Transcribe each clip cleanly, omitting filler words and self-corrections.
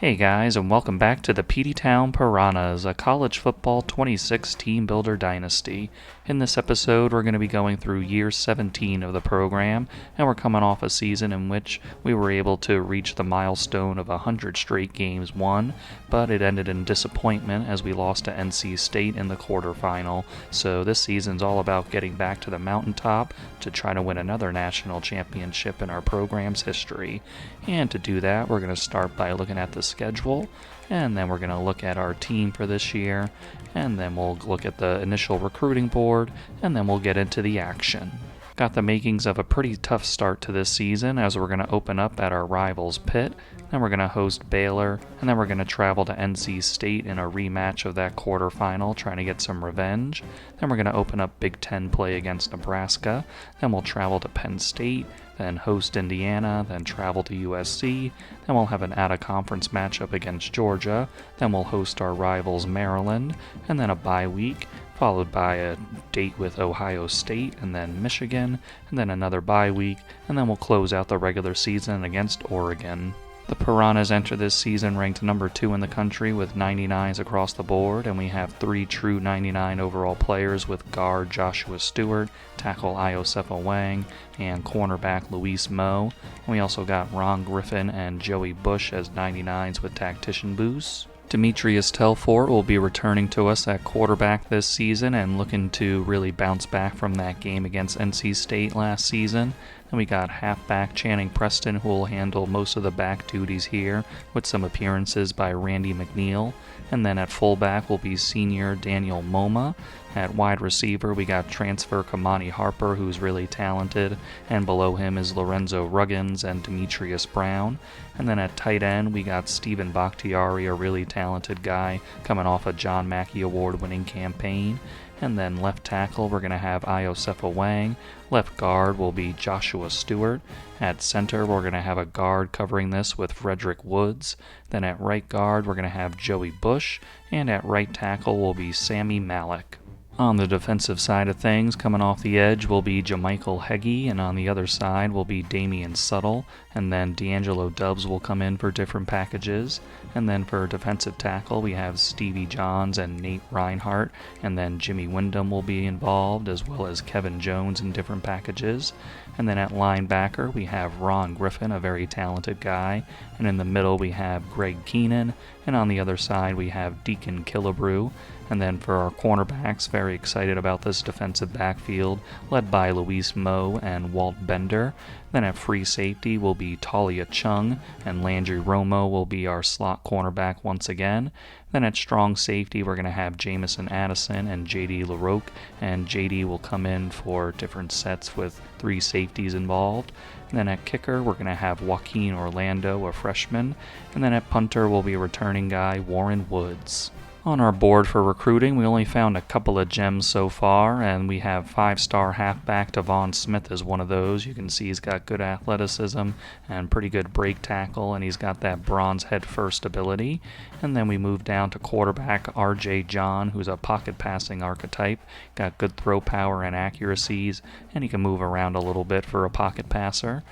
Hey guys, and welcome back to the Peteytown Piranhas, a college football 26 team builder dynasty. In this episode, we're going to be going through year 17 of the program, and we're coming off a season in which we were able to reach the milestone of 100 straight games won, but it ended in disappointment as we lost to NC State in the quarterfinal. So this season's all about getting back to the mountaintop to try to win another national championship in our program's history. And to do that, we're going to start by looking at the schedule, and then we're going to look at our team for this year, and then we'll look at the initial recruiting board, and then we'll get into the action. Got the makings of a pretty tough start to this season, as we're going to open up at our rivals Pitt, then we're going to host Baylor, and then we're going to travel to NC State in a rematch of that quarterfinal, trying to get some revenge. Then we're going to open up Big Ten play against Nebraska, then we'll travel to Penn State, then host Indiana, then travel to USC, then we'll have an out-of-conference matchup against Georgia, then we'll host our rivals Maryland, and then a bye week, followed by a date with Ohio State, and then Michigan, and then another bye week, and then we'll close out the regular season against Oregon. The Piranhas enter this season ranked number 2 in the country with 99s across the board, and we have 3 true 99 overall players with guard Joshua Stewart, tackle Iosefa Wang, and cornerback Luis Moe. And we also got Ron Griffin and Joey Bush as 99s with tactician boosts. Demetrius Telfort will be returning to us at quarterback this season and looking to really bounce back from that game against NC State last season. Then we got halfback Channing Preston, who will handle most of the back duties here, with some appearances by Randy McNeil. And then at fullback will be senior Daniel Moma. At wide receiver, we got transfer Kamani Harper, who's really talented, and below him is Lorenzo Ruggins and Demetrius Brown. And then at tight end, we got Stephen Bakhtiari, a really talented guy, coming off a John Mackey Award-winning campaign. And then left tackle, we're going to have Iosefa Wang. Left guard will be Joshua Stewart. At center, we're going to have a guard covering this with Frederick Woods. Then at right guard, we're going to have Joey Bush. And at right tackle will be Sammy Malik. On the defensive side of things, coming off the edge will be Jamichael Heggie, and on the other side will be Damian Suttle, and then D'Angelo Dubs will come in for different packages. And then for defensive tackle, we have Stevie Johns and Nate Reinhardt, and then Jimmy Wyndham will be involved, as well as Kevin Jones in different packages. And then at linebacker, we have Ron Griffin, a very talented guy, and in the middle we have Greg Keenan, and on the other side we have Deacon Killebrew. And then for our cornerbacks, very excited about this defensive backfield, led by Luis Moe and Walt Bender. Then at free safety will be Talia Chung, and Landry Romo will be our slot cornerback once again. Then at strong safety, we're going to have Jamison Addison and J.D. LaRoque, and J.D. will come in for different sets with 3 safeties involved. And then at kicker, we're going to have Joaquin Orlando, a freshman. And then at punter will be returning guy Warren Woods. On our board for recruiting, we only found a couple of gems so far, and we have 5-star halfback Devon Smith as one of those. You can see he's got good athleticism and pretty good break tackle, and he's got that bronze head first ability. And then we move down to quarterback R.J. John, who's a pocket passing archetype, got good throw power and accuracies, and he can move around a little bit for a pocket passer.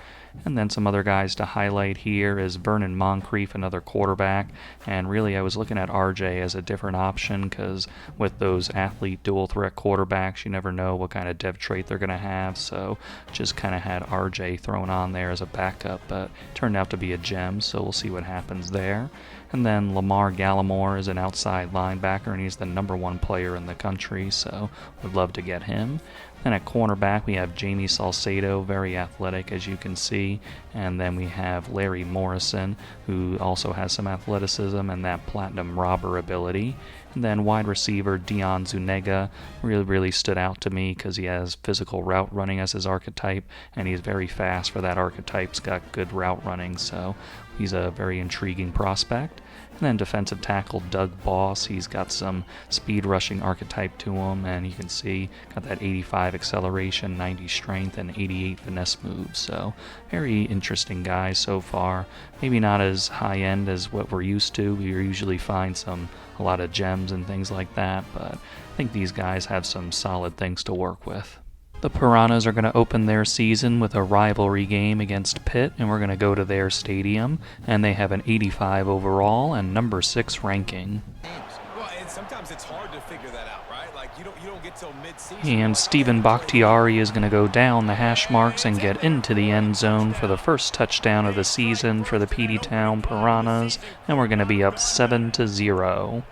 And then some other guys to highlight here is Vernon Moncrief, another quarterback. And really, I was looking at RJ as a different option because with those athlete dual threat quarterbacks, you never know what kind of dev trait they're going to have. So just kind of had RJ thrown on there as a backup, but turned out to be a gem. So we'll see what happens there. And then Lamar Gallimore is an outside linebacker, and he's the #1 player in the country, so would love to get him. Then at cornerback, we have Jamie Salcedo, very athletic, as you can see. And then we have Larry Morrison, who also has some athleticism and that platinum robber ability. And then wide receiver Dion Zuniga really stood out to me because he has physical route running as his archetype, and he's very fast for that archetype. He's got good route running, so he's a very intriguing prospect. And then defensive tackle Doug Boss, he's got some speed rushing archetype to him, and you can see got that 85 acceleration, 90 strength, and 88 finesse moves. So very interesting guy so far. Maybe not as high end as what we're used to. We usually find a lot of gems and things like that, but I think these guys have some solid things to work with. The Piranhas are going to open their season with a rivalry game against Pitt, and we're going to go to their stadium, and they have an 85 overall and number 6 ranking. Well, and sometimes it's hard to figure that out, right? Like you don't get till mid-season. And Stephen Bakhtiari is going to go down the hash marks and get into the end zone for the first touchdown of the season for the Peteytown Piranhas, and we're going to be up 7-0.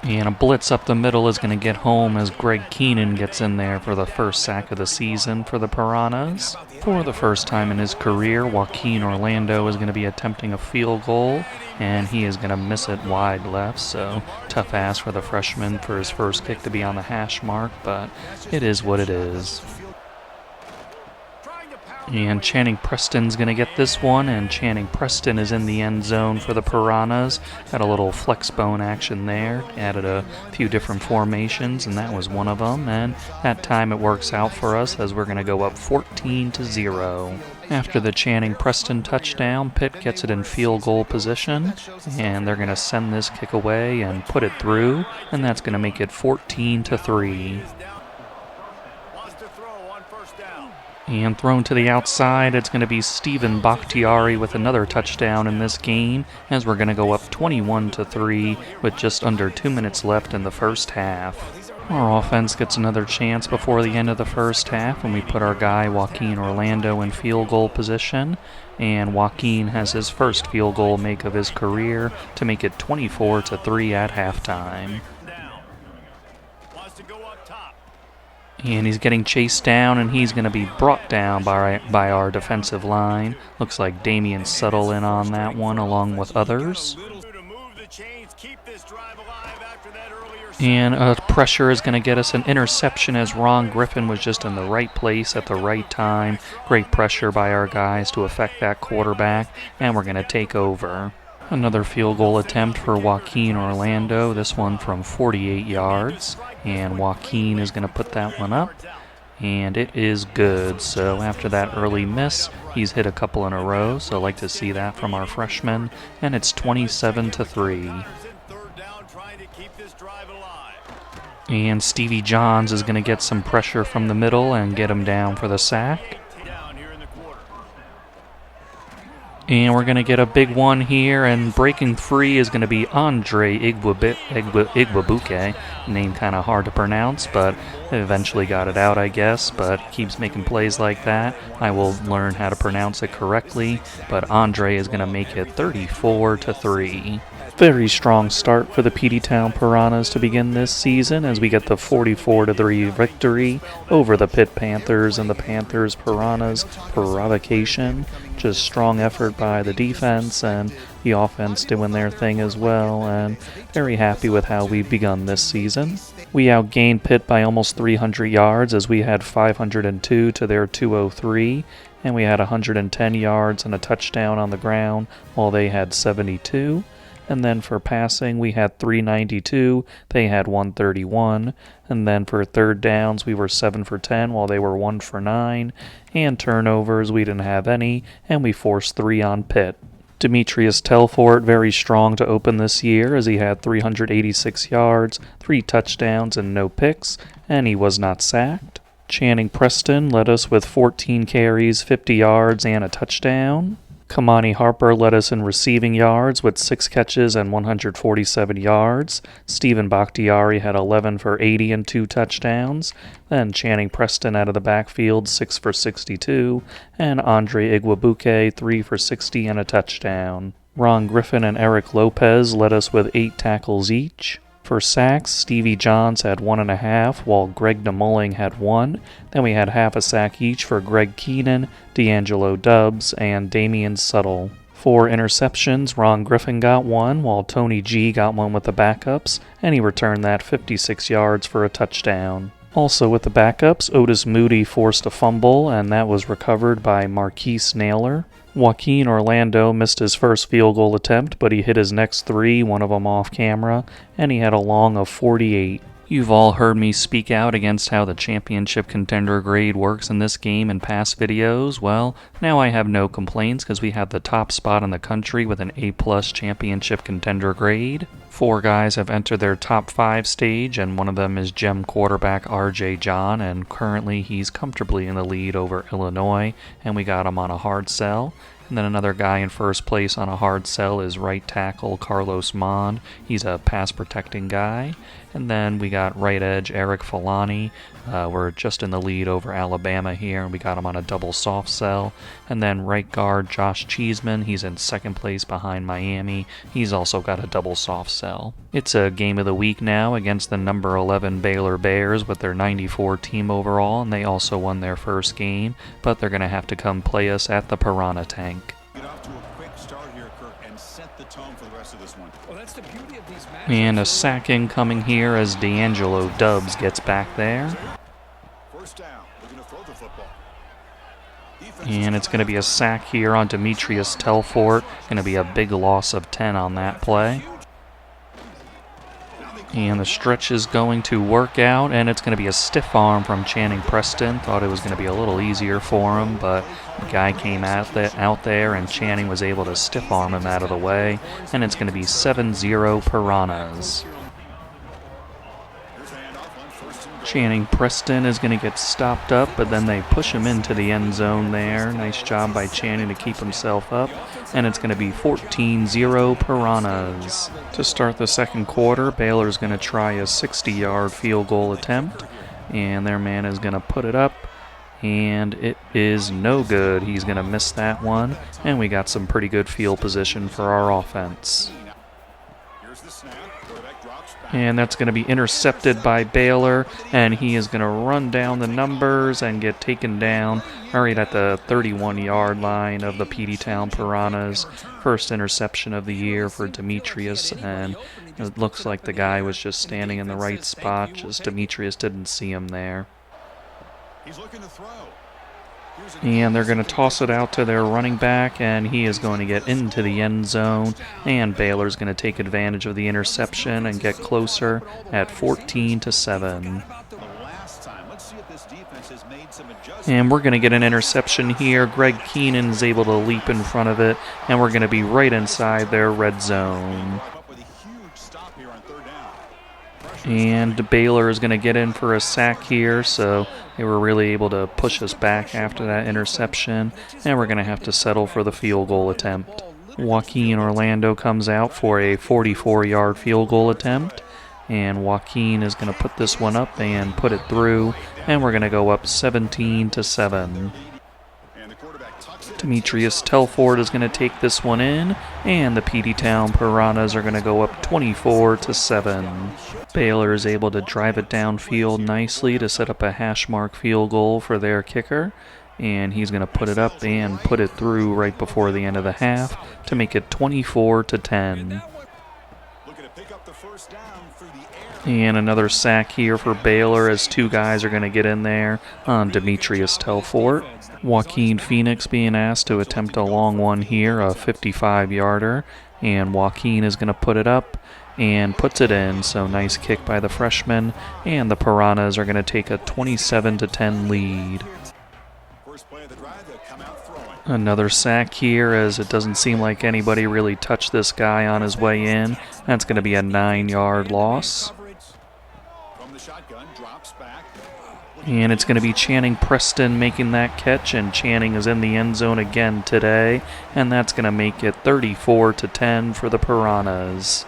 And a blitz up the middle is going to get home as Greg Keenan gets in there for the first sack of the season for the Piranhas. For the first time in his career, Joaquin Orlando is going to be attempting a field goal, and he is going to miss it wide left, so tough ass for the freshman for his first kick to be on the hash mark, but it is what it is. And Channing Preston's going to get this one, and Channing Preston is in the end zone for the Piranhas. Had a little flex bone action there, added a few different formations, and that was one of them. And that time it works out for us as we're going to go up 14-0. After the Channing Preston touchdown, Pitt gets it in field goal position, and they're going to send this kick away and put it through, and that's going to make it 14-3. And thrown to the outside, it's going to be Stephen Bakhtiari with another touchdown in this game, as we're going to go up 21-3 with just under 2 minutes left in the first half. Our offense gets another chance before the end of the first half, and we put our guy Joaquin Orlando in field goal position, and Joaquin has his first field goal make of his career to make it 24-3 at halftime. And he's getting chased down, and he's going to be brought down by our defensive line. Looks like Damian Settle in on that one, along with others. And pressure is going to get us an interception as Ron Griffin was just in the right place at the right time. Great pressure by our guys to affect that quarterback, and we're going to take over. Another field goal attempt for Joaquin Orlando, this one from 48 yards, and Joaquin is going to put that one up, and it is good. So after that early miss, he's hit a couple in a row, so I like to see that from our freshman, and it's 27-3. And Stevie Johns is going to get some pressure from the middle and get him down for the sack. And we're going to get a big one here, and breaking free is going to be Andre Igwabuke. Name kind of hard to pronounce, but eventually got it out, I guess, but keeps making plays like that. I will learn how to pronounce it correctly, but Andre is going to make it 34-3. Very strong start for the Peteytown Piranhas to begin this season as we get the 44-3 victory over the Pitt Panthers and the Panthers Piranhas provocation. Just strong effort by the defense and the offense doing their thing as well, and very happy with how we've begun this season. We outgained Pitt by almost 300 yards as we had 502 to their 203, and we had 110 yards and a touchdown on the ground while they had 72. And then for passing, we had 392, they had 131. And then for third downs, we were 7 for 10, while they were 1 for 9. And turnovers, we didn't have any, and we forced 3 on Pitt. Demetrius Telfort, very strong to open this year, as he had 386 yards, 3 touchdowns, and no picks, and he was not sacked. Channing Preston led us with 14 carries, 50 yards, and a touchdown. Kamani Harper led us in receiving yards with 6 catches and 147 yards. Stephen Bakhtiari had 11 for 80 and 2 touchdowns. Then Channing Preston out of the backfield, 6 for 62. And Andre Igwabuke, 3 for 60 and a touchdown. Ron Griffin and Eric Lopez led us with 8 tackles each. For sacks, Stevie Johns had 1.5, while Greg DeMulling had 1. Then we had half a sack each for Greg Keenan, D'Angelo Dubbs, and Damian Settle. For interceptions, Ron Griffin got 1, while Tony G got 1 with the backups, and he returned that 56 yards for a touchdown. Also with the backups, Otis Moody forced a fumble, and that was recovered by Marquise Naylor. Joaquin Orlando missed his first field goal attempt, but he hit his next 3, one of them off camera, and he had a long of 48. You've all heard me speak out against how the championship contender grade works in this game in past videos. Well, now I have no complaints because we have the top spot in the country with an A+ championship contender grade. 4 guys have entered their top 5 stage, and one of them is Gem quarterback RJ John, and currently he's comfortably in the lead over Illinois, and we got him on a hard sell. And then another guy in first place on a hard sell is right tackle Carlos Mond. He's a pass protecting guy. And then we got right edge Eric Falani. We're just in the lead over Alabama here, and we got him on a double soft sell. And then right guard Josh Cheeseman. He's in second place behind Miami. He's also got a double soft sell. It's a game of the week now against the number 11 Baylor Bears with their 94 team overall, and they also won their first game, but they're going to have to come play us at the Piranha Tank. And a sack incoming here as D'Angelo Dubs gets back there. And it's going to be a sack here on Demetrius Telfort. Going to be a big loss of 10 on that play. And the stretch is going to work out, and it's going to be a stiff arm from Channing Preston. Thought it was going to be a little easier for him, but the guy came out there, and Channing was able to stiff arm him out of the way, and it's going to be 7-0 Piranhas. Channing Preston is going to get stopped up, but then they push him into the end zone there. Nice job by Channing to keep himself up. And it's going to be 14-0 Piranhas. To start the second quarter, Baylor's going to try a 60-yard field goal attempt. And their man is going to put it up. And it is no good. He's going to miss that one. And we got some pretty good field position for our offense. And that's going to be intercepted by Baylor, and he is going to run down the numbers and get taken down right at the 31-yard line of the Peteytown Piranhas. First interception of the year for Demetrius, and it looks like the guy was just standing in the right spot, just Demetrius didn't see him there. He's looking to throw. And they're going to toss it out to their running back, and he is going to get into the end zone. And Baylor's going to take advantage of the interception and get closer at 14-7. And we're going to get an interception here. Greg Keenan is able to leap in front of it, and we're going to be right inside their red zone. And Baylor is going to get in for a sack here, so they were really able to push us back after that interception, and we're going to have to settle for the field goal attempt. Joaquin Orlando comes out for a 44-yard field goal attempt, and Joaquin is going to put this one up and put it through, and we're going to go up 17-7. Demetrius Telfort is going to take this one in, and the Peteytown Piranhas are going to go up 24-7. Baylor is able to drive it downfield nicely to set up a hash mark field goal for their kicker, and he's going to put it up and put it through right before the end of the half to make it 24-10. And another sack here for Baylor as 2 guys are going to get in there on Demetrius Telfort. Joaquin Phoenix being asked to attempt a long one here, a 55-yarder, and Joaquin is going to put it up and puts it in, so nice kick by the freshman, and the Piranhas are going to take a 27-10 lead. Another sack here, as it doesn't seem like anybody really touched this guy on his way in. That's going to be a 9-yard loss. And it's going to be Channing Preston making that catch, and Channing is in the end zone again today, and that's going to make it 34-10 for the Piranhas.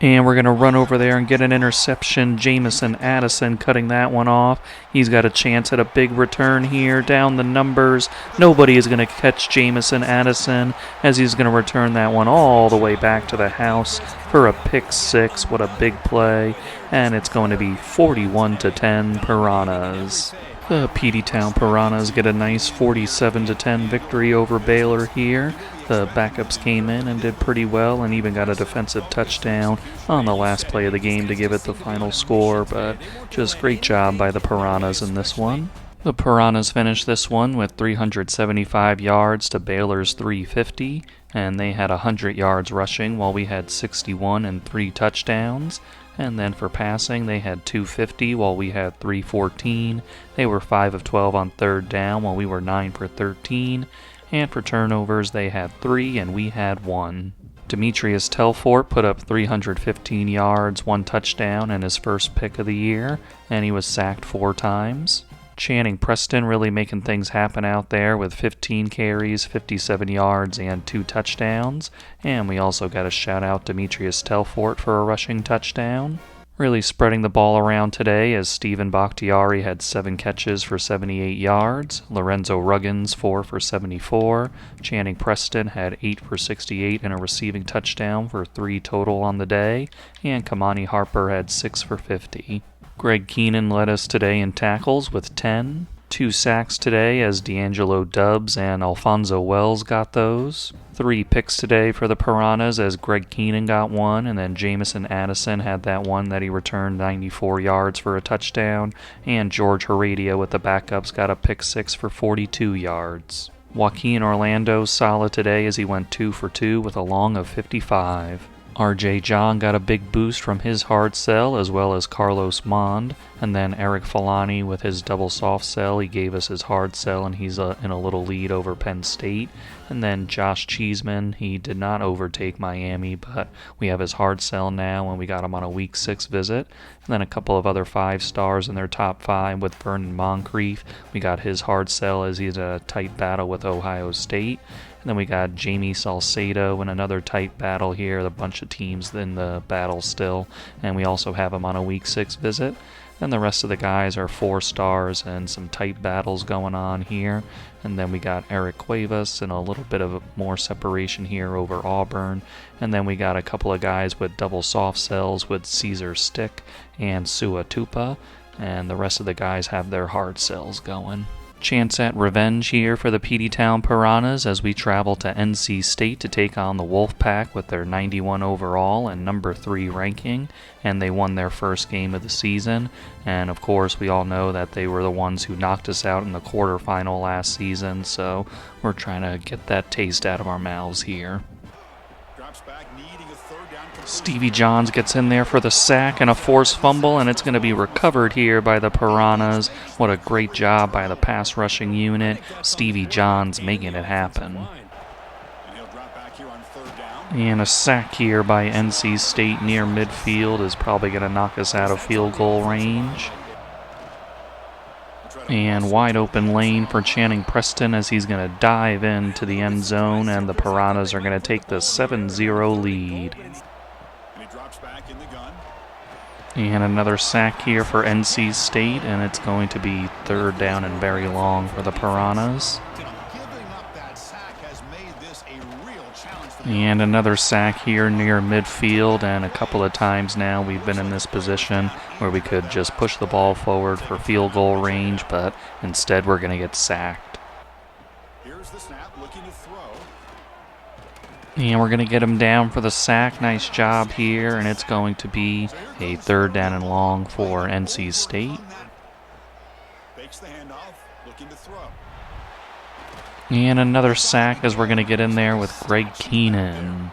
And we're going to run over there and get an interception. Jamison Addison cutting that one off. He's got a chance at a big return here. Down the numbers. Nobody is going to catch Jamison Addison as he's going to return that one all the way back to the house for a pick 6. What a big play. And it's going to be 41-10 Piranhas. The Peteytown Piranhas get a nice 47-10 victory over Baylor here. The backups came in and did pretty well and even got a defensive touchdown on the last play of the game to give it the final score, but just great job by the Piranhas in this one. The Piranhas finished this one with 375 yards to Baylor's 350, and they had 100 yards rushing while we had 61 and 3 touchdowns. And then for passing, they had 250 while we had 314. They were 5 of 12 on third down while we were 9 for 13. And for turnovers, they had 3 and we had 1. Demetrius Telfort put up 315 yards, 1 touchdown, and his first pick of the year, and he was sacked 4 times. Channing Preston really making things happen out there with 15 carries, 57 yards, and 2 touchdowns. And we also got a shout out to Demetrius Telfort for a rushing touchdown. Really spreading the ball around today as Stephen Bakhtiari had 7 catches for 78 yards, Lorenzo Ruggins 4 for 74, Channing Preston had 8 for 68 and a receiving touchdown for 3 total on the day, and Kamani Harper had 6 for 50. Greg Keenan led us today in tackles with 10. 2 sacks today as D'Angelo Dubbs and Alfonso Wells got those. 3 picks today for the Piranhas as Greg Keenan got 1, and then Jamison Addison had that one that he returned 94 yards for a touchdown, and George Heredia with the backups got a pick 6 for 42 yards. Joaquin Orlando solid today as he went 2 for 2 with a long of 55. R.J. John got a big boost from his hard sell as well as Carlos Mond, and then Eric Falani with his double soft sell. He gave us his hard sell and he's in a little lead over Penn State. And then Josh Cheeseman, he did not overtake Miami, but we have his hard sell now and we got him on a week 6 visit. And then a couple of other 5 stars in their top 5 with Vernon Moncrief. We got his hard sell as he's in a tight battle with Ohio State. And then we got Jamie Salcedo in another tight battle here, a bunch of teams in the battle still. And we also have him on a week 6 visit. And the rest of the guys are 4 stars and some tight battles going on here. And then we got Eric Cuevas and a little bit of more separation here over Auburn. And then we got a couple of guys with double soft sells with Caesar Stick and Sua Tupa. And the rest of the guys have their hard sells going. Chance at revenge here for the Peteytown Piranhas as we travel to NC State to take on the Wolfpack with their 91 overall and number 3 ranking, and they won their first game of the season. And of course we all know that they were the ones who knocked us out in the quarterfinal last season, so we're trying to get that taste out of our mouths here. Stevie Johns gets in there for the sack and a forced fumble, and it's going to be recovered here by the Piranhas. What a great job by the pass rushing unit. Stevie Johns making it happen. And a sack here by NC State near midfield is probably going to knock us out of field goal range. And wide open lane for Channing Preston as he's going to dive into the end zone, and the Piranhas are going to take the 7-0 lead. And another sack here for NC State, and it's going to be 3rd down and very long for the Piranhas. And another sack here near midfield, and a couple of times now we've been in this position where we could just push the ball forward for field goal range, but instead we're going to get sacked. Here's the snap, looking to throw. And we're going to get him down for the sack. Nice job here, and it's going to be a 3rd down and long for NC State. Fakes the handoff, looking to throw. And another sack as we're going to get in there with Greg Keenan.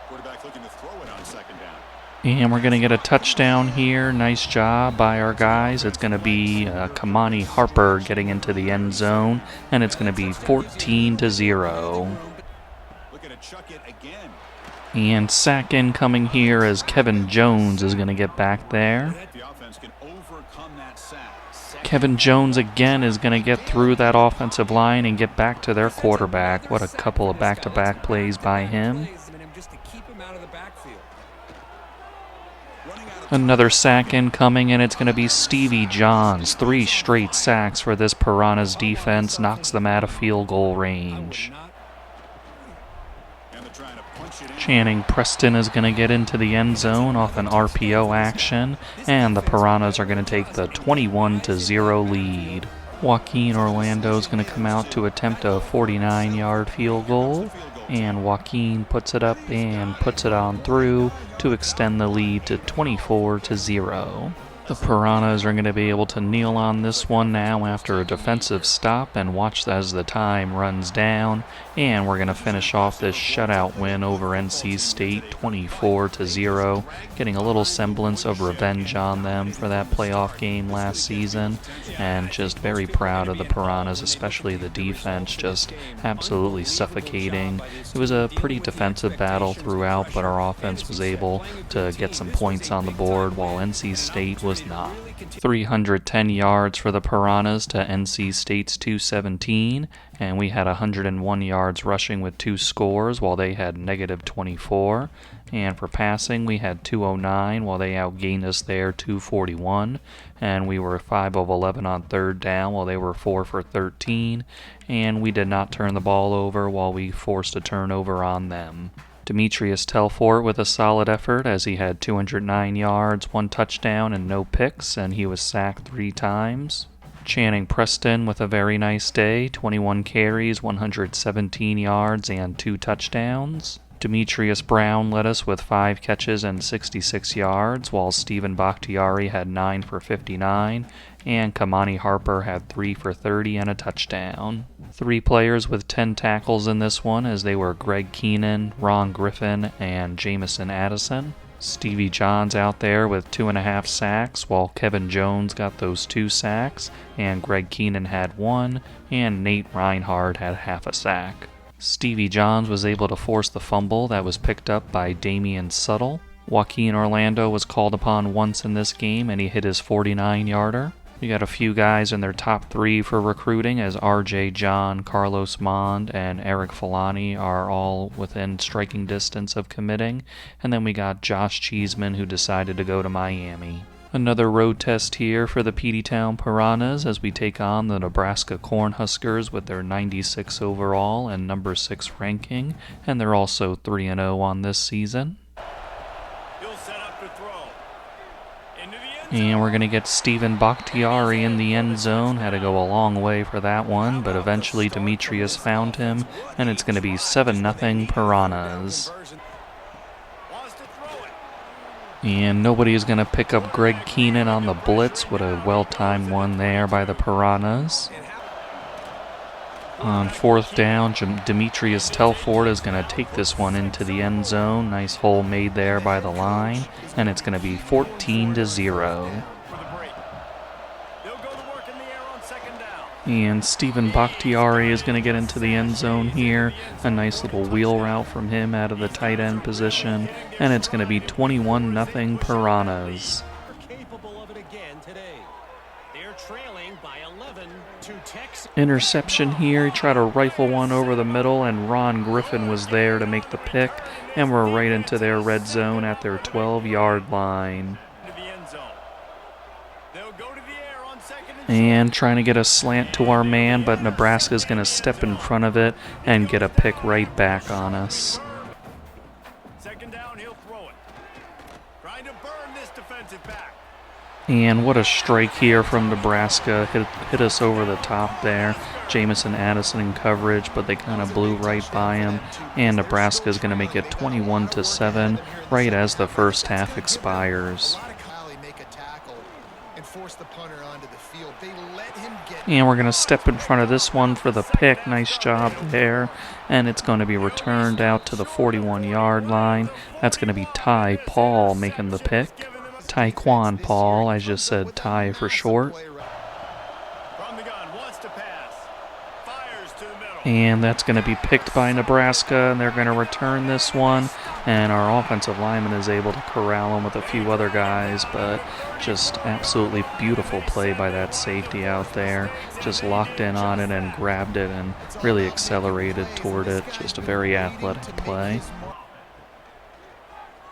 Quarterback looking to throw it on 2nd down. And we're going to get a touchdown here. Nice job by our guys. It's going to be Kamani Harper getting into the end zone, and it's going to be 14-0. Chuck it again. And sack incoming here as Kevin Jones is going to get back there. Kevin Jones again is going to get through that offensive line and get back to their quarterback. What a couple of back-to-back plays by him. Another sack incoming, and it's going to be Stevie Johns. 3 straight sacks for this Piranhas defense, knocks them out of field goal range. Channing Preston is going to get into the end zone off an RPO action, and the Piranhas are going to take the 21-0 lead. Joaquin Orlando is going to come out to attempt a 49-yard field goal, and Joaquin puts it up and puts it on through to extend the lead to 24-0. The Piranhas are going to be able to kneel on this one now after a defensive stop and watch as the time runs down. And we're going to finish off this shutout win over NC State 24-0, getting a little semblance of revenge on them for that playoff game last season. And just very proud of the Piranhas, especially the defense, just absolutely suffocating. It was a pretty defensive battle throughout, but our offense was able to get some points on the board while NC State was not. 310 yards for the Piranhas to NC State's 217, and we had 101 yards rushing with 2 scores while they had negative 24. And for passing, we had 209 while they outgained us there 241, and we were 5 of 11 on third down while they were 4 for 13, and we did not turn the ball over while we forced a turnover on them. Demetrius Telfort with a solid effort as he had 209 yards, 1 touchdown, and no picks, and he was sacked 3 times. Channing Preston with a very nice day, 21 carries, 117 yards, and 2 touchdowns. Demetrius Brown led us with 5 catches and 66 yards, while Stephen Bakhtiari had 9 for 59, and Kamani Harper had 3 for 30 and a touchdown. 3 players with 10 tackles in this one, as they were Greg Keenan, Ron Griffin, and Jamison Addison. Stevie Johns out there with 2.5 sacks, while Kevin Jones got those 2 sacks, and Greg Keenan had 1, and Nate Reinhardt had half a sack. Stevie Johns was able to force the fumble that was picked up by Damian Suttle. Joaquin Orlando was called upon once in this game, and he hit his 49-yarder. We got a few guys in their top 3 for recruiting, as RJ John, Carlos Mond, and Eric Filani are all within striking distance of committing. And then we got Josh Cheeseman, who decided to go to Miami. Another road test here for the Peteytown Piranhas as we take on the Nebraska Cornhuskers with their 96 overall and number 6 ranking, and they're also 3-0 on this season. And we're going to get Stephen Bakhtiari in the end zone. Had to go a long way for that one, but eventually Demetrius found him, and it's going to be 7-0 Piranhas. And nobody is going to pick up Greg Keenan on the blitz. What a well-timed one there by the Piranhas. On 4th down, Demetrius Telfort is going to take this one into the end zone. Nice hole made there by the line. And it's going to be 14-0. And Stephen Bakhtiari is going to get into the end zone here. A nice little wheel route from him out of the tight end position. And it's going to be 21-0 Piranhas. Interception here. He tried to rifle one over the middle, and Ron Griffin was there to make the pick. And we're right into their red zone at their 12-yard line. And trying to get a slant to our man, but Nebraska's going to step in front of it and get a pick right back on us. Second down, he'll throw it. Trying to burn this defensive back. And what a strike here from Nebraska. Hit us over the top there. Jamison Addison in coverage, but they kind of blew right by him. And Nebraska is going to make it 21-7 right as the first half expires. And we're going to step in front of this one for the pick. Nice job there. And it's going to be returned out to the 41-yard line. That's going to be Ty Paul making the pick. Tyquan Paul, I just said Ty for short. And that's going to be picked by Nebraska, and they're going to return this one. And our offensive lineman is able to corral him with a few other guys, but just absolutely beautiful play by that safety out there. Just locked in on it and grabbed it and really accelerated toward it. Just a very athletic play.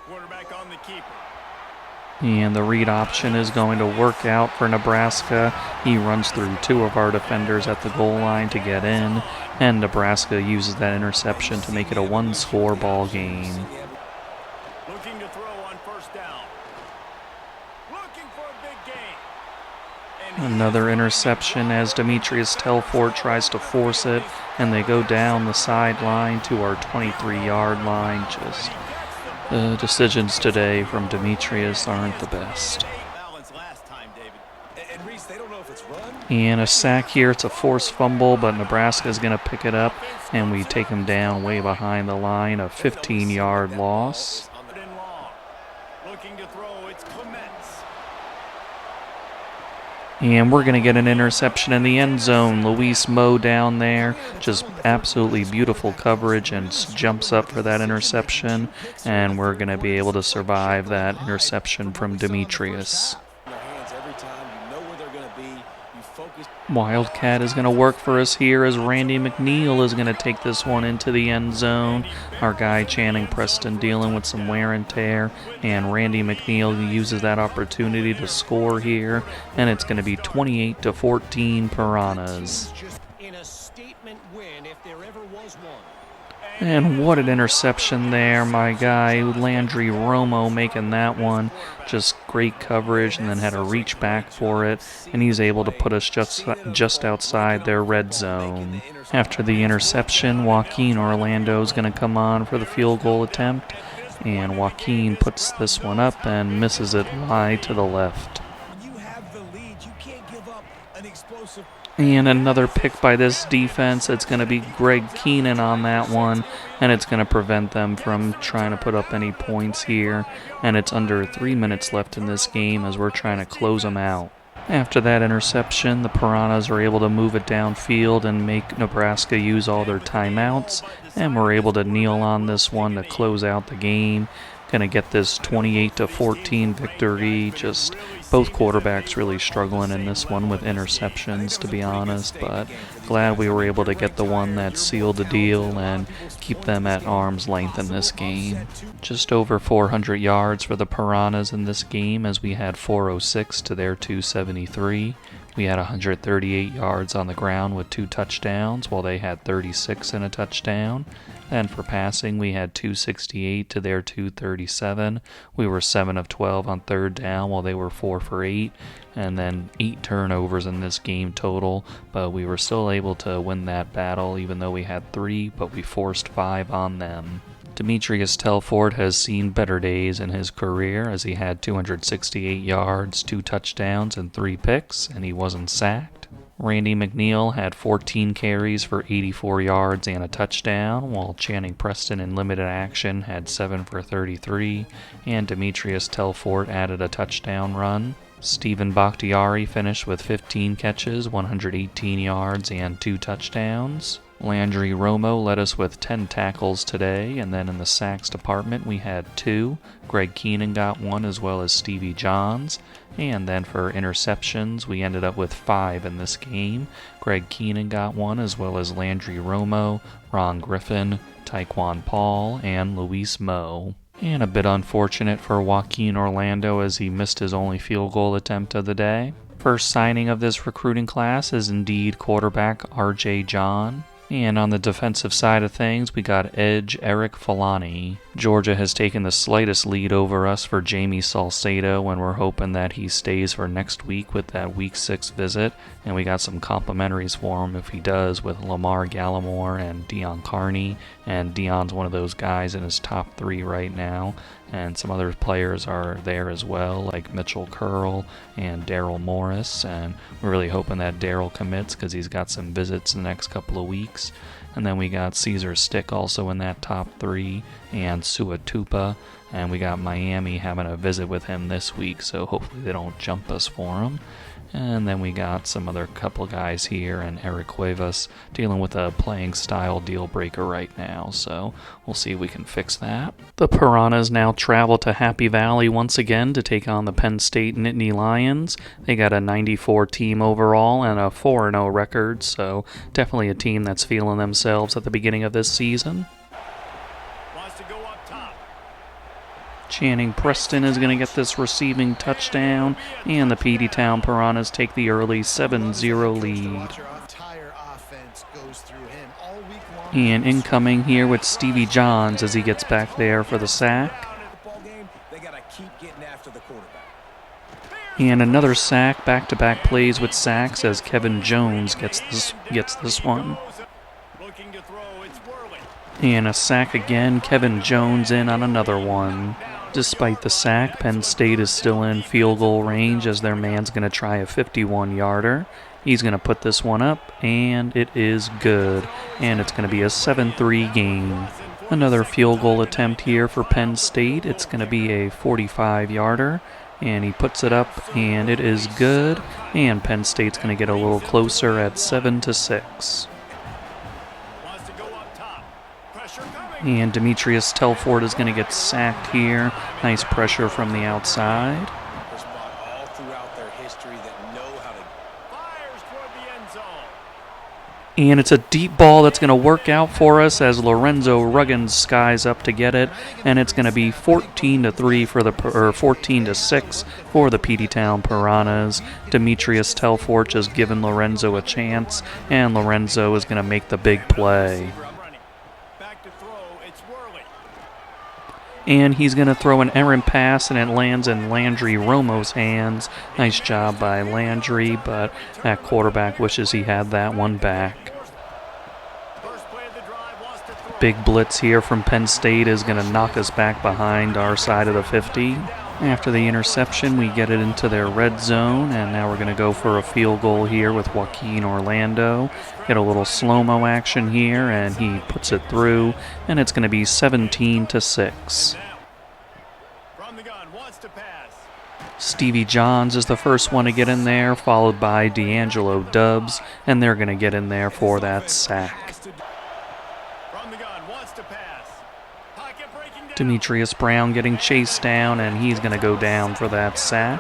Quarterback on the keeper. And the read option is going to work out for Nebraska. He runs through 2 of our defenders at the goal line to get in, and Nebraska uses that interception to make it a 1-score ball game. Looking to throw on first down. Looking for a big gain. Another interception as Demetrius Telfort tries to force it, and they go down the sideline to our 23-yard line. Just the decisions today from Demetrius aren't the best. And a sack here. It's a forced fumble, but Nebraska is going to pick it up, and we take him down way behind the line. A 15-yard loss. And we're going to get an interception in the end zone. Luis Moe down there, just absolutely beautiful coverage, and jumps up for that interception. And we're going to be able to survive that interception from Demetrius. Wildcat is going to work for us here as Randy McNeil is going to take this one into the end zone. Our guy Channing Preston dealing with some wear and tear, and Randy McNeil uses that opportunity to score here, and it's going to be 28-14 Piranhas. And what an interception there. My guy Landry Romo making that one. Just great coverage, and then had to reach back for it, and he's able to put us just outside their red zone. After the interception, Joaquin Orlando is going to come on for the field goal attempt, and Joaquin puts this one up and misses it wide to the left. And another pick by this defense. It's going to be Greg Keenan on that one, and it's going to prevent them from trying to put up any points here. And it's under 3 minutes left in this game as we're trying to close them out. After that interception, the Piranhas are able to move it downfield and make Nebraska use all their timeouts, and we're able to kneel on this one to close out the game. Going to get this 28-14 victory. Just both quarterbacks really struggling in this one with interceptions, to be honest, but glad we were able to get the one that sealed the deal and keep them at arm's length in this game. Just over 400 yards for the Piranhas in this game, as we had 406 to their 273. We had 138 yards on the ground with 2 touchdowns, while they had 36 and a touchdown. And for passing, we had 268 to their 237. We were 7 of 12 on third down, while they were 4 for 8. And then 8 turnovers in this game total. But we were still able to win that battle, even though we had 3, but we forced 5 on them. Demetrius Telford has seen better days in his career, as he had 268 yards, 2 touchdowns, and 3 picks, and he wasn't sacked. Randy McNeil had 14 carries for 84 yards and a touchdown, while Channing Preston in limited action had 7 for 33, and Demetrius Telford added a touchdown run. Stephen Bakhtiari finished with 15 catches, 118 yards, and 2 touchdowns. Landry Romo led us with 10 tackles today, and then in the sacks department we had 2. Greg Keenan got 1, as well as Stevie Johns. And then for interceptions, we ended up with 5 in this game. Greg Keenan got 1, as well as Landry Romo, Ron Griffin, Tyquan Paul, and Luis Moe. And a bit unfortunate for Joaquin Orlando, as he missed his only field goal attempt of the day. First signing of this recruiting class is indeed quarterback R.J. John. And on the defensive side of things, we got edge Eric Falani. Georgia has taken the slightest lead over us for Jamie Salcedo, and we're hoping that he stays for next week with that Week 6 visit. And we got some complimentaries for him if he does, with Lamar Gallimore and Dion Carney. And Dion's one of those guys in his top 3 right now. And some other players are there as well, like Mitchell Curl and Daryl Morris. And we're really hoping that Daryl commits, because he's got some visits in the next couple of weeks. And then we got Caesar Stick also in that top 3, and Sua Tupa. And we got Miami having a visit with him this week, so hopefully they don't jump us for him. And then we got some other couple guys here, and Eric Cuevas dealing with a playing style deal breaker right now, so we'll see if we can fix that. The Piranhas now travel to Happy Valley once again to take on the Penn State Nittany Lions. They got a 94 team overall and a 4-0 record, so definitely a team that's feeling themselves at the beginning of this season. Channing Preston is going to get this receiving touchdown, and the Peteytown Piranhas take the early 7-0 lead. And incoming here with Stevie Johns as he gets back there for the sack. And another sack, back-to-back plays with sacks as Kevin Jones gets this one. throw. It's Worley. And a sack again. Kevin Jones in on another one. Despite the sack, Penn State is still in field goal range as their man's going to try a 51-yarder. He's going to put this one up, and it is good. And it's going to be a 7-3 game. Another field goal attempt here for Penn State. It's going to be a 45-yarder. And he puts it up, and it is good. And Penn State's going to get a little closer at 7-6. And Demetrius Telford is going to get sacked here. Nice pressure from the outside. And it's a deep ball that's going to work out for us as Lorenzo Ruggins skies up to get it, and it's going to be 14-3 for the 14-6 for the Peteytown Piranhas. Demetrius Telfort just giving Lorenzo a chance, and Lorenzo is going to make the big play. And he's going to throw an errant pass, and it lands in Landry Romo's hands. Nice job by Landry, but that quarterback wishes he had that one back. Big blitz here from Penn State is going to knock us back behind our side of the 50. After the interception, we get it into their red zone, and now we're going to go for a field goal here with Joaquin Orlando. Get a little slow-mo action here, and he puts it through, and it's going to be 17-6. Stevie Johns is the first one to get in there, followed by D'Angelo Dubs, and they're going to get in there for that sack. Demetrius Brown getting chased down, and he's going to go down for that sack.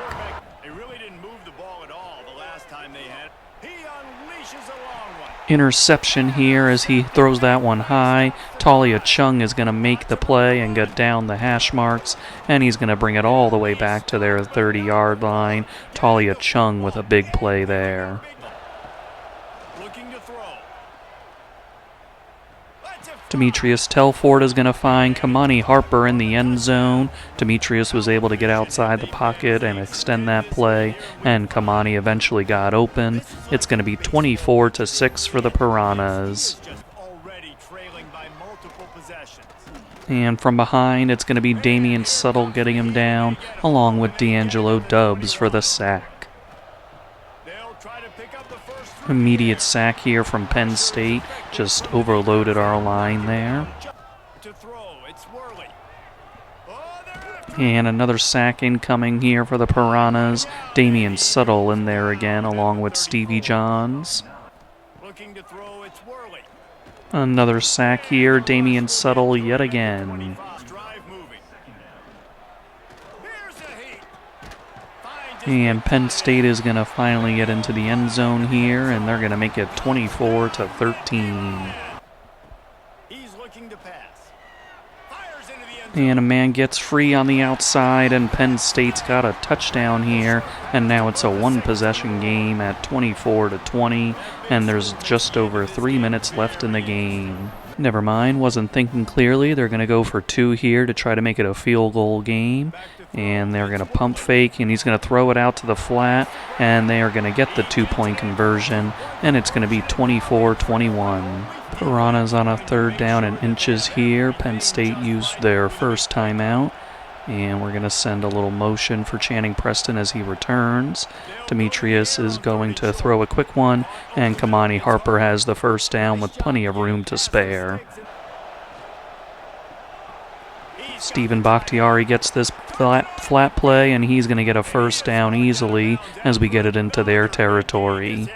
Interception here as he throws that one high. Talia Chung is going to make the play and get down the hash marks, and he's going to bring it all the way back to their 30-yard line. Talia Chung with a big play there. Demetrius Telford is going to find Kamani Harper in the end zone. Demetrius was able to get outside the pocket and extend that play, and Kamani eventually got open. It's going to be 24-6 for the Piranhas. And from behind, it's going to be Damian Suttle getting him down, along with D'Angelo Dubs for the sack. Immediate sack here from Penn State. Just overloaded our line there. And another sack incoming here for the Piranhas. Damian Suttle in there again, along with Stevie Johns. Another sack here. Damian Suttle yet again. And Penn State is going to finally get into the end zone here, and they're going to make it 24-13. And a man gets free on the outside, and Penn State's got a touchdown here, and now it's a one-possession game at 24-20, and there's just over 3 minutes left in the game. Never mind, wasn't thinking clearly. They're going to go for two here to try to make it a field goal game. And they're going to pump fake, and he's going to throw it out to the flat, and they are going to get the two-point conversion, and it's going to be 24-21. Piranhas on a third down and inches here. Penn State used their first timeout, and we're going to send a little motion for Channing Preston as he returns. Demetrius is going to throw a quick one, and Kamani Harper has the first down with plenty of room to spare. Stephen Bakhtiari gets this flat play, and he's going to get a first down easily as we get it into their territory.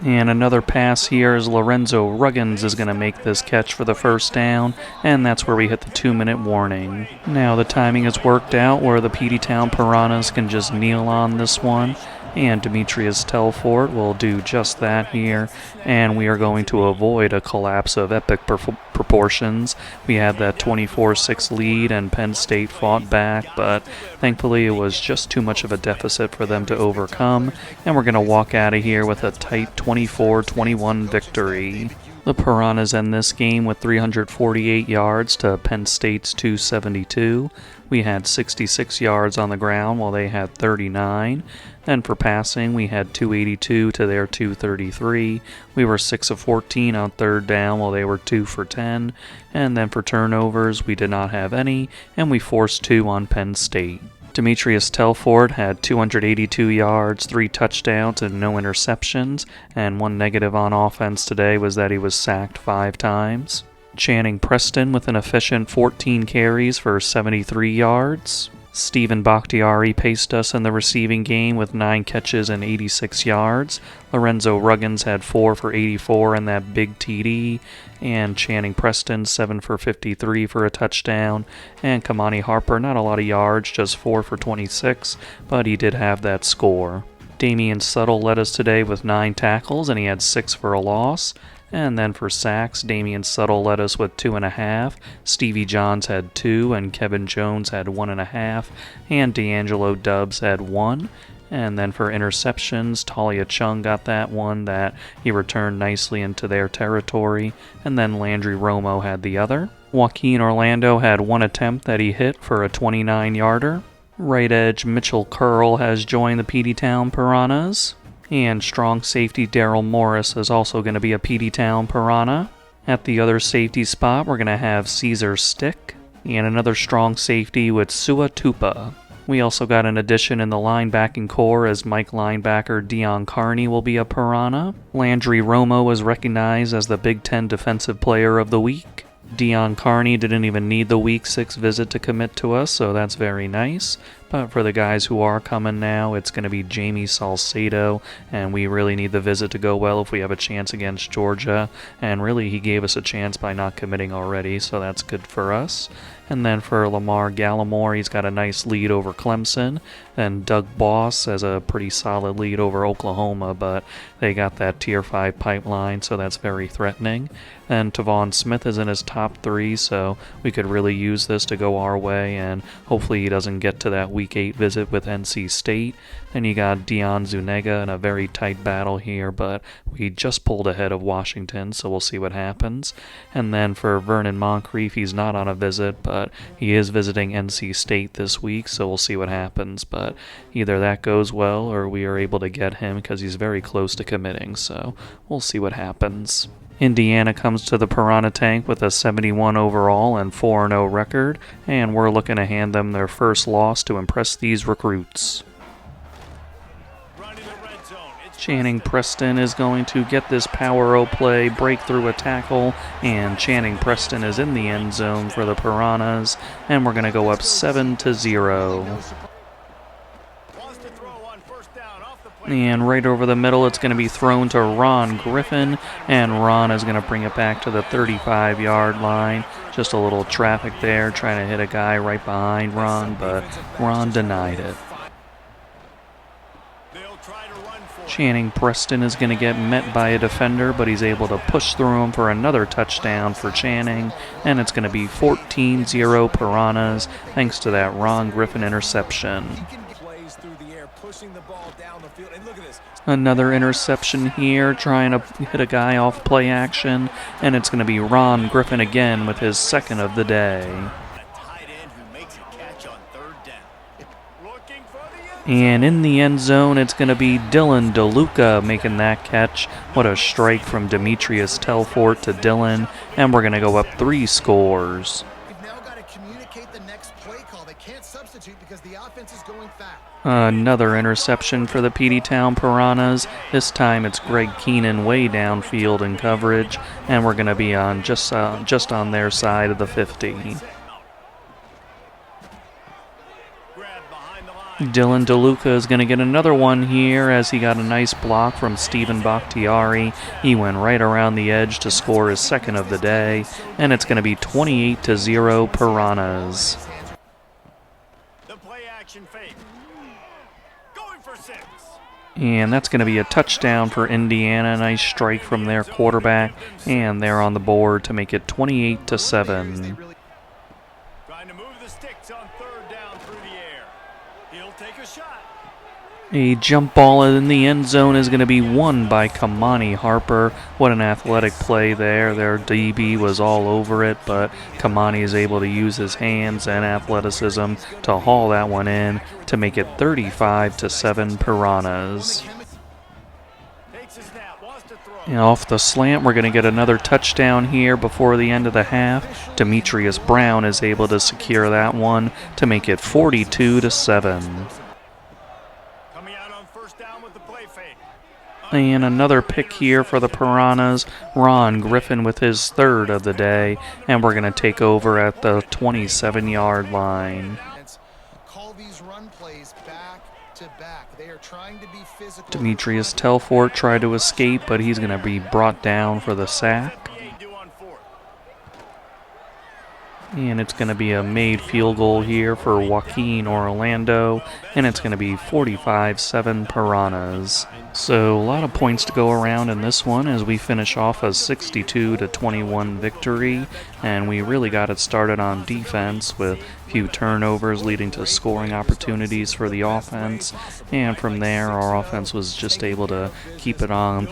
And another pass here as Lorenzo Ruggins is going to make this catch for the first down, and that's where we hit the 2-minute warning. Now the timing is worked out where the Peteytown Piranhas can just kneel on this one, and Demetrius Telfort will do just that here, and we are going to avoid a collapse of epic proportions. We had that 24-6 lead, and Penn State fought back, but thankfully it was just too much of a deficit for them to overcome, and we're going to walk out of here with a tight 24-21 victory. The Piranhas end this game with 348 yards to Penn State's 272. We had 66 yards on the ground while they had 39. Then for passing, we had 282 to their 233. We were 6 of 14 on third down while they were 2 for 10. And then for turnovers, we did not have any, and we forced 2 on Penn State. Demetrius Telford had 282 yards, 3 touchdowns, and no interceptions, and one negative on offense today was that he was sacked 5 times. Channing Preston with an efficient 14 carries for 73 yards. Stephen Bakhtiari paced us in the receiving game with 9 catches and 86 yards. Lorenzo Ruggins had 4 for 84 and that big TD. And Channing Preston, 7 for 53 for a touchdown. And Kamani Harper, not a lot of yards, just 4 for 26, but he did have that score. Damian Suttle led us today with 9 tackles, and he had 6 for a loss. And then for sacks, Damian Suttle led us with 2.5. Stevie Johns had 2, and Kevin Jones had 1.5, and D'Angelo Dubs had 1. And then for interceptions, Talia Chung got that one that he returned nicely into their territory, and then Landry Romo had the other. Joaquin Orlando had 1 attempt that he hit for a 29-yarder. Right edge Mitchell Curl has joined the Peteytown Piranhas. And strong safety Daryl Morris is also going to be a Peteytown Piranha. At the other safety spot, we're going to have Caesar Stick and another strong safety with Sua Tupa. We also got an addition in the linebacking core as Mike linebacker Dion Carney will be a Piranha. Landry Romo was recognized as the Big Ten Defensive Player of the Week. Dion Carney didn't even need the Week 6 visit to commit to us, so that's very nice. But for the guys who are coming now, it's going to be Jamie Salcedo, and we really need the visit to go well if we have a chance against Georgia. And really, he gave us a chance by not committing already, so that's good for us. And then for Lamar Gallimore, he's got a nice lead over Clemson. And Doug Boss has a pretty solid lead over Oklahoma, but they got that Tier 5 pipeline, so that's very threatening. And Tavon Smith is in his top 3, so we could really use this to go our way, and hopefully he doesn't get to that Week 8 visit with NC State. Then you got Dion Zuniga in a very tight battle here, but we just pulled ahead of Washington, so we'll see what happens. And then for Vernon Moncrief, he's not on a visit, but he is visiting NC State this week, so we'll see what happens. But either that goes well or we are able to get him because he's very close to committing, so we'll see what happens. Indiana comes to the Piranha Tank with a 71 overall and 4-0 record, and we're looking to hand them their first loss to impress these recruits. Channing Preston is going to get this power O play, break through a tackle, and Channing Preston is in the end zone for the Piranhas, and we're going to go up 7-0. And right over the middle, it's going to be thrown to Ron Griffin, and Ron is going to bring it back to the 35-yard line. Just a little traffic there, trying to hit a guy right behind Ron, but Ron denied it. Channing Preston is going to get met by a defender, but he's able to push through him for another touchdown for Channing, and it's going to be 14-0 Piranhas, thanks to that Ron Griffin interception. Another interception here, trying to hit a guy off play action, and it's going to be Ron Griffin again with his second of the day. And in the end zone, it's going to be Dylan DeLuca making that catch. What a strike from Demetrius Telfort to Dylan, and we're going to go up 3 scores. Another interception for the Peteytown Piranhas. This time it's Greg Keenan way downfield in coverage, and we're going to be on just on their side of the 50. Dylan DeLuca is going to get another one here as he got a nice block from Stephen Bakhtiari. He went right around the edge to score his second of the day, and it's going to be 28-0 Piranhas. And that's going to be a touchdown for Indiana. Nice strike from their quarterback, and they're on the board to make it 28-7. Trying to move the sticks on third down through the air. He'll take a shot. A jump ball in the end zone is going to be won by Kamani Harper. What an athletic play there. Their DB was all over it, but Kamani is able to use his hands and athleticism to haul that one in to make it 35-7 Piranhas. And off the slant, we're going to get another touchdown here before the end of the half. Demetrius Brown is able to secure that one to make it 42-7. And another pick here for the Piranhas. Ron Griffin with his third of the day. And we're going to take over at the 27-yard line. Demetrius Telfort tried to escape, but he's going to be brought down for the sack. And it's going to be a made field goal here for Joaquin Orlando, and it's going to be 45-7 Piranhas. So a lot of points to go around in this one as we finish off a 62-21 victory, and we really got it started on defense with a few turnovers leading to scoring opportunities for the offense, and from there our offense was just able to keep on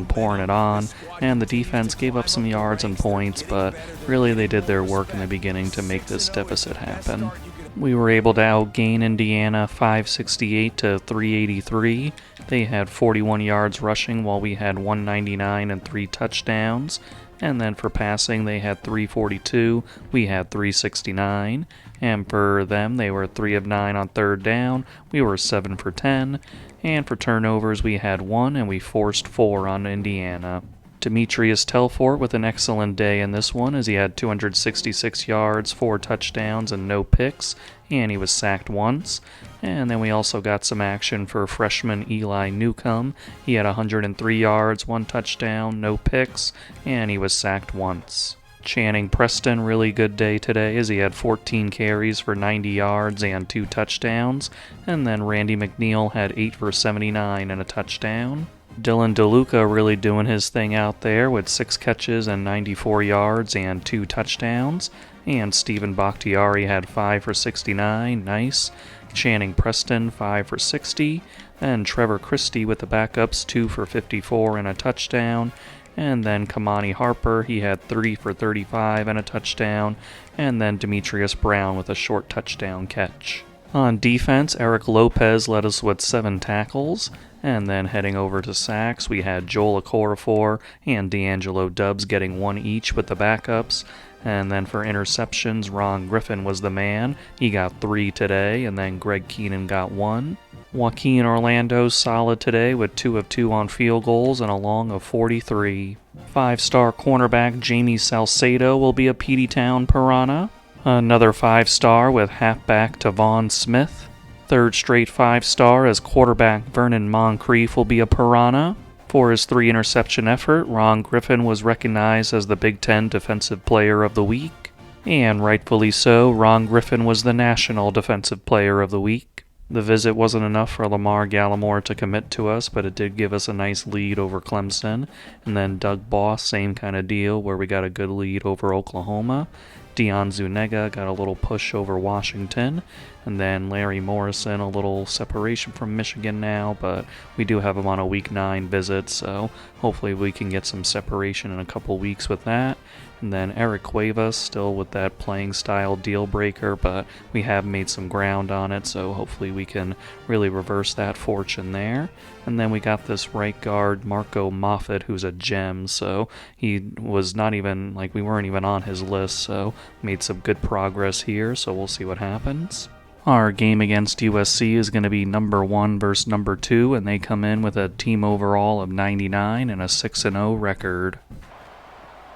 pouring it on, and the defense gave up some yards and points, but really they did their work in the beginning to make this deficit happen. We were able to outgain Indiana 568-383. They had 41 yards rushing while we had 199 and 3 touchdowns. And then for passing, they had 342. We had 369. And for them, they were 3 of 9 on third down. We were 7 for 10. And for turnovers, we had 1 and we forced 4 on Indiana. Demetrius Telfort with an excellent day in this one as he had 266 yards, 4 touchdowns, and no picks, and he was sacked once. And then we also got some action for freshman Eli Newcomb. He had 103 yards, 1 touchdown, no picks, and he was sacked once. Channing Preston, really good day today as he had 14 carries for 90 yards and 2 touchdowns. And then Randy McNeil had 8 for 79 and a touchdown. Dylan DeLuca really doing his thing out there with 6 catches and 94 yards and 2 touchdowns. And Stephen Bakhtiari had 5 for 69, nice. Channing Preston, 5 for 60. And Trevor Christie with the backups, 2 for 54 and a touchdown. And then Kamani Harper, he had 3 for 35 and a touchdown. And then Demetrius Brown with a short touchdown catch. On defense, Eric Lopez led us with 7 tackles. And then heading over to sacks, we had Joel Okorafor and D'Angelo Dubs getting 1 each with the backups. And then for interceptions, Ron Griffin was the man. He got 3 today, and then Greg Keenan got 1. Joaquin Orlando solid today with 2 of 2 on field goals and a long of 43. 5-star cornerback Jamie Salcedo will be a Peteytown Piranha. Another 5-star with halfback Tavon Smith. 3rd straight 5-star as quarterback Vernon Moncrief will be a Piranha. For his 3-interception effort, Ron Griffin was recognized as the Big Ten Defensive Player of the Week. And rightfully so, Ron Griffin was the National Defensive Player of the Week. The visit wasn't enough for Lamar Gallimore to commit to us, but it did give us a nice lead over Clemson. And then Doug Boss, same kind of deal where we got a good lead over Oklahoma. Dion Zuniga got a little push over Washington. And then Larry Morrison, a little separation from Michigan now, but we do have him on a Week 9 visit, so hopefully we can get some separation in a couple weeks with that. And then Eric Cuevas, still with that playing style deal breaker, but we have made some ground on it, so hopefully we can really reverse that fortune there. And then we got this right guard, Marco Moffitt, who's a gem, so he was not even, we weren't even on his list, so made some good progress here, so we'll see what happens. Our game against USC is going to be number 1 versus number 2, and they come in with a team overall of 99 and a 6-0 record.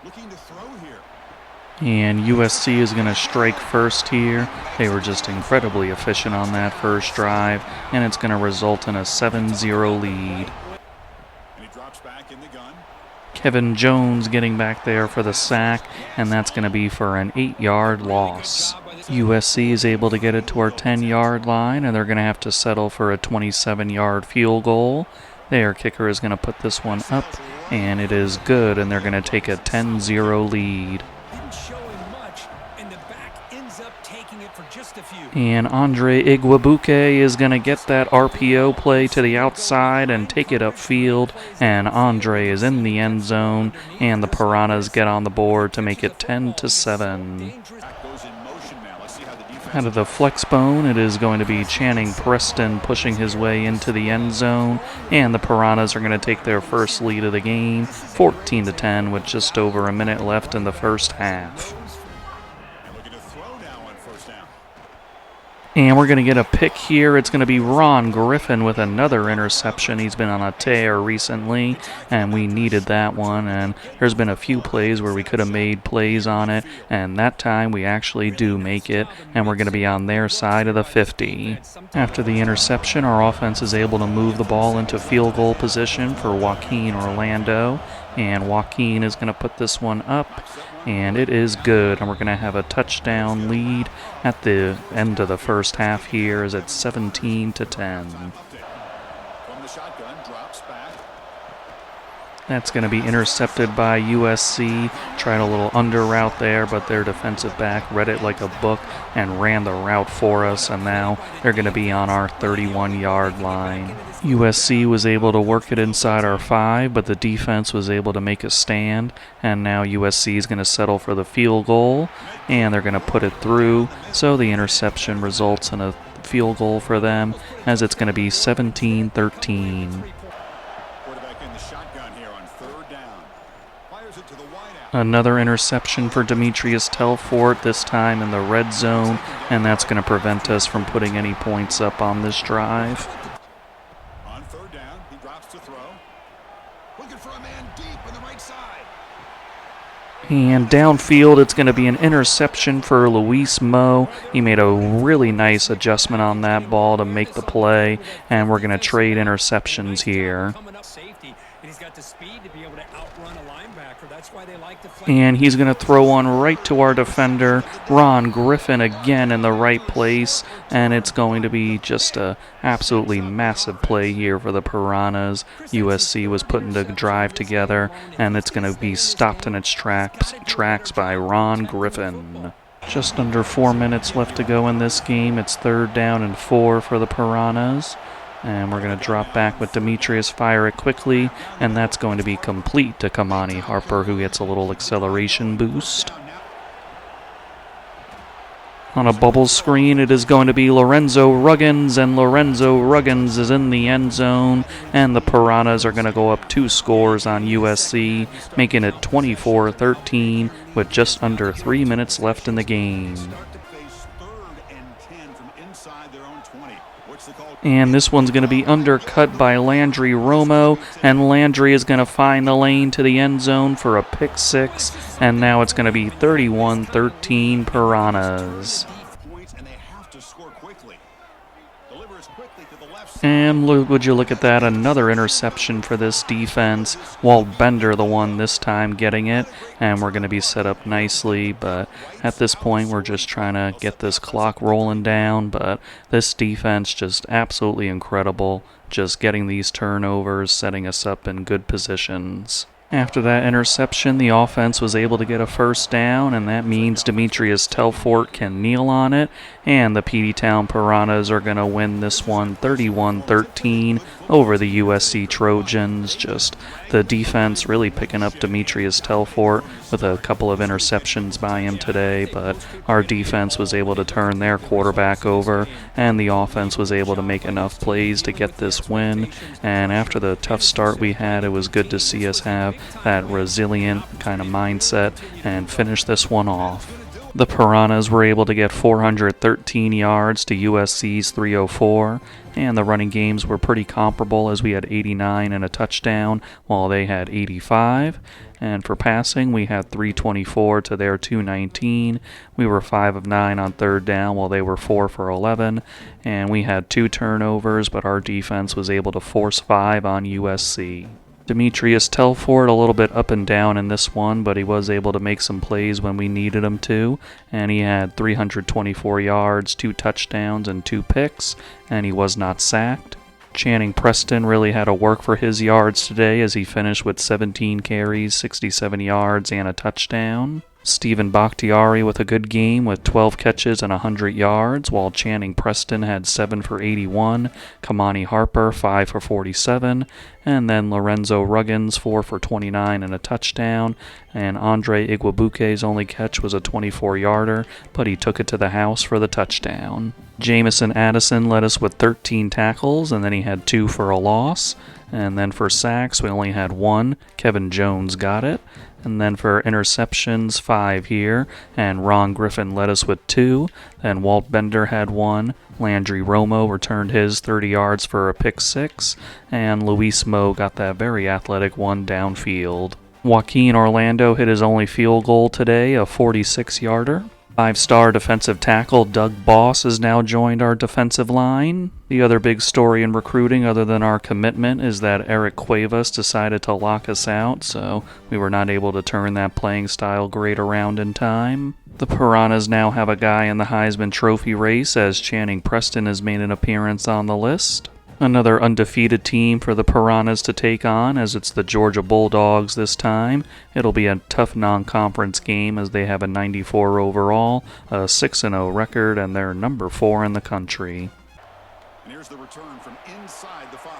Looking to throw here. And USC is going to strike first here. They were just incredibly efficient on that first drive, and it's going to result in a 7-0 lead. And he drops back in the gun. Kevin Jones getting back there for the sack, and that's going to be for an 8-yard loss. USC is able to get it to our 10-yard line, and they're going to have to settle for a 27-yard field goal. Their kicker is going to put this one up, and it is good, and they're going to take a 10-0 lead. And Andre Iguabuke is going to get that RPO play to the outside and take it upfield. And Andre is in the end zone. And the Piranhas get on the board to make it 10-7. Out of the flex bone, it is going to be Channing Preston pushing his way into the end zone. And the Piranhas are going to take their first lead of the game, 14-10, with just over a minute left in the first half. And we're going to get a pick here. It's going to be Ron Griffin with another interception. He's been on a tear recently, and we needed that one. And there's been a few plays where we could have made plays on it, and that time we actually do make it, and we're going to be on their side of the 50. After the interception, our offense is able to move the ball into field goal position for Joaquin Orlando, and Joaquin is going to put this one up. And it is good, and we're going to have a touchdown lead at the end of the first half here, as it's 17-10. That's going to be intercepted by USC. Tried a little under route there, but their defensive back read it like a book and ran the route for us, and now they're going to be on our 31-yard line. USC was able to work it inside our 5, but the defense was able to make a stand, and now USC is going to settle for the field goal, and they're going to put it through, so the interception results in a field goal for them, as it's going to be 17-13. Another interception for Demetrius Telfort, this time in the red zone, and that's going to prevent us from putting any points up on this drive. On third down, he drops to throw. Looking for a man deep on the right side. And downfield, it's going to be an interception for Luis Mo. He made a really nice adjustment on that ball to make the play, and we're going to trade interceptions here. And he's going to throw one right to our defender, Ron Griffin, again in the right place. And it's going to be just a absolutely massive play here for the Piranhas. USC was putting the drive together, and it's going to be stopped in its tracks by Ron Griffin. Just under 4 minutes left to go in this game. It's 3rd down and 4 for the Piranhas. And we're going to drop back with Demetrius, fire it quickly, and that's going to be complete to Kamani Harper, who gets a little acceleration boost. On a bubble screen, it is going to be Lorenzo Ruggins, and Lorenzo Ruggins is in the end zone, and the Piranhas are going to go up 2 scores on USC, making it 24-13 with just under 3 minutes left in the game. And this one's going to be undercut by Landry Romo, and Landry is going to find the lane to the end zone for a pick 6, and now it's going to be 31-13 Piranhas. And would you look at that, another interception for this defense. Walt Bender, the one this time getting it, and we're going to be set up nicely, but at this point we're just trying to get this clock rolling down, but this defense just absolutely incredible, just getting these turnovers, setting us up in good positions. After that interception, the offense was able to get a first down, and that means Demetrius Telfort can kneel on it, and the Peteytown Piranhas are going to win this one 31-13 over the USC Trojans. Just the defense really picking up Demetrius Telfort with a couple of interceptions by him today, but our defense was able to turn their quarterback over, and the offense was able to make enough plays to get this win. And after the tough start we had, it was good to see us have that resilient kind of mindset and finish this one off. The Piranhas were able to get 413 yards to USC's 304, and the running games were pretty comparable, as we had 89 and a touchdown while they had 85. And for passing, we had 324 to their 219. We were 5 of 9 on 3rd down while they were 4 for 11. And we had 2 turnovers, but our defense was able to force 5 on USC. Demetrius Telfort a little bit up and down in this one, but he was able to make some plays when we needed him to, and he had 324 yards, 2 touchdowns, and 2 picks, and he was not sacked. Channing Preston really had to work for his yards today, as he finished with 17 carries, 67 yards, and a touchdown. Stephen Bakhtiari with a good game with 12 catches and 100 yards, while Channing Preston had 7 for 81, Kamani Harper 5 for 47, and then Lorenzo Ruggins 4 for 29 and a touchdown, and Andre Iguabuke's only catch was a 24-yarder, but he took it to the house for the touchdown. Jamison Addison led us with 13 tackles, and then he had 2 for a loss. And then for sacks, we only had 1. Kevin Jones got it. And then for interceptions, 5 here. And Ron Griffin led us with 2. Then Walt Bender had 1. Landry Romo returned his 30 yards for a pick 6. And Luis Mo got that very athletic one downfield. Joaquin Orlando hit his only field goal today, a 46-yarder. 5-star defensive tackle Doug Boss has now joined our defensive line. The other big story in recruiting, other than our commitment, is that Eric Cuevas decided to lock us out, so we were not able to turn that playing style great around in time. The Piranhas now have a guy in the Heisman Trophy race, as Channing Preston has made an appearance on the list. Another undefeated team for the Piranhas to take on, as it's the Georgia Bulldogs this time. It'll be a tough non-conference game, as they have a 94 overall, a 6-0 record, and they're number 4 in the country. And here's the return from inside the 5.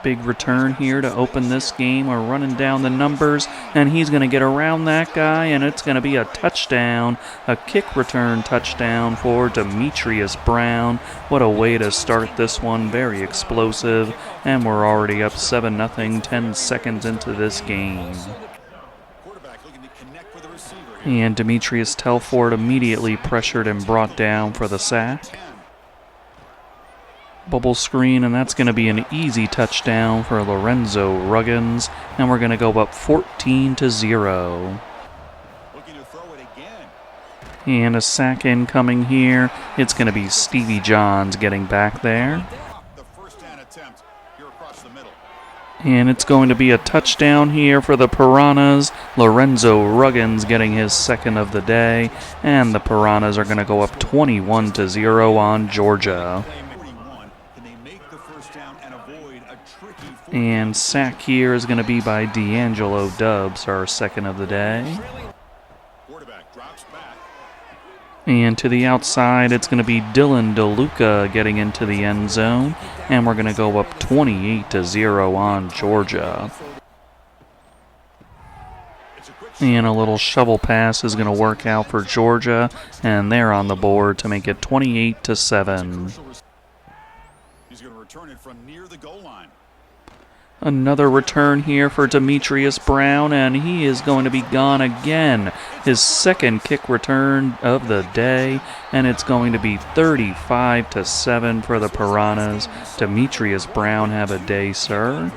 Big return here to open this game. We're running down the numbers, and he's going to get around that guy, and it's going to be a touchdown, a kick return touchdown for Demetrius Brown. What a way to start this one, very explosive, and we're already up 7-0, 10 seconds into this game. And Demetrius Telford immediately pressured and brought down for the sack. Bubble screen, and that's going to be an easy touchdown for Lorenzo Ruggins, and we're going to go up 14-0. Looking to throw it again. And a sack incoming here. It's going to be Stevie Johns getting back there. The first down attempt here across the middle. And it's going to be a touchdown here for the Piranhas. Lorenzo Ruggins getting his second of the day, and the Piranhas are going to go up 21-0 on Georgia. And sack here is going to be by D'Angelo Dubs, our second of the day. And to the outside, it's going to be Dylan DeLuca getting into the end zone. And we're going to go up 28-0 on Georgia. And a little shovel pass is going to work out for Georgia. And they're on the board to make it 28-7. He's going to return it from near the goal line. Another return here for Demetrius Brown, and he is going to be gone again. His second kick return of the day, and it's going to be 35-7 for the Piranhas. Demetrius Brown, have a day, sir.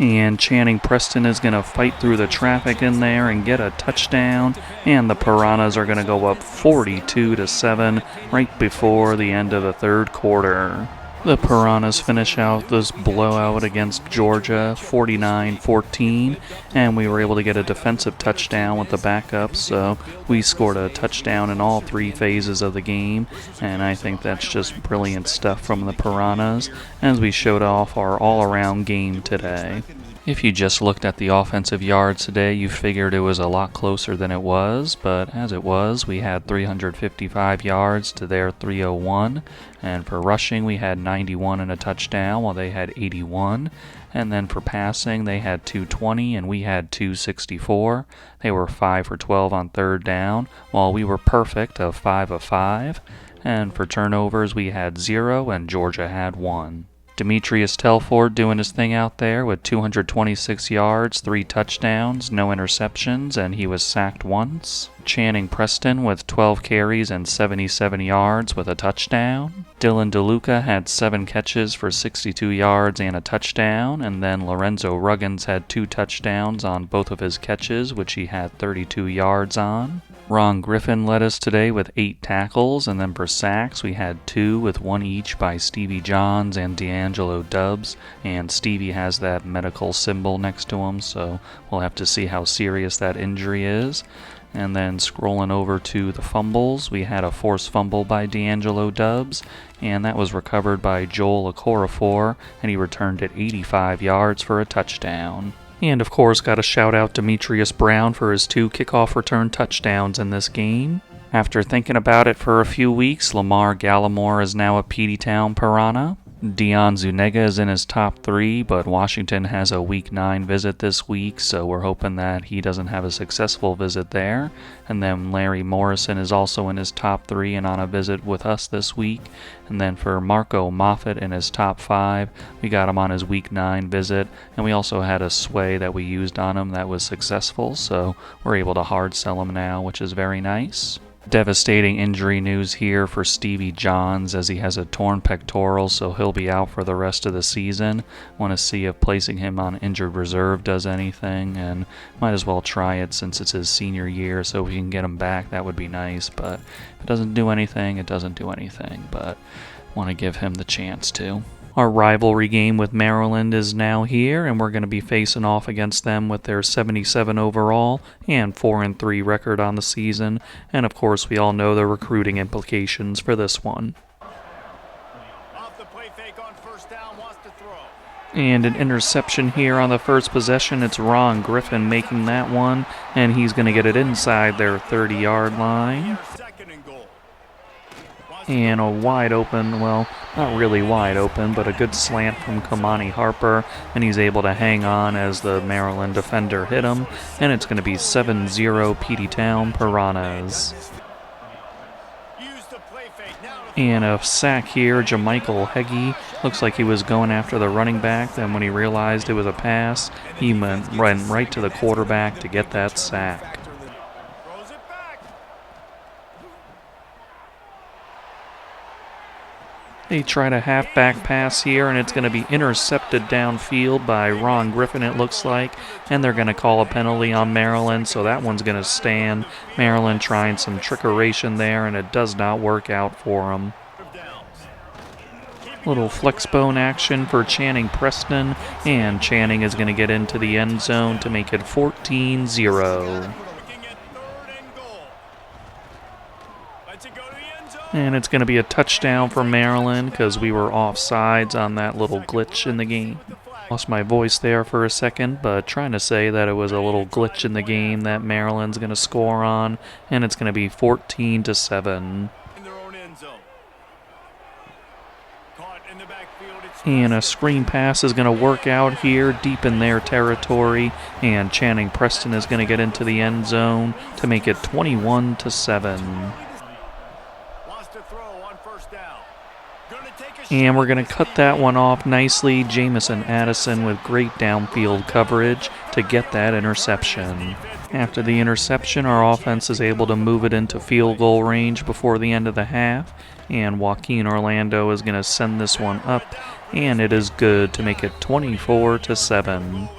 And Channing Preston is going to fight through the traffic in there and get a touchdown, and the Piranhas are going to go up 42-7 right before the end of the third quarter. The Piranhas finish out this blowout against Georgia 49-14, and we were able to get a defensive touchdown with the backup, so we scored a touchdown in all 3 phases of the game, and I think that's just brilliant stuff from the Piranhas as we showed off our all-around game today. If you just looked at the offensive yards today, you figured it was a lot closer than it was, but as it was, we had 355 yards to their 301, and for rushing, we had 91 and a touchdown, while they had 81, and then for passing, they had 220 and we had 264. They were 5 for 12 on third down, while we were perfect of 5 of 5, and for turnovers, we had 0 and Georgia had 1. Demetrius Telford doing his thing out there with 226 yards, 3 touchdowns, no interceptions, and he was sacked once. Channing Preston with 12 carries and 77 yards with a touchdown. Dylan DeLuca had 7 catches for 62 yards and a touchdown, and then Lorenzo Ruggins had 2 touchdowns on both of his catches, which he had 32 yards on. Ron Griffin led us today with 8 tackles, and then for sacks we had 2 with 1 each by Stevie Johns and D'Angelo Dubs, and Stevie has that medical symbol next to him, so we'll have to see how serious that injury is. And then scrolling over to the fumbles, we had a forced fumble by D'Angelo Dubs, and that was recovered by Joel Okorafor, and he returned it 85 yards for a touchdown. And of course, got to shout out Demetrius Brown for his 2 kickoff return touchdowns in this game. After thinking about it for a few weeks, Lamar Gallimore is now a Peteytown Piranha. Dion Zuniga is in his top 3, but Washington has a Week 9 visit this week, so we're hoping that he doesn't have a successful visit there. And then Larry Morrison is also in his top 3 and on a visit with us this week. And then for Marco Moffett in his top 5, we got him on his Week 9 visit, and we also had a sway that we used on him that was successful, so we're able to hard sell him now, which is very nice. Devastating injury news here for Stevie Johns, as he has a torn pectoral, so he'll be out for the rest of the season. Want to see if placing him on injured reserve does anything, and might as well try it since it's his senior year, so if we can get him back, that would be nice. But if it doesn't do anything, it doesn't do anything, but want to give him the chance to. Our rivalry game with Maryland is now here, and we're going to be facing off against them with their 77 overall and 4-3 record on the season, and of course we all know the recruiting implications for this one. Off the play fake on first down, wants to throw. And an interception here on the first possession. It's Ron Griffin making that one, and he's going to get it inside their 30-yard line. Second and goal. And a wide open, well, not really wide open, but a good slant from Kamani Harper, and he's able to hang on as the Maryland defender hit him, and it's going to be 7-0 Peteytown Piranhas. Use the play fake now. And a sack here, Jamichael Heggie. Looks like he was going after the running back, then when he realized it was a pass, he went right to the quarterback to get that sack. Throws it back. They tried a halfback pass here, and it's going to be intercepted downfield by Ron Griffin, it looks like, and they're going to call a penalty on Maryland, so that one's going to stand. Maryland trying some trickeration there, and it does not work out for them. Little flexbone action for Channing Preston, and Channing is going to get into the end zone to make it 14-0. Looking at third and goal. Lets it go to the end zone. And it's going to be a touchdown for Maryland because we were offsides on that little glitch in the game. Lost my voice there for a second, but trying to say that it was a little glitch in the game that Maryland's going to score on, and it's going to be 14-7. In their own end zone. Caught in the backfield. It's And a screen pass is going to work out here deep in their territory, and Channing Preston is going to get into the end zone to make it 21-7. wants to throw on first down. Gonna take a And shot. we're going to cut that one off nicely. Jamison Addison with great downfield coverage to get that interception. After the interception, our offense is able to move it into field goal range before the end of the half, and Joaquin Orlando is going to send this one up, and it is good to make it 24-7.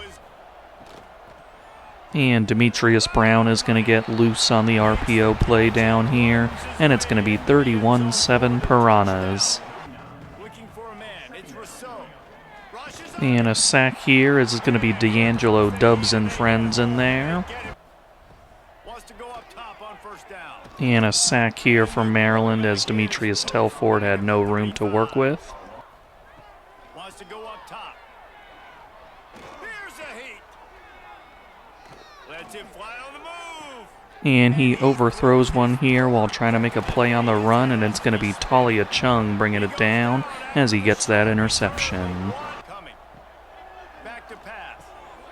And Demetrius Brown is going to get loose on the RPO play down here, and it's going to be 31-7 Piranhas. Looking for a man. It's Rousseau. Rushes And a sack here is going to be D'Angelo Dubs and friends in there. wants to go up top on first down. And a sack here from Maryland as Demetrius Telford had no room to work with. Wants to go up top. Here's a heat. Lets it fly on the move. And he overthrows one here while trying to make a play on the run, and it's going to be Talia Chung bringing it down as he gets that interception. Coming. Back to pass.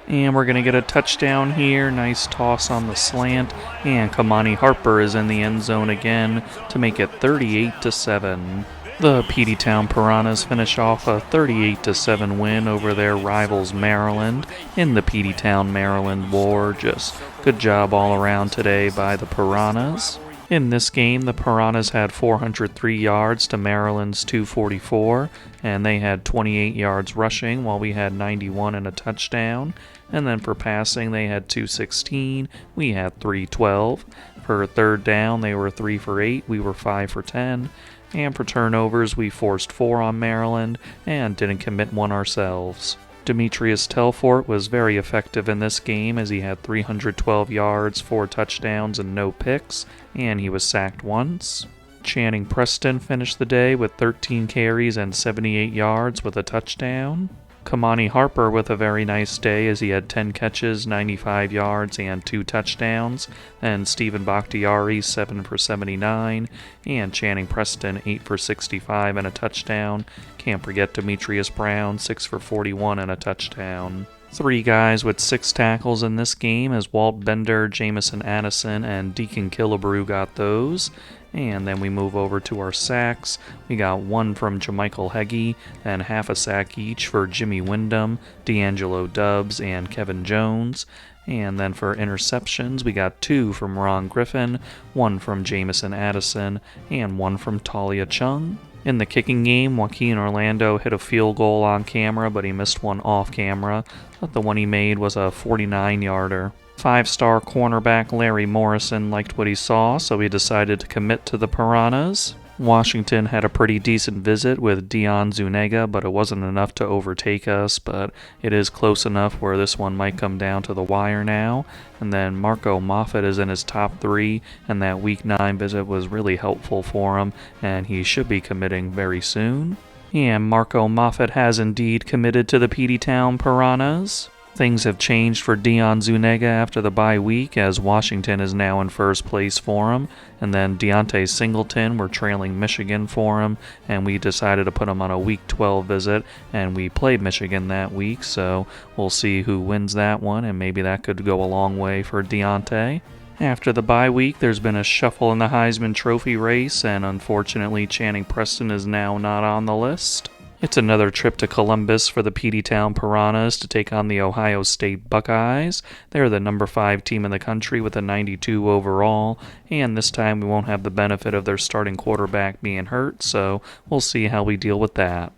And we're going to get a touchdown here. Nice toss on the slant. And Kamani Harper is in the end zone again to make it 38-7. The Peteytown Piranhas finish off a 38-7 win over their rivals Maryland in the Peteytown, Maryland War. Just good job all around today by the Piranhas. In this game, the Piranhas had 403 yards to Maryland's 244, and they had 28 yards rushing while we had 91 and a touchdown. And then for passing, they had 216, we had 312. For third down, they were 3 for 8, we were 5 for 10. And for turnovers, we forced 4 on Maryland and didn't commit one ourselves. Demetrius Telfort was very effective in this game as he had 312 yards, 4 touchdowns, and no picks, and he was sacked once. Channing Preston finished the day with 13 carries and 78 yards with a touchdown. Kamani Harper with a very nice day as he had 10 catches, 95 yards, and 2 touchdowns. And Stephen Bakhtiari, 7 for 79. And Channing Preston, 8 for 65 and a touchdown. Can't forget Demetrius Brown, 6 for 41 and a touchdown. 3 guys with 6 tackles in this game as Walt Bender, Jamison Addison, and Deacon Killebrew got those. And then we move over to our sacks. We got 1 from Jamichael Heggie, and half a sack each for Jimmy Wyndham, D'Angelo Dubbs, and Kevin Jones. And then for interceptions, we got 2 from Ron Griffin, 1 from Jamison Addison, and 1 from Talia Chung. In the kicking game, Joaquin Orlando hit a field goal on camera, but he missed one off camera. But the one he made was a 49-yarder. 5-star cornerback Larry Morrison liked what he saw, so he decided to commit to the Piranhas. Washington had a pretty decent visit with Dion Zuniga, but it wasn't enough to overtake us, but it is close enough where this one might come down to the wire now. And then Marco Moffett is in his top 3, and that Week 9 visit was really helpful for him, and he should be committing very soon. And Marco Moffett has indeed committed to the Peteytown Piranhas. Things have changed for Dion Zuniga after the bye week, as Washington is now in first place for him, and then Deontay Singleton, we're trailing Michigan for him, and we decided to put him on a Week 12 visit, and we played Michigan that week, so we'll see who wins that one, and maybe that could go a long way for Deontay. After the bye week, there's been a shuffle in the Heisman Trophy race, and unfortunately Channing Preston is now not on the list. It's another trip to Columbus for the Peteytown Piranhas to take on the Ohio State Buckeyes. They're the number 5 team in the country with a 92 overall, and this time we won't have the benefit of their starting quarterback being hurt, so we'll see how we deal with that.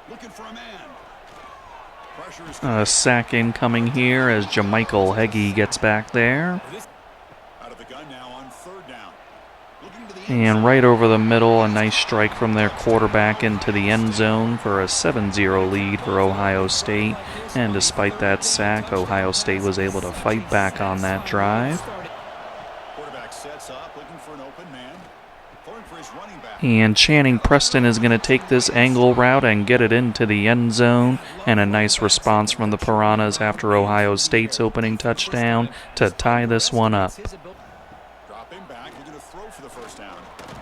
Looking for a man. A sack incoming here as Jamichael Heggie gets back there. Out of the gun now on 3rd down. And right over the middle, a nice strike from their quarterback into the end zone for a 7-0 lead for Ohio State. And despite that sack, Ohio State was able to fight back on that drive. Quarterback sets up, looking for an open man. Throwing for his running back. And Channing Preston is going to take this angle route and get it into the end zone. And a nice response from the Piranhas after Ohio State's opening touchdown to tie this one up.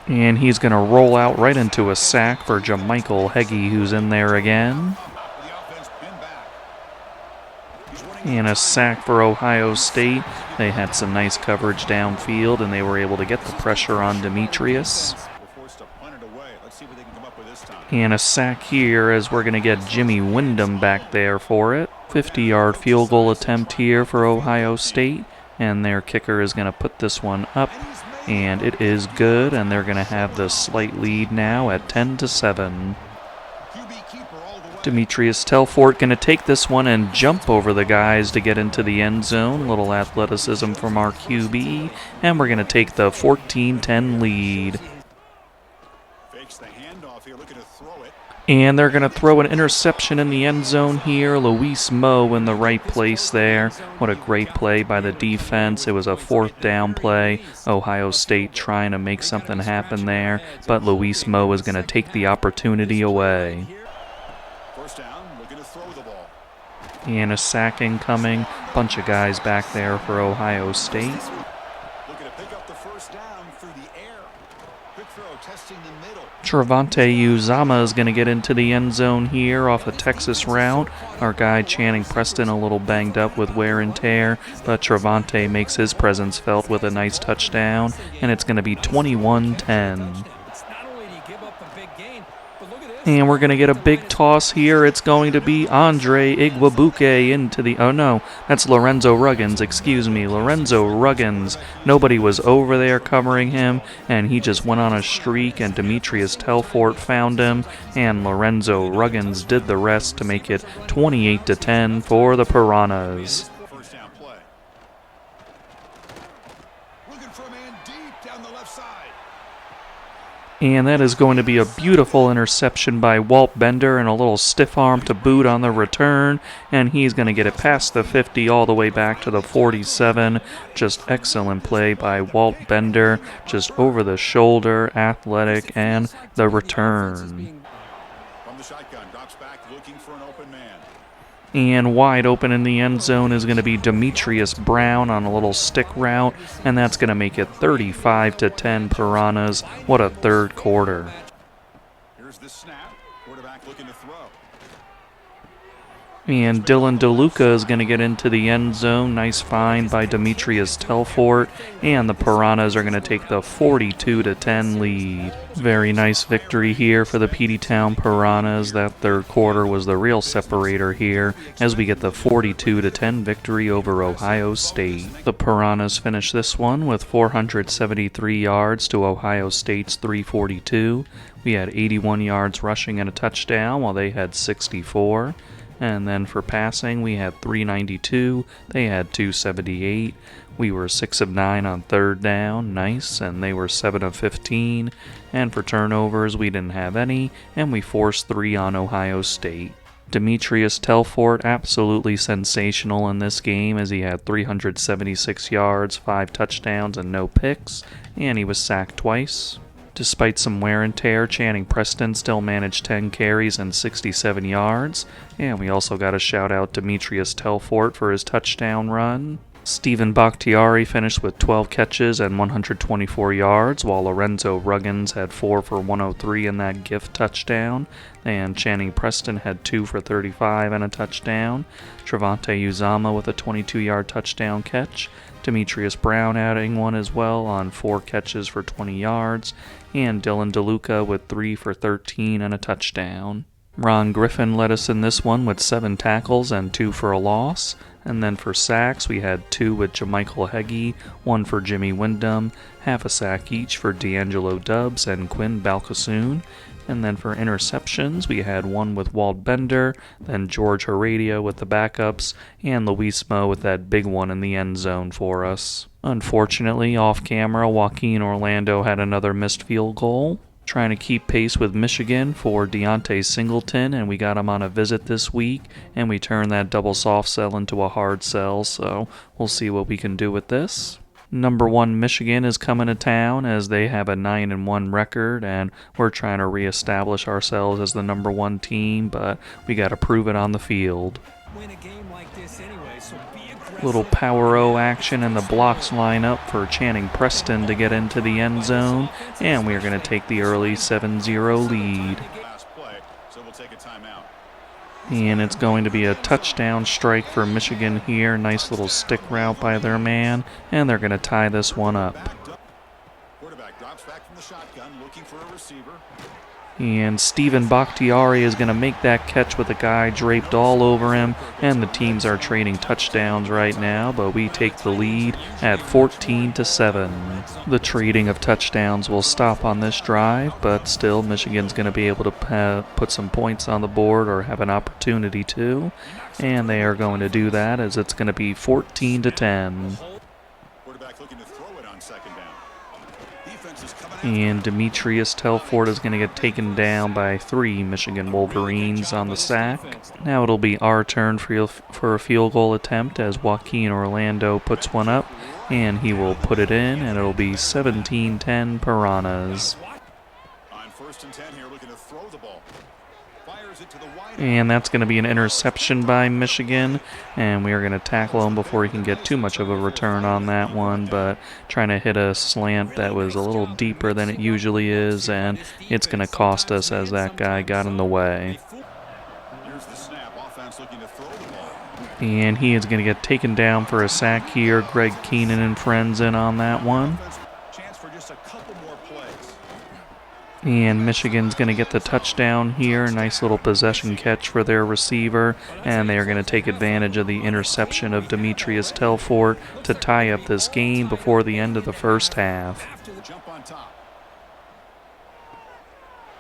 And he's going to roll out right into a sack for Jamichael Heggie, who's in there again. And a sack for Ohio State. They had some nice coverage downfield, and they were able to get the pressure on Demetrius. And a sack here as we're going to get Jimmy Wyndham back there for it. 50-yard field goal attempt here for Ohio State, and their kicker is going to put this one up. And it is good, and they're going to have the slight lead now at 10-7. Demetrius Telfort going to take this one and jump over the guys to get into the end zone. Little athleticism from our QB, and we're going to take the 14-10 lead. And they're going to throw an interception in the end zone here. Luis Moe in the right place there. What a great play by the defense. It was a 4th down play. Ohio State trying to make something happen there, but Luis Moe is going to take the opportunity away. And a sack incoming. Bunch of guys back there for Ohio State. Trevante Uzama is going to get into the end zone here off the Texas route. Our guy Channing Preston a little banged up with wear and tear, but Trevante makes his presence felt with a nice touchdown, and it's going to be 21-10. And we're going to get a big toss here. It's going to be Andre Iguabuke into the... Oh, no. That's Lorenzo Ruggins. Excuse me. Lorenzo Ruggins. Nobody was over there covering him, and he just went on a streak, and Demetrius Telfort found him, and Lorenzo Ruggins did the rest to make it 28-10 for the Piranhas. And that is going to be a beautiful interception by Walt Bender and a little stiff arm to boot on the return. And he's going to get it past the 50 all the way back to the 47. Just excellent play by Walt Bender. Just over the shoulder, athletic, and the return. From the shotgun, drops back, looking for an open man. And wide open in the end zone is going to be Demetrius Brown on a little stick route, and that's going to make it 35-10 Piranhas. What a third quarter. Here's the snap. Quarterback looking to throw. And Dylan DeLuca is going to get into the end zone. Nice find by Demetrius Telfort. And the Piranhas are going to take the 42-10 lead. Very nice victory here for the Peteytown Piranhas. That third quarter was the real separator here as we get the 42-10 victory over Ohio State. The Piranhas finish this one with 473 yards to Ohio State's 342. We had 81 yards rushing and a touchdown while they had 64. And then for passing, we had 392. They had 278. We were 6 of 9 on third down. Nice. And they were 7 of 15. And for turnovers, we didn't have any. And we forced 3 on Ohio State. Demetrius Telfort, absolutely sensational in this game as he had 376 yards, 5 touchdowns, and no picks. And he was sacked twice. Despite some wear and tear, Channing Preston still managed 10 carries and 67 yards. And we also got a shout out to Demetrius Telfort for his touchdown run. Stephen Bakhtiari finished with 12 catches and 124 yards, while Lorenzo Ruggins had 4 for 103 in that gift touchdown. And Channing Preston had 2 for 35 and a touchdown. Trevante Uzama with a 22-yard touchdown catch. Demetrius Brown adding one as well on 4 catches for 20 yards. And Dylan DeLuca with 3 for 13 and a touchdown. Ron Griffin led us in this one with 7 tackles and 2 for a loss. And then for sacks, we had 2 with Jamichael Heggie, 1 for Jimmy Wyndham, half a sack each for D'Angelo Dubbs and Quinn Balcasoon. And then for interceptions, we had 1 with Walt Bender, then George Heredia with the backups, and Luis Mo with that big one in the end zone for us. Unfortunately, off camera, Joaquin Orlando had another missed field goal. Trying to keep pace with Michigan for Deontay Singleton, and we got him on a visit this week, and we turned that double soft sell into a hard sell, so we'll see what we can do with this. Number 1 Michigan is coming to town as they have a 9-1 record, and we're trying to reestablish ourselves as the number 1 team, but we got to prove it on the field. Win a game like this anyway, so be aggressive. Little power O action, and the blocks line up for Channing Preston to get into the end zone, and we are going to take the early 7-0 lead. Last play, so we'll take a timeout. And it's going to be a touchdown strike for Michigan here. Nice little stick route by their man, and they're going to tie this one up. Quarterback drops back from the shotgun, looking for a receiver. And Stephen Bakhtiari is going to make that catch with a guy draped all over him, and the teams are trading touchdowns right now, but we take the lead at 14-7. The trading of touchdowns will stop on this drive, but still Michigan's going to be able to put some points on the board or have an opportunity to, and they are going to do that as it's going to be 14-10. Quarterback looking to throw it on second down. Defense is coming out. And Demetrius Telfort is going to get taken down by 3 Michigan Wolverines on the sack. Now it'll be our turn for a field goal attempt as Joaquin Orlando puts one up, and he will put it in, and it'll be 17-10 Piranhas. On 1st and 10 here, looking to throw the ball. Fires it to the wide. And that's going to be an interception by Michigan, and we are going to tackle him before he can get too much of a return on that one, but trying to hit a slant that was a little deeper than it usually is, and it's going to cost us as that guy got in the way. Here's the snap. Offense looking to throw the ball. And he is going to get taken down for a sack here. Greg Keenan and friends in on that one. Chance for just a couple more plays. And Michigan's going to get the touchdown here. Nice little possession catch for their receiver. And they are going to take advantage of the interception of Demetrius Telfort to tie up this game before the end of the first half. After the jump on top.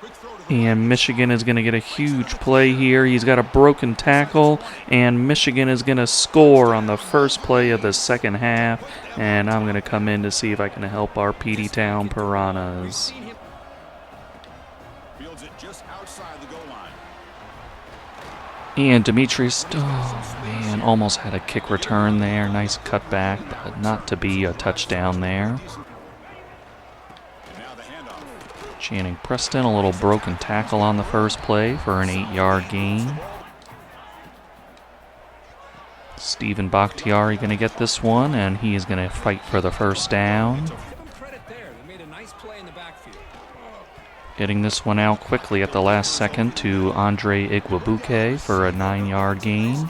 Quick throw to the And Michigan is going to get a huge play here. He's got a broken tackle, and Michigan is going to score on the first play of the second half. And I'm going to come in to see if I can help our Peteytown Piranhas. fields it just outside the goal line. And Demetrius, oh man, almost had a kick return there. Nice cutback, but not to be a touchdown there. And now the handoff. Channing Preston, a little broken tackle on the first play for an 8-yard gain. Steven Bakhtiari going to get this one, and he is going to fight for the first down. Give them credit there. They made a nice play in the backfield. Getting this one out quickly at the last second to Andre Iguabuke for a 9-yard gain.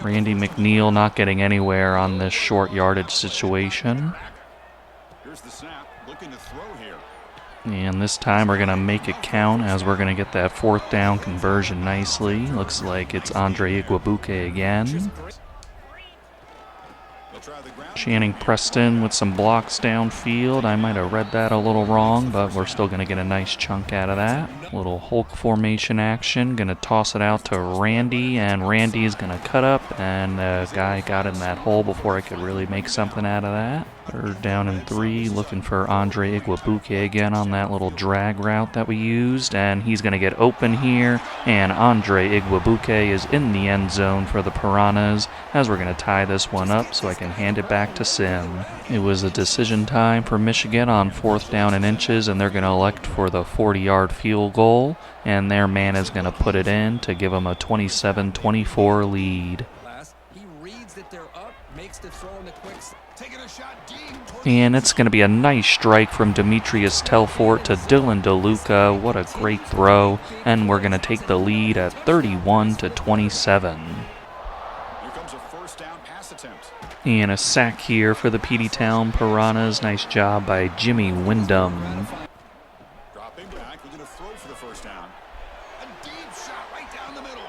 Randy McNeil not getting anywhere on this short yardage situation. Here's the snap, looking to throw here. And this time we're going to make it count as we're going to get that 4th down conversion nicely. Looks like it's Andre Iguabuke again. Channing Preston with some blocks downfield. I might have read that a little wrong, but we're still going to get a nice chunk out of that. Little Hulk formation action. Going to toss it out to Randy, and Randy's going to cut up, and the guy got in that hole before I could really make something out of that. 3rd down and 3, looking for Andre Iguabuke again on that little drag route that we used, and he's going to get open here, and Andre Iguabuke is in the end zone for the Piranhas as we're going to tie this one up so I can hand it back to Sim. It was a decision time for Michigan on 4th down and inches, and they're going to elect for the 40-yard field goal, and their man is going to put it in to give them a 27-24 lead. He reads that they're up, makes the throw in the quick. Taking a shot deep. And it's going to be a nice strike from Demetrius Telfort to Dylan DeLuca. What a great throw. And we're going to take the lead at 31-27. Here comes a first down pass attempt. And a sack here for the Peteytown Piranhas. Nice job by Jimmy Wyndham. Dropping back, looking to throw for the first down. A deep shot right down the middle.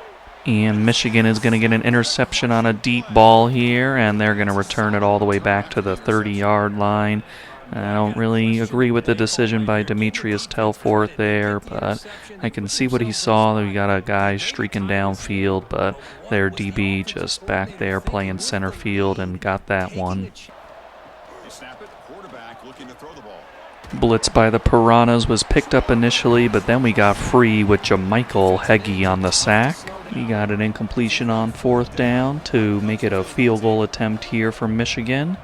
And Michigan is going to get an interception on a deep ball here, and they're going to return it all the way back to the 30-yard line. I don't really agree with the decision by Demetrius Telfort there, but I can see what he saw. We got a guy streaking downfield, but their DB just back there playing center field and got that one. They snap it, quarterback looking to throw the ball. Blitz by the Piranhas was picked up initially, but then we got free with Jamichael Heggie on the sack. He got an incompletion on 4th down to make it a field goal attempt here for Michigan.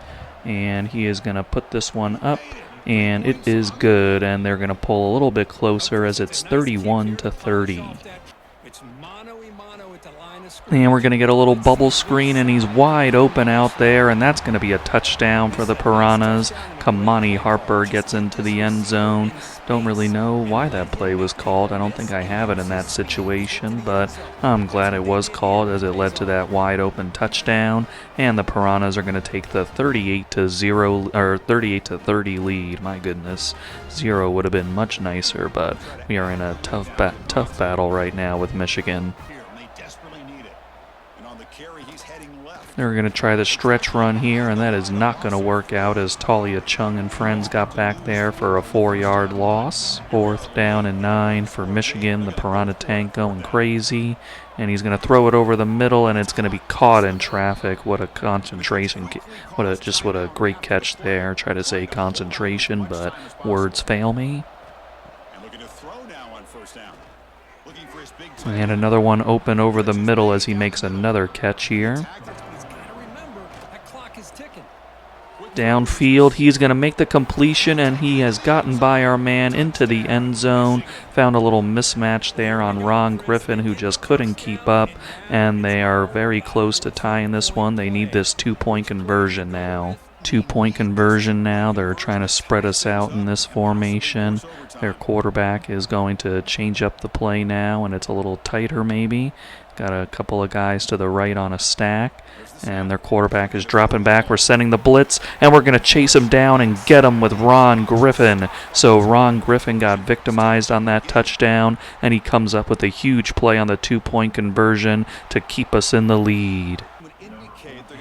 And he is going to put this one up, and it is good, and they're going to pull a little bit closer as it's 31-30. And we're going to get a little bubble screen, and he's wide open out there, and that's going to be a touchdown for the Piranhas. Kamani Harper gets into the end zone. Don't really know why that play was called. I don't think I have it in that situation, but I'm glad it was called as it led to that wide open touchdown. And the Piranhas are going to take the 38-30 lead. My goodness, 0 would have been much nicer, but we are in a tough battle right now with Michigan. They're going to try the stretch run here, and that is not going to work out as Talia Chung and friends got back there for a 4-yard loss. 4th down and 9 for Michigan. The Piranha tank going crazy, and he's going to throw it over the middle, and it's going to be caught in traffic. What a concentration. What a great catch there. Try to say concentration, but words fail me. And another one open over the middle as he makes another catch here. Downfield, he's going to make the completion, and he has gotten by our man into the end zone. Found a little mismatch there on Ron Griffin, who just couldn't keep up, and they are very close to tying this one. They need this 2-point conversion now. 2-point conversion now. They're trying to spread us out in this formation. Their quarterback is going to change up the play now, and it's a little tighter maybe. Got a couple of guys to the right on a stack, and their quarterback is dropping back. We're sending the blitz, and we're going to chase him down and get him with Ron Griffin. So Ron Griffin got victimized on that touchdown, and he comes up with a huge play on the 2-point conversion to keep us in the lead.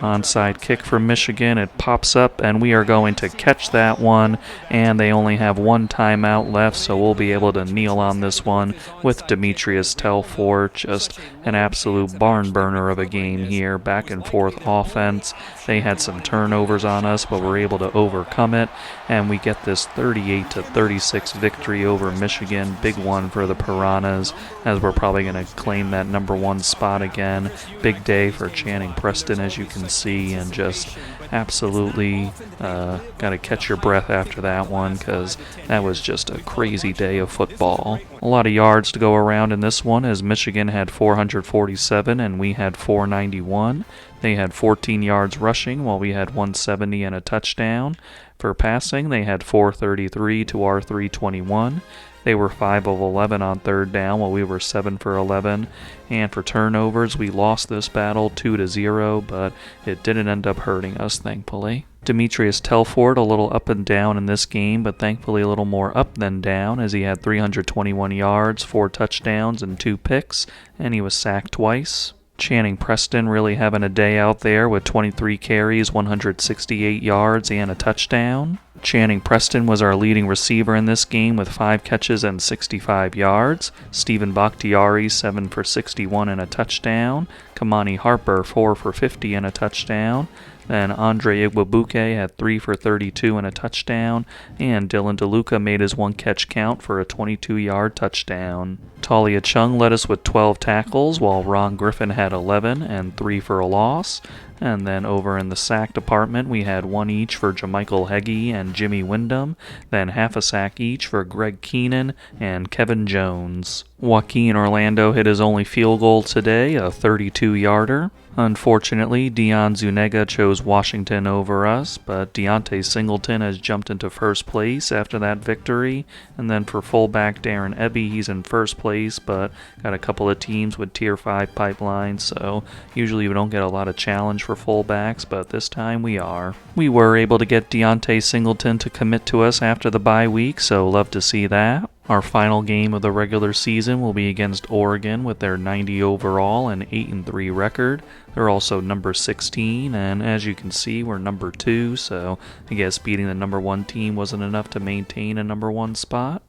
Onside kick for Michigan. It pops up, and we are going to catch that one, and they only have one timeout left, so we'll be able to kneel on this one with Demetrius Telfort. Just an absolute barn burner of a game here. Back and forth offense. They had some turnovers on us, but we're able to overcome it, and we get this 38-36 victory over Michigan. Big one for the Piranhas, as we're probably going to claim that number 1 spot again. Big day for Channing Preston, as you can see, and just absolutely got to catch your breath after that one, because that was just a crazy day of football. A lot of yards to go around in this one, as Michigan had 447 and we had 491. They had 14 yards rushing, while we had 170 and a touchdown. For passing, they had 433 to our 321. They were 5 of 11 on third down, while we were 7 for 11. And for turnovers, we lost this battle 2-0, but it didn't end up hurting us, thankfully. Demetrius Telford a little up and down in this game, but thankfully a little more up than down, as he had 321 yards, 4 touchdowns, and 2 picks, and he was sacked twice. Channing Preston really having a day out there with 23 carries, 168 yards, and a touchdown. Channing Preston was our leading receiver in this game with 5 catches and 65 yards. Stephen Bakhtiari, 7 for 61 and a touchdown. Kamani Harper, 4 for 50 and a touchdown. Then Andre Igwebuike had 3 for 32 and a touchdown, and Dylan DeLuca made his 1 catch count for a 22-yard touchdown. Talia Chung led us with 12 tackles, while Ron Griffin had 11 and 3 for a loss. And then over in the sack department, we had 1 each for Jamichael Heggie and Jimmy Wyndham, then half a sack each for Greg Keenan and Kevin Jones. Joaquin Orlando hit his only field goal today, a 32-yarder. Unfortunately, Deion Zuniga chose Washington over us, but Deontay Singleton has jumped into first place after that victory. And then for fullback Darren Ebby, he's in first place, but got a couple of teams with Tier 5 pipelines, so usually we don't get a lot of challenge for fullbacks, but this time we are. We were able to get Deontay Singleton to commit to us after the bye week, so love to see that. Our final game of the regular season will be against Oregon with their 90 overall and 8-3 record. They're also number 16, and as you can see, we're number 2, so I guess beating the number 1 team wasn't enough to maintain a number 1 spot.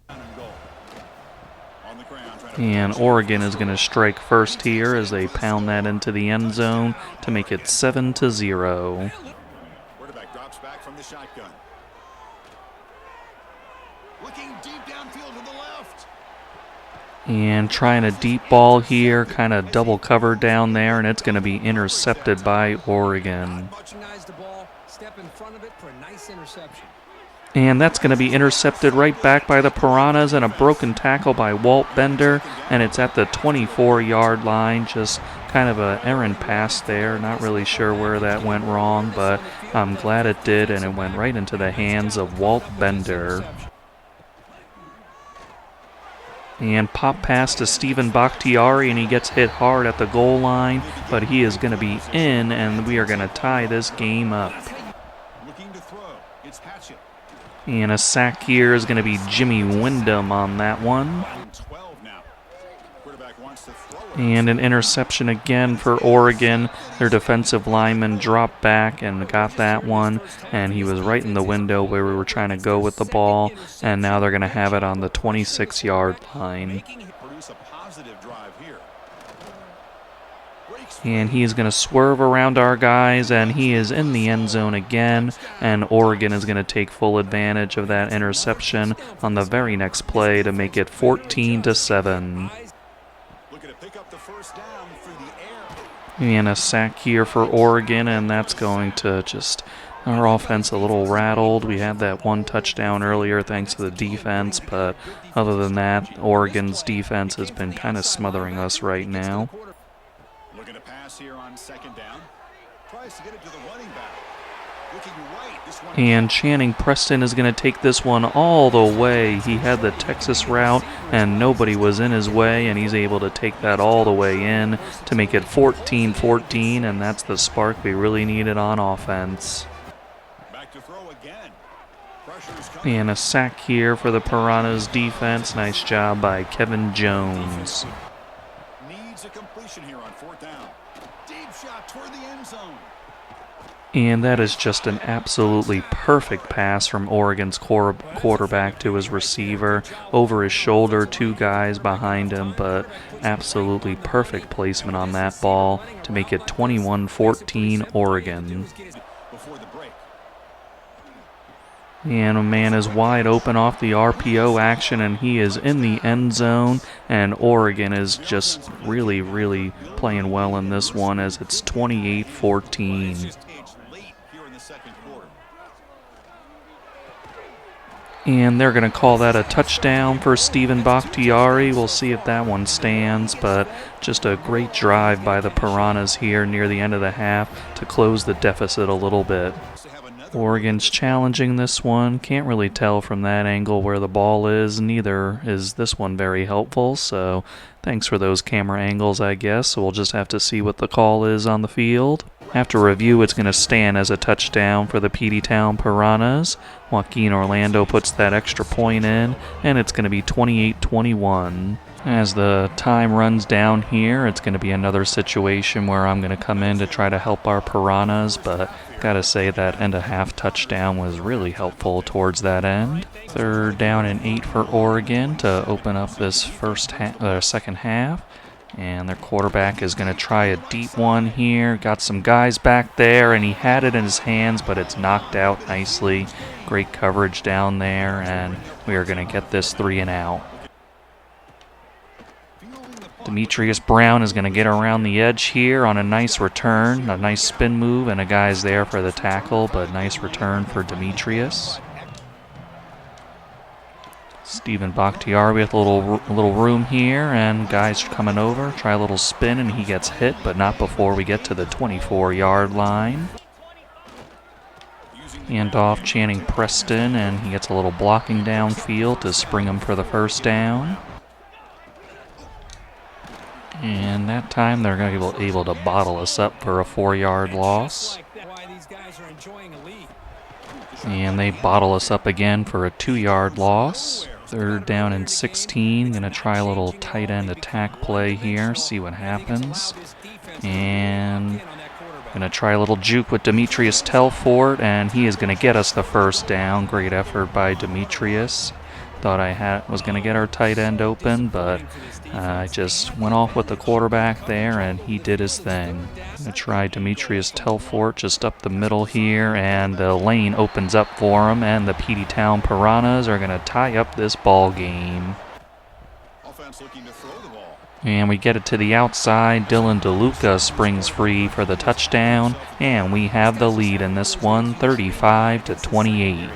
And Oregon is going to strike first here as they pound that into the end zone to make it 7-0. Quarterback drops back from the shotgun. Looking deep downfield to the left. And trying a deep ball here, kind of double cover down there, and it's going to be intercepted by Oregon. And that's going to be intercepted right back by the Piranhas, and a broken tackle by Walt Bender, and it's at the 24-yard line. Just kind of an errant pass there. Not really sure where that went wrong, but I'm glad it did, and it went right into the hands of Walt Bender. And pop pass to Stephen Bakhtiari, and he gets hit hard at the goal line, but he is going to be in, and we are going to tie this game up. And a sack here is going to be Jimmy Wyndham on that one. And an interception again for Oregon. Their defensive lineman dropped back and got that one, and he was right in the window where we were trying to go with the ball, and now they're going to have it on the 26-yard line. And he's going to swerve around our guys, and he is in the end zone again, and Oregon is going to take full advantage of that interception on the very next play to make it 14-7. And a sack here for Oregon, and that's going to just our offense a little rattled. We had that 1 touchdown earlier thanks to the defense, but other than that, Oregon's defense has been kind of smothering us right now. Looking to pass here on second down. Tries to get it to the running back. Looking right. This one. And Channing Preston is going to take this one all the way. He had the Texas route, and nobody was in his way, and he's able to take that all the way in to make it 14-14, and that's the spark we really needed on offense. Back to throw again. Pressure's coming. And a sack here for the Piranhas defense. Nice job by Kevin Jones. Needs a completion here on fourth down. Deep shot toward the end zone. And that is just an absolutely perfect pass from Oregon's quarterback to his receiver. Over his shoulder, 2 guys behind him, but absolutely perfect placement on that ball to make it 21-14 Oregon. And a man is wide open off the RPO action, and he is in the end zone, and Oregon is just really, really playing well in this one as it's 28-14. And they're going to call that a touchdown for Stephen Bakhtiari. We'll see if that one stands, but just a great drive by the Piranhas here near the end of the half to close the deficit a little bit. Oregon's challenging this one. Can't really tell from that angle where the ball is. Neither is this one very helpful, so thanks for those camera angles, I guess. So we'll just have to see what the call is on the field. After review, it's going to stand as a touchdown for the Peteytown Piranhas. Joaquin Orlando puts that extra point in, and it's going to be 28-21. As the time runs down here, it's going to be another situation where I'm going to come in to try to help our Piranhas, but gotta say that end-of-half touchdown was really helpful towards that end. 3rd down and 8 for Oregon to open up this second half. And their quarterback is going to try a deep one here. Got some guys back there, and he had it in his hands, but it's knocked out nicely. Great coverage down there, and we are going to get this 3 and out. Demetrius Brown is going to get around the edge here on a nice return, a nice spin move, and a guy's there for the tackle, but nice return for Demetrius. Stephen Bakhtiari with a little room here, and guys coming over, try a little spin, and he gets hit, but not before we get to the 24-yard line. Hand off Channing Preston, and he gets a little blocking downfield to spring him for the 1st down. And that time they're going to be able to bottle us up for a 4-yard loss. And they bottle us up again for a 2-yard loss. 3rd down and 16. Going to try a little tight end attack play here, see what happens. And going to try a little juke with Demetrius Telfort, and he is going to get us the 1st down. Great effort by Demetrius. Thought I was going to get our tight end open, but I just went off with the quarterback there, and he did his thing. Going to try Demetrius Telfort just up the middle here, and the lane opens up for him, and the Peteytown Piranhas are going to tie up this ball game. And we get it to the outside. Dylan DeLuca springs free for the touchdown, and we have the lead in this one, 35-28.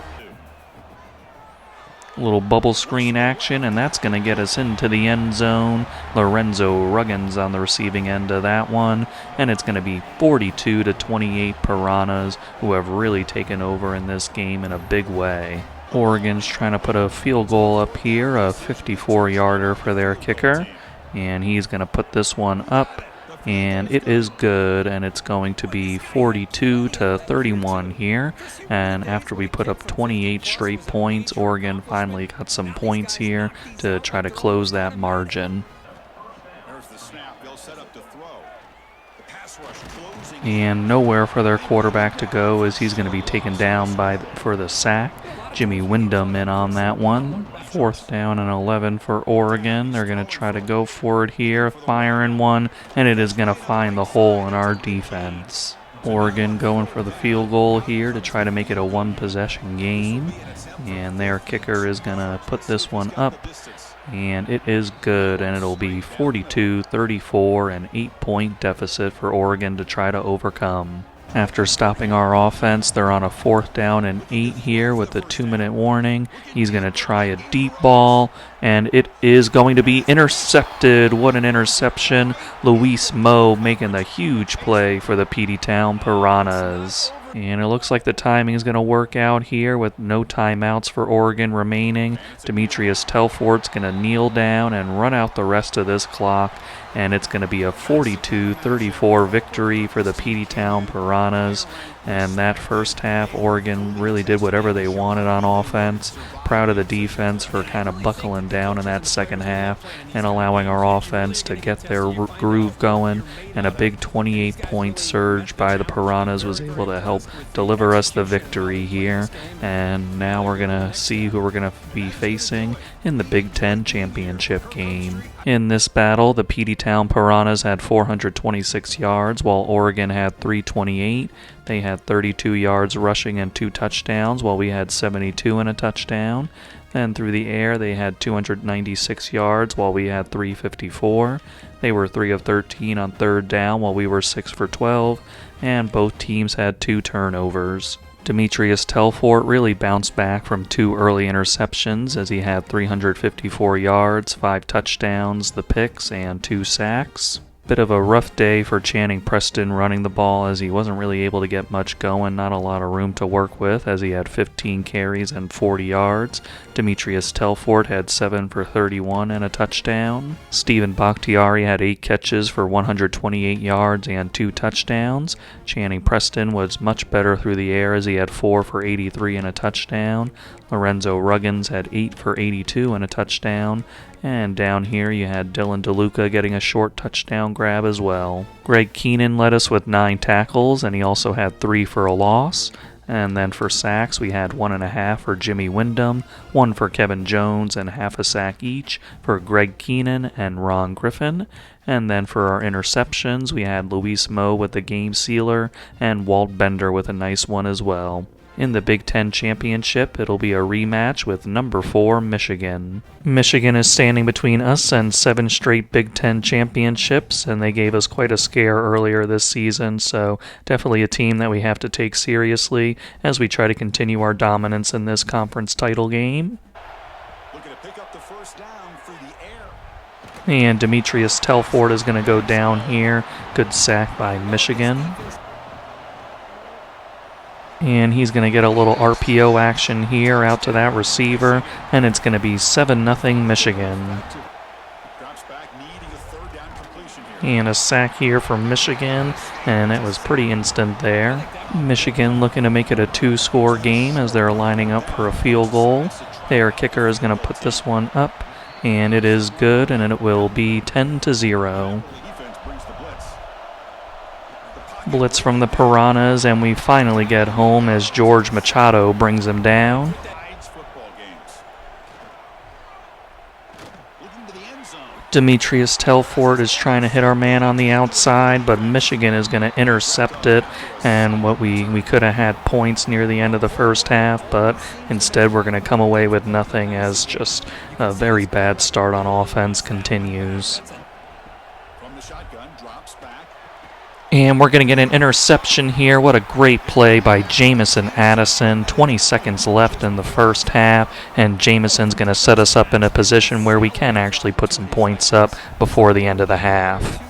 Little bubble screen action, and that's going to get us into the end zone. Lorenzo Ruggins on the receiving end of that one, and it's going to be 42-28 Piranhas, who have really taken over in this game in a big way. Oregon's trying to put a field goal up here, a 54-yarder for their kicker, and he's going to put this one up. And it is good, and it's going to be 42-31 here. And after we put up 28 straight points, Oregon finally got some points here to try to close that margin. And nowhere for their quarterback to go as he's going to be taken down for the sack. Jimmy Wyndham in on that one. 4th down and 11 for Oregon. They're going to try to go for it here, firing one, and it is going to find the hole in our defense. Oregon going for the field goal here to try to make it a 1-possession game. And their kicker is going to put this one up, and it is good, and it'll be 42-34, an 8-point deficit for Oregon to try to overcome. After stopping our offense, they're on a 4th down and 8 here with a 2-minute warning. He's going to try a deep ball, and it is going to be intercepted. What an interception. Luis Moe making the huge play for the Peteytown Piranhas. And it looks like the timing is going to work out here with no timeouts for Oregon remaining. Demetrius Telfort's going to kneel down and run out the rest of this clock. And it's going to be a 42-34 victory for the Peteytown Piranhas. And that 1st half, Oregon really did whatever they wanted on offense. Proud of the defense for kind of buckling down in that 2nd half and allowing our offense to get their groove going. And a big 28-point surge by the Piranhas was able to help deliver us the victory here. And now we're going to see who we're going to be facing in the Big Ten championship game. In this battle, the Peteytown Piranhas had 426 yards, while Oregon had 328. They had 32 yards rushing and 2 touchdowns, while we had 72 and a touchdown. Then through the air, they had 296 yards, while we had 354. They were 3 of 13 on 3rd down, while we were 6 for 12. And both teams had 2 turnovers. Demetrius Telfort really bounced back from 2 early interceptions as he had 354 yards, 5 touchdowns, the picks, and 2 sacks. Bit of a rough day for Channing Preston running the ball as he wasn't really able to get much going, not a lot of room to work with as he had 15 carries and 40 yards. Demetrius Telfort had 7 for 31 and a touchdown. Stephen Bakhtiari had 8 catches for 128 yards and 2 touchdowns. Channing Preston was much better through the air as he had 4 for 83 and a touchdown. Lorenzo Ruggins had 8 for 82 and a touchdown. And down here you had Dylan DeLuca getting a short touchdown grab as well. Greg Keenan led us with 9 tackles, and he also had 3 for a loss. And then for sacks, we had 1.5 for Jimmy Wyndham, 1 for Kevin Jones, and half a sack each for Greg Keenan and Ron Griffin. And then for our interceptions, we had Luis Moe with the game sealer, and Walt Bender with a nice one as well. In the Big Ten Championship, it'll be a rematch with number 4 Michigan. Michigan is standing between us and 7 straight Big Ten championships, and they gave us quite a scare earlier this season, so definitely a team that we have to take seriously as we try to continue our dominance in this conference title game. Looking to pick up the first down through the air. And Demetrius Telfort is going to go down here. Good sack by Michigan. And he's going to get a little RPO action here out to that receiver, and it's going to be 7-0 Michigan. And a sack here from Michigan, and it was pretty instant there. Michigan looking to make it a 2-score game as they're lining up for a field goal. Their kicker is going to put this one up, and it is good, and it will be 10-0. Blitz from the Piranhas, and we finally get home as George Machado brings him down. Demetrius Telfort is trying to hit our man on the outside, but Michigan is going to intercept it, and what we could have had points near the end of the first half, but instead we're going to come away with nothing as just a very bad start on offense continues. And we're going to get an interception here. What a great play by Jamison Addison. 20 seconds left in the first half, and Jamison's going to set us up in a position where we can actually put some points up before the end of the half.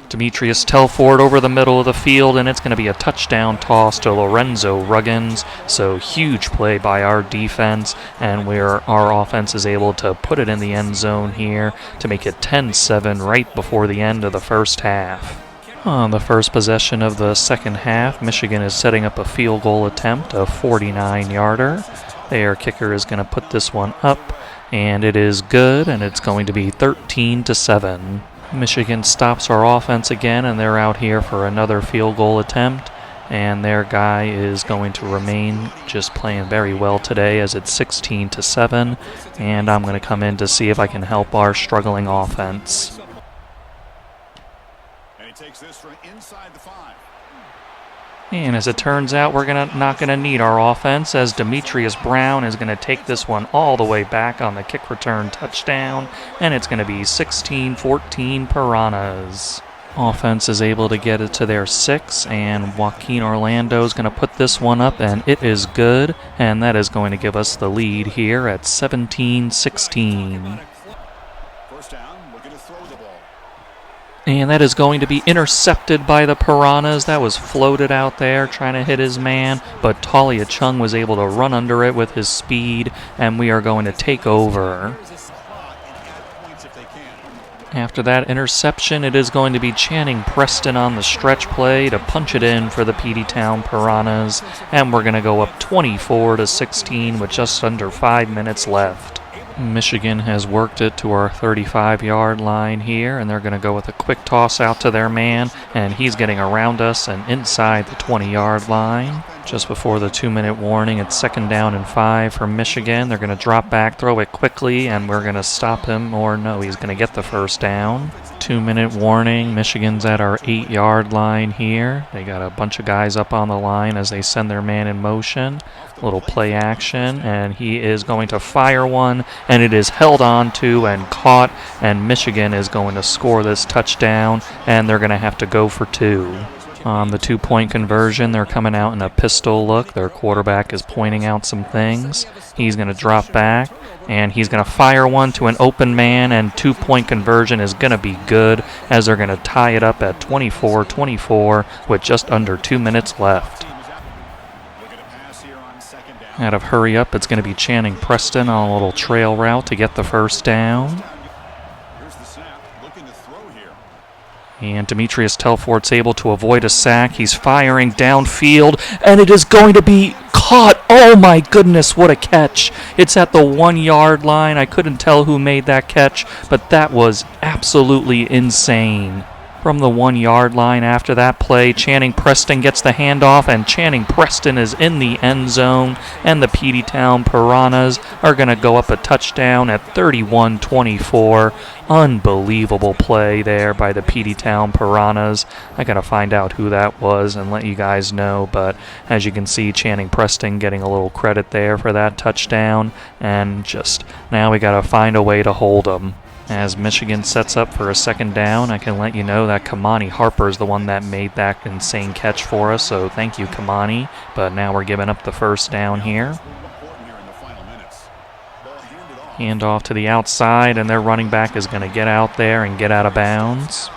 Demetrius Telfort over the middle of the field, and it's going to be a touchdown toss to Lorenzo Ruggins. So huge play by our defense, and our offense is able to put it in the end zone here to make it 10-7 right before the end of the first half. On the first possession of the second half, Michigan is setting up a field goal attempt, a 49-yarder. Their kicker is going to put this one up, and it is good, and it's going to be 13-7. Michigan stops our offense again, and they're out here for another field goal attempt, and their guy is going to remain just playing very well today as it's 16-7, and I'm going to come in to see if I can help our struggling offense. And he takes this from inside the 5. And as it turns out, we're not going to need our offense as Demetrius Brown is going to take this one all the way back on the kick return touchdown, and it's going to be 16-14 Piranhas. Offense is able to get it to their 6, and Joaquin Orlando is going to put this one up, and it is good, and that is going to give us the lead here at 17-16. First down, looking to throw the ball. And that is going to be intercepted by the Piranhas. That was floated out there trying to hit his man, but Talia Chung was able to run under it with his speed, and we are going to take over. After that interception, it is going to be Channing Preston on the stretch play to punch it in for the Peteytown Piranhas, and we're going to go up 24-16 with just under 5 minutes left. Michigan has worked it to our 35-yard line here, and they're going to go with a quick toss out to their man, and he's getting around us and inside the 20-yard line. Just before the 2-minute warning, it's 2nd down and 5 for Michigan. They're going to drop back, throw it quickly, and we're going to stop him, or no, he's going to get the first down. 2-minute warning. Michigan's at our 8-yard line here. They got a bunch of guys up on the line as they send their man in motion. Little play action, and he is going to fire one, and it is held on to and caught, and Michigan is going to score this touchdown, and they're going to have to go for 2. On the 2-point conversion, they're coming out in a pistol look. Their quarterback is pointing out some things. He's going to drop back, and he's going to fire one to an open man, and 2-point conversion is going to be good as they're going to tie it up at 24-24 with just under 2 minutes left. Out of hurry up, it's going to be Channing Preston on a little trail route to get the first down. And Demetrius Telfort's able to avoid a sack. He's firing downfield, and it is going to be caught. Oh my goodness, what a catch. It's at the 1-yard line. I couldn't tell who made that catch, but that was absolutely insane. From the 1-yard line after that play, Channing Preston gets the handoff, and Channing Preston is in the end zone, and the Peteytown Piranhas are going to go up a touchdown at 31-24. Unbelievable play there by the Peteytown Piranhas. I got to find out who that was and let you guys know, but as you can see, Channing Preston getting a little credit there for that touchdown, and just now we got to find a way to hold them. As Michigan sets up for a second down, I can let you know that Kamani Harper is the one that made that insane catch for us, so thank you, Kamani. But now we're giving up the first down here. Hand off to the outside, and their running back is going to get out there and get out of bounds.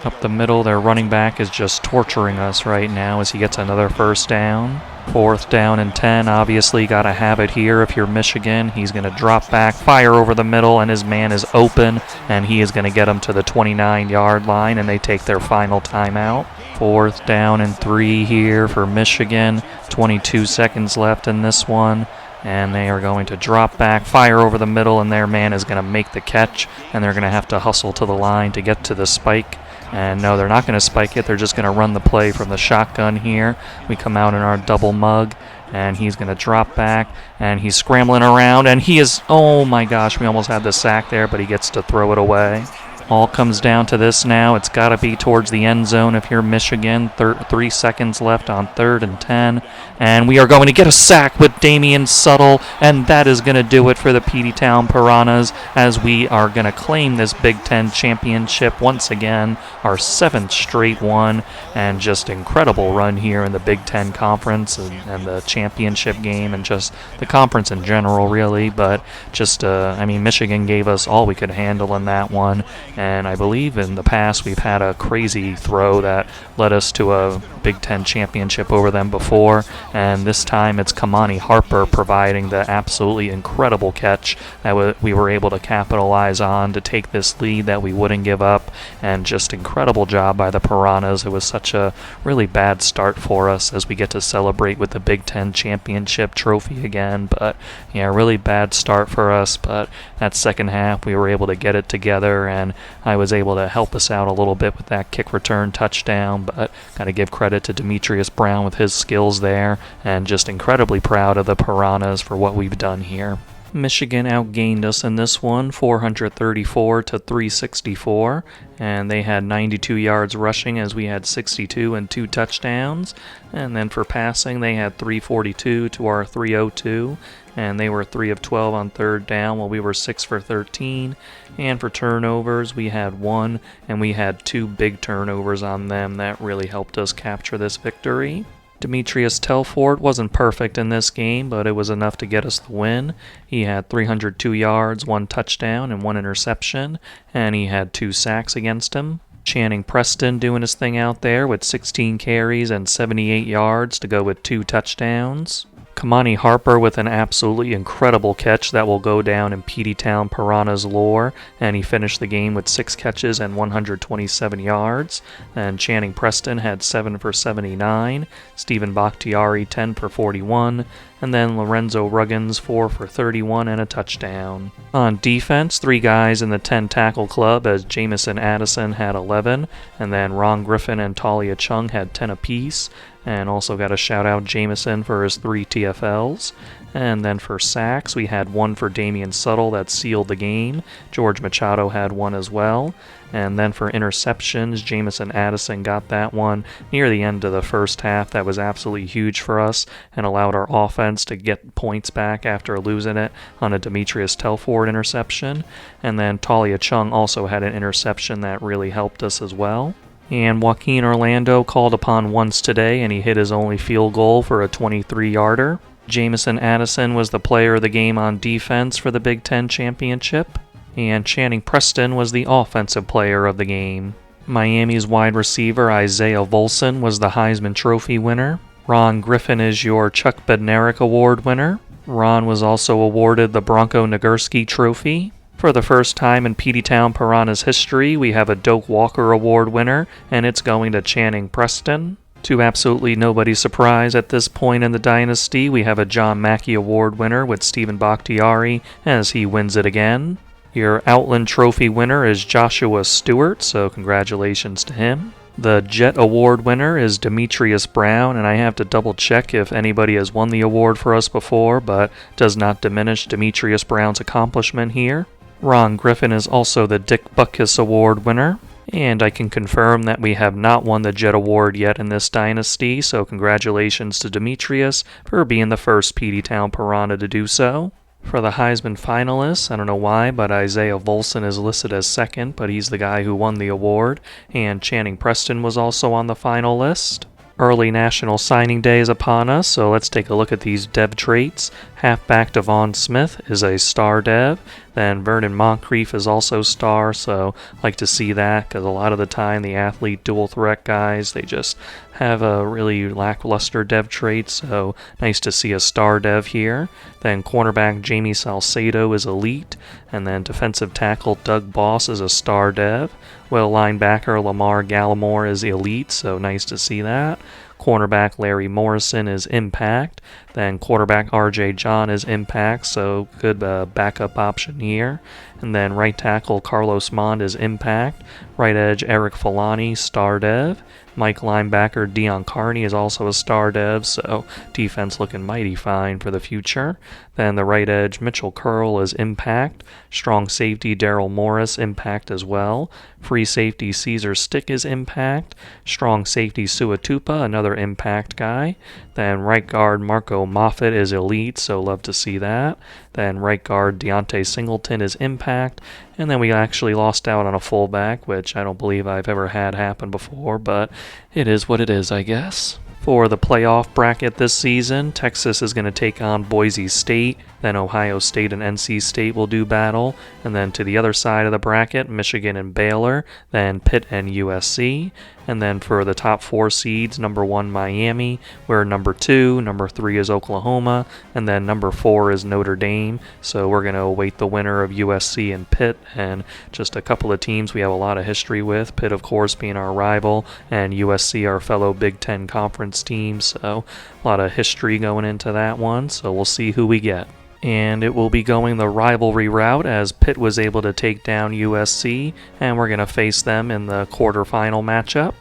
Up the middle, their running back is just torturing us right now as he gets another first down. 4th down and 10, obviously got to have it here if you're Michigan. He's going to drop back, fire over the middle, and his man is open, and he is going to get him to the 29-yard line, and they take their final timeout. 4th down and 3 here for Michigan. 22 seconds left in this one, and they are going to drop back, fire over the middle, and their man is going to make the catch, and they're going to have to hustle to the line to get to the spike. And no, they're not going to spike it. They're just going to run the play from the shotgun here. We come out in our double mug, and he's going to drop back, and he's scrambling around, and he is, oh my gosh, we almost had the sack there, but he gets to throw it away. All comes down to this now. It's got to be towards the end zone if you're Michigan. 3 seconds left on 3rd and 10. And we are going to get a sack with Damian Suttle, and that is going to do it for the Peteytown Piranhas as we are going to claim this Big Ten championship once again, our 7th straight one, and just incredible run here in the Big Ten Conference and the championship game and just the conference in general, really. But just, Michigan gave us all we could handle in that one. And I believe in the past we've had a crazy throw that led us to a Big Ten championship over them before. And this time it's Kamani Harper providing the absolutely incredible catch that we were able to capitalize on to take this lead that we wouldn't give up. And just incredible job by the Piranhas. It was such a really bad start for us as we get to celebrate with the Big Ten championship trophy again. But yeah, really bad start for us. But that second half we were able to get it together, and I was able to help us out a little bit with that kick return touchdown, but got to give credit to Demetrius Brown with his skills there, and just incredibly proud of the Piranhas for what we've done here. Michigan outgained us in this one, 434 to 364, and they had 92 yards rushing as we had 62 and 2 touchdowns. And then for passing, they had 342 to our 302, and they were 3 of 12 on 3rd down while we were 6 for 13. And for turnovers, we had 1, and we had 2 big turnovers on them that really helped us capture this victory. Demetrius Telfort wasn't perfect in this game, but it was enough to get us the win. He had 302 yards, 1 touchdown, and 1 interception, and he had 2 sacks against him. Channing Preston doing his thing out there with 16 carries and 78 yards to go with 2 touchdowns. Kamani Harper with an absolutely incredible catch that will go down in Peteytown Piranhas lore, and he finished the game with 6 catches and 127 yards. And Channing Preston had 7 for 79, Stephen Bakhtiari 10 for 41, and then Lorenzo Ruggins 4 for 31 and a touchdown. On defense, 3 guys in the 10 tackle club as Jamison Addison had 11, and then Ron Griffin and Talia Chung had 10 apiece. And also got to shout out Jamison for his 3 TFLs. And then for sacks, we had one for Damian Suttle that sealed the game. George Machado had one as well. And then for interceptions, Jamison Addison got that one near the end of the first half. That was absolutely huge for us and allowed our offense to get points back after losing it on a Demetrius Telford interception. And then Talia Chung also had an interception that really helped us as well. And Joaquin Orlando called upon once today, and he hit his only field goal for a 23-yarder. Jamison Addison was the player of the game on defense for the Big Ten Championship. And Channing Preston was the offensive player of the game. Miami's wide receiver Isaiah Volson was the Heisman Trophy winner. Ron Griffin is your Chuck Bednarik Award winner. Ron was also awarded the Bronco Nagurski Trophy. For the first time in Peteytown Piranhas history, we have a Doak Walker Award winner, and it's going to Channing Preston. To absolutely nobody's surprise at this point in the dynasty, we have a John Mackey Award winner with Stephen Bakhtiari as he wins it again. Your Outland Trophy winner is Joshua Stewart, so congratulations to him. The Jet Award winner is Demetrius Brown, and I have to double check if anybody has won the award for us before, but does not diminish Demetrius Brown's accomplishment here. Ron Griffin is also the Dick Butkus Award winner, and I can confirm that we have not won the Jet Award yet in this dynasty, so congratulations to Demetrius for being the first Peteytown Piranha to do so. For the Heisman finalists, I don't know why, but Isaiah Volson is listed as second, but he's the guy who won the award, and Channing Preston was also on the final list. Early National Signing Day is upon us, so let's take a look at these dev traits. Halfback Devon Smith is a star dev. Then Vernon Moncrief is also star, so I like to see that because a lot of the time the athlete dual threat guys, they just have a really lackluster dev trait, so nice to see a star dev here. Then cornerback Jamie Salcedo is elite, and then defensive tackle Doug Boss is a star dev. Well, linebacker Lamar Gallimore is elite, so nice to see that. Cornerback Larry Morrison is impact. Then quarterback RJ John is impact, so good backup option here. And then right tackle Carlos Mond is impact. Right edge Eric Filani, star dev. Mike linebacker Dion Carney is also a star dev, so defense looking mighty fine for the future. Then the right edge Mitchell Curl is impact. Strong safety Daryl Morris, impact as well. Free safety Caesar Stick is impact. Strong safety Suatupa, another impact guy. Then right guard Marco Moffitt is elite, so love to see that. Then right guard Deontay Singleton is impact. And then we actually lost out on a fullback, which I don't believe I've ever had happen before, but it is what it is, I guess. For the playoff bracket this season, Texas is going to take on Boise State, then Ohio State and NC State will do battle, and then to the other side of the bracket, Michigan and Baylor, then Pitt and USC, and then for the top 4 seeds, number 1 Miami, where number 2, number 3 is Oklahoma, and then number 4 is Notre Dame, so we're going to await the winner of USC and Pitt, and just a couple of teams we have a lot of history with, Pitt of course being our rival, and USC our fellow Big Ten Conference team, so a lot of history going into that one, so we'll see who we get. And it will be going the rivalry route as Pitt was able to take down USC, and we're going to face them in the quarterfinal matchup.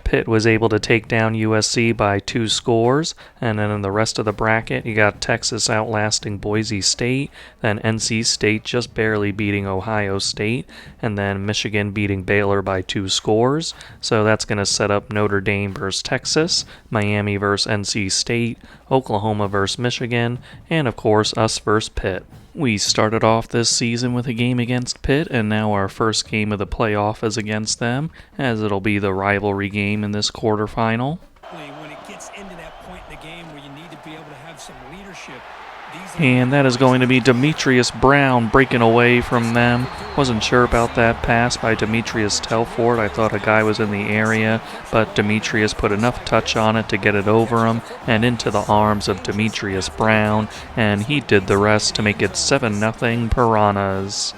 Pitt was able to take down USC by 2 scores, and then in the rest of the bracket, you got Texas outlasting Boise State, then NC State just barely beating Ohio State, and then Michigan beating Baylor by 2 scores. So that's going to set up Notre Dame versus Texas, Miami versus NC State, Oklahoma versus Michigan, and of course us versus Pitt. We started off this season with a game against Pitt, and now our first game of the playoff is against them, as it'll be the rivalry game in this quarterfinal. When it gets into that point in the game where you need to be able to have some leadership. And that is going to be Demetrius Brown breaking away from them. Wasn't sure about that pass by Demetrius Telford. I thought a guy was in the area, but Demetrius put enough touch on it to get it over him and into the arms of Demetrius Brown, and he did the rest to make it 7-0 Piranhas.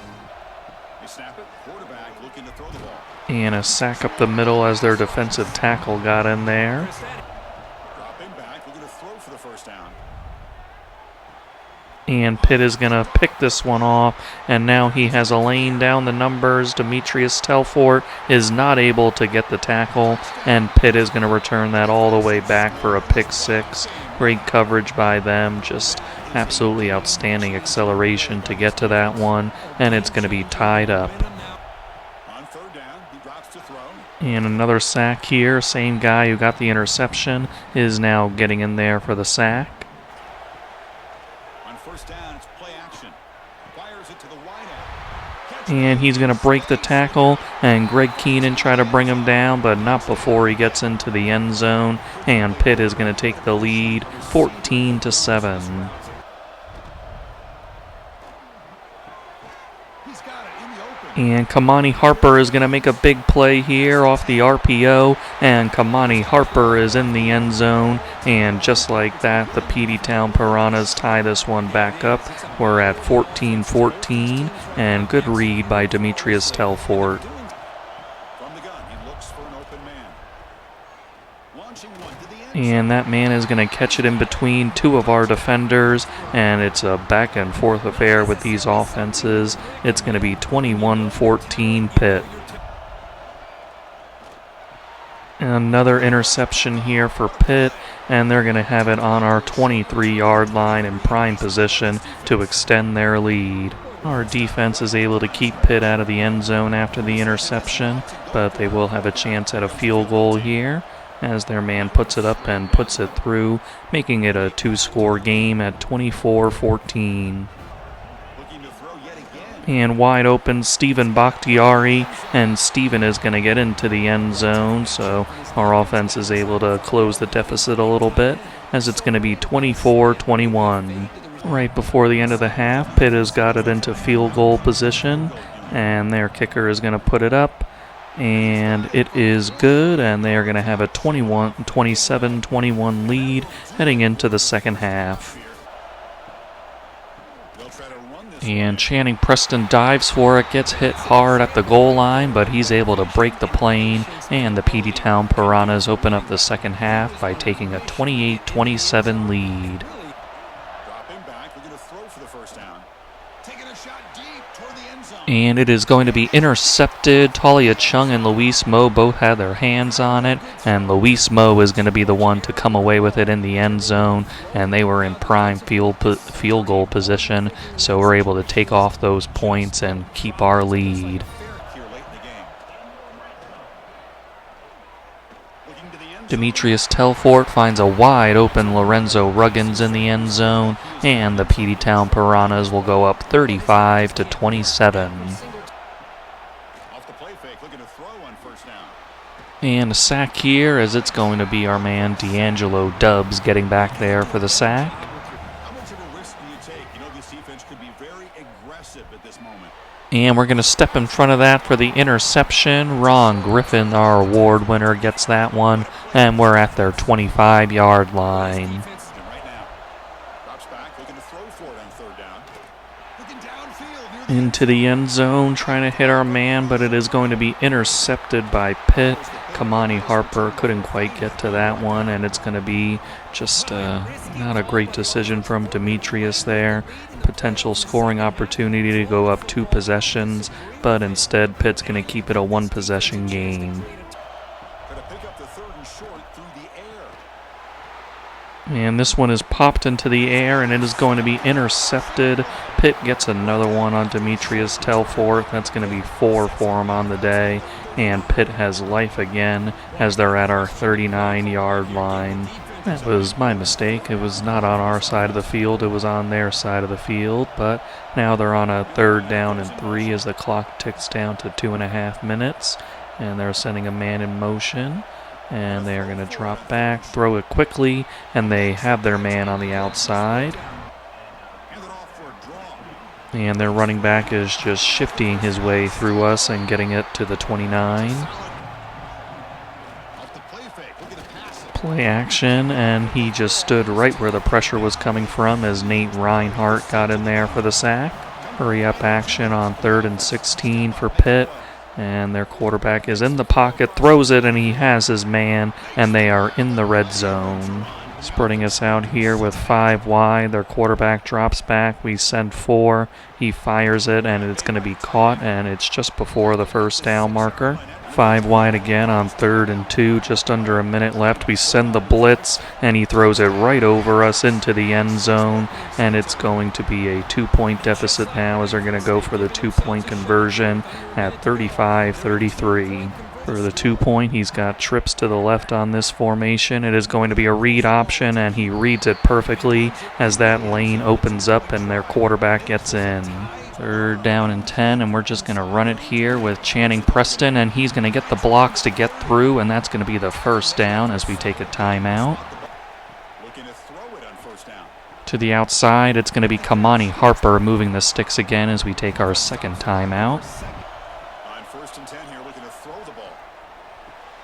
And a sack up the middle as their defensive tackle got in there. And Pitt is going to pick this one off, and now he has a lane down the numbers. Demetrius Telfort is not able to get the tackle, and Pitt is going to return that all the way back for a pick six. Great coverage by them, just absolutely outstanding acceleration to get to that one, and it's going to be tied up. On third down, he drops to throw. And another sack here. Same guy who got the interception is now getting in there for the sack. On first down, it's play action. Fires it to the wide out. And he's going to break the tackle, and Greg Keenan try to bring him down, but not before he gets into the end zone. And Pitt is going to take the lead, 14-7. He's got it in the open. And Kamani Harper is going to make a big play here off the RPO, and Kamani Harper is in the end zone, and just like that, the Peteytown Piranhas tie this one back up. We're at 14-14, and good read by Demetrius Telfort. From the gun, he looks for an open man. Launching one to the end. And that man is going to catch it in between two of our defenders, and it's a back and forth affair with these offenses. It's going to be 21-14 Pitt. Another interception here for Pitt, and they're going to have it on our 23-yard line in prime position to extend their lead. Our defense is able to keep Pitt out of the end zone after the interception, but they will have a chance at a field goal here as their man puts it up and puts it through, making it a two-score game at 24-14. Looking to throw yet again. And wide open, Stephen Bakhtiari, and Stephen is going to get into the end zone, so our offense is able to close the deficit a little bit, as it's going to be 24-21. Right before the end of the half, Pitt has got it into field goal position, and their kicker is going to put it up, and it is good, and they are going to have a 27-21 lead heading into the second half. They'll try to run this And Channing Preston dives for it, gets hit hard at the goal line, but he's able to break the plane, and the Peteytown Piranhas open up the second half by taking a 28-27 lead. dropping back. We're going to throw for the first down. Taking a shot deep toward the end zone. And it is going to be intercepted. Talia Chung and Luis Mo both had their hands on it, and Luis Mo is going to be the one to come away with it in the end zone, and they were in prime field goal position, so we're able to take off those points and keep our lead. Here late in the game. Looking to the end zone. Demetrius Telfort finds a wide open Lorenzo Ruggins in the end zone, and the Peteytown Piranhas will go up 35-27. Off the play fake, looking to throw on first down. And a sack here, as it's going to be our man D'Angelo Dubs getting back there for the sack. How much of a risk do you take? You know this defense could be very aggressive at this moment. And we're going to step in front of that for the interception. Ron Griffin, our award winner, gets that one, and we're at their 25-yard line. And right now, drops back, looking to throw for it on third down. Looking downfield near the Into the end zone, trying to hit our man, but it is going to be intercepted by Pitt. Kamani Harper couldn't quite get to that one, and it's going to be just not a great decision from Demetrius there. Potential scoring opportunity to go up 2 possessions, but instead Pitt's going to keep it a 1-possession game. Going to pick up the third and short through the air. And this one is popped into the air, and it is going to be intercepted. Pitt gets another one on Demetrius Telfort. That's going to be 4 for him on the day. And Pitt has life again as they're at our 39-yard line. That was my mistake. It was not on our side of the field. It was on their side of the field. But now they're on a 3rd down and 3 as the clock ticks down to 2.5 minutes. And they're sending a man in motion. And they are going to drop back, throw it quickly, and they have their man on the outside. Hand it off for a draw. And their running back is just shifting his way through us and getting it to the 29. Off the play fake, looking to pass it. Play action, and he just stood right where the pressure was coming from as Nate Reinhardt got in there for the sack. Hurry up action on 3rd and 16 for Pitt. And their quarterback is in the pocket, throws it, and he has his man, and they are in the red zone. Spreading us out here with 5 wide. Their quarterback drops back. We send 4. He fires it, and it's going to be caught, and it's just before the first down marker. 5 wide again on 3rd and 2, just under a minute left. We send the blitz, and he throws it right over us into the end zone, and it's going to be a 2-point deficit now as they're going to go for the 2-point conversion at 35-33. For the 2-point, he's got trips to the left on this formation. It is going to be a read option, and he reads it perfectly as that lane opens up and their quarterback gets in. 3rd down and 10, and we're just going to run it here with Channing Preston, and he's going to get the blocks to get through, and that's going to be the first down as we take a timeout. Looking to throw it on first down. To the outside, it's going to be Kamani Harper moving the sticks again as we take our second timeout. On 1st and 10 here, looking to throw the ball.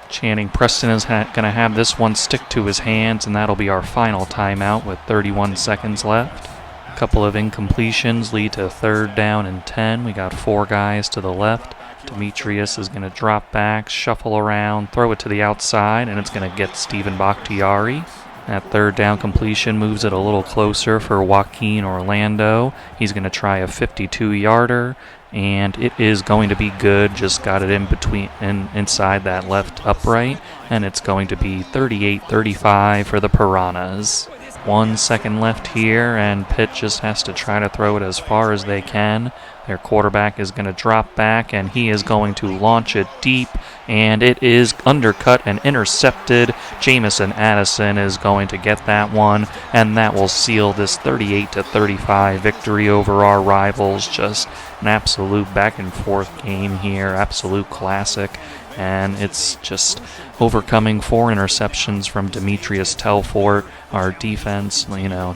Channing Preston is going to have this one stick to his hands, and that'll be our final timeout with 31 seconds left. A couple of incompletions lead to 3rd down and 10. We got 4 guys to the left. Demetrius is going to drop back, shuffle around, throw it to the outside, and it's going to get Stephen Bakhtiari. That 3rd down completion moves it a little closer for Joaquin Orlando. He's going to try a 52-yarder, and it is going to be good. Just got it in between, inside that left upright, and it's going to be 38-35 for the Piranhas. 1 second left here, and Pitt just has to try to throw it as far as they can. Their quarterback is going to drop back, and he is going to launch it deep, and it is undercut and intercepted. Jamison Addison is going to get that one, and that will seal this 38-35 victory over our rivals. Just an absolute back-and-forth game here, absolute classic. And it's just overcoming 4 interceptions from Demetrius Telfort. Our defense,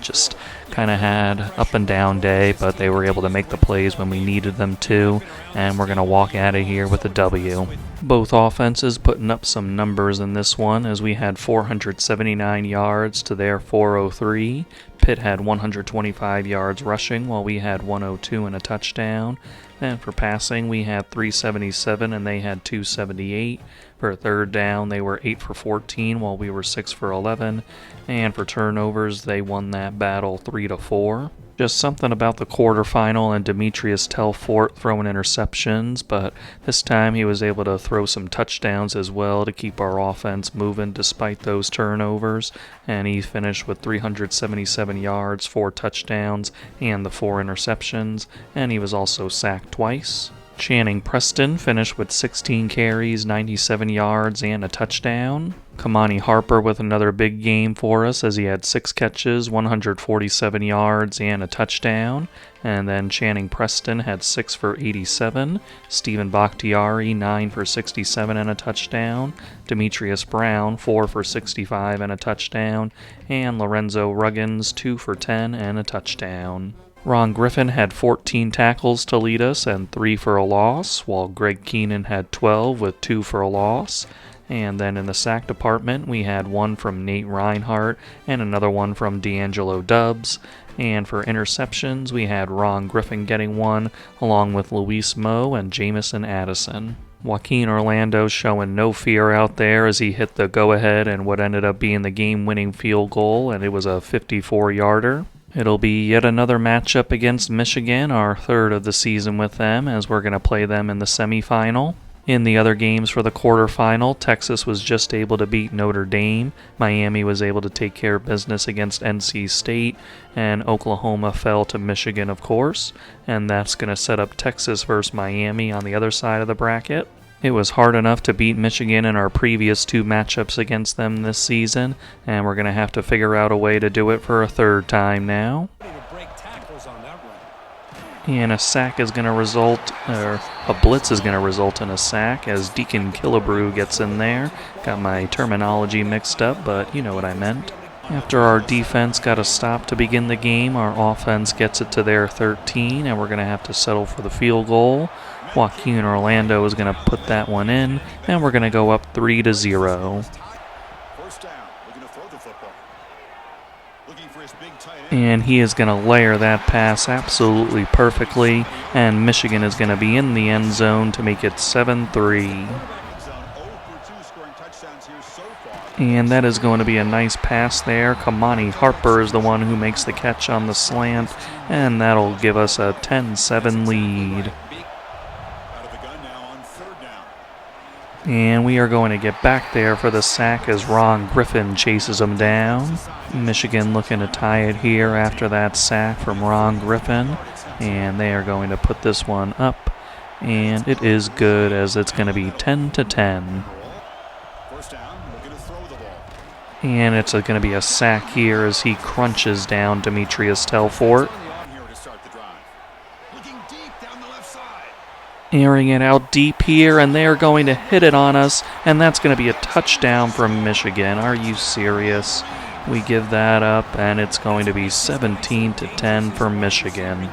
just kind of had up and down day, but they were able to make the plays when we needed them to, and we're going to walk out of here with a W. Both offenses putting up some numbers in this one, as we had 479 yards to their 403. Pitt had 125 yards rushing, while we had 102 and a touchdown. And for passing, we had 377 and they had 278. For 3rd down, they were 8 for 14 while we were 6 for 11. And for turnovers, they won that battle 3-4. Just something about the quarterfinal and Demetrius Telfort throwing interceptions, but this time he was able to throw some touchdowns as well to keep our offense moving despite those turnovers, and he finished with 377 yards, 4 touchdowns, and the 4 interceptions, and he was also sacked twice. Channing Preston finished with 16 carries, 97 yards, and a touchdown. Kamani Harper with another big game for us as he had 6 catches, 147 yards, and a touchdown. And then Channing Preston had 6 for 87. Stephen Bakhtiari, 9 for 67 and a touchdown. Demetrius Brown, 4 for 65 and a touchdown. And Lorenzo Ruggins, 2 for 10 and a touchdown. Ron Griffin had 14 tackles to lead us and 3 for a loss, while Greg Keenan had 12 with 2 for a loss. And then in the sack department, we had 1 from Nate Reinhardt and another one from D'Angelo Dubs. And for interceptions, we had Ron Griffin getting 1, along with Luis Moe and Jamison Addison. Joaquin Orlando showing no fear out there as he hit the go-ahead and what ended up being the game-winning field goal, and it was a 54-yarder. It'll be yet another matchup against Michigan, our 3rd of the season with them, as we're going to play them in the semifinal. In the other games for the quarterfinal, Texas was just able to beat Notre Dame, Miami was able to take care of business against NC State, and Oklahoma fell to Michigan, of course, and that's going to set up Texas versus Miami on the other side of the bracket. It was hard enough to beat Michigan in our previous 2 matchups against them this season, and we're going to have to figure out a way to do it for a 3rd time now. And a sack is going to result, or a blitz is going to result in a sack as Deacon Killebrew gets in there. Got my terminology mixed up, but you know what I meant. After our defense got a stop to begin the game, our offense gets it to their 13, and we're going to have to settle for the field goal. Joaquin Orlando is going to put that one in, and we're going to go up 3-0. First down, looking to throw the football. Looking for his big tight end. And he is going to layer that pass absolutely perfectly, and Michigan is going to be in the end zone to make it 7-3. And that is going to be a nice pass there. Kamani Harper is the one who makes the catch on the slant, and that'll give us a 10-7 lead. And we are going to get back there for the sack as Ron Griffin chases him down. Michigan looking to tie it here after that sack from Ron Griffin. And they are going to put this one up. And it is good, as it's going to be 10-10. And it's going to be a sack here as he crunches down Demetrius Telfort. Airing it out deep here, and they are going to hit it on us, and that's going to be a touchdown from Michigan. Are you serious? We give that up, and it's going to be 17-10 for Michigan.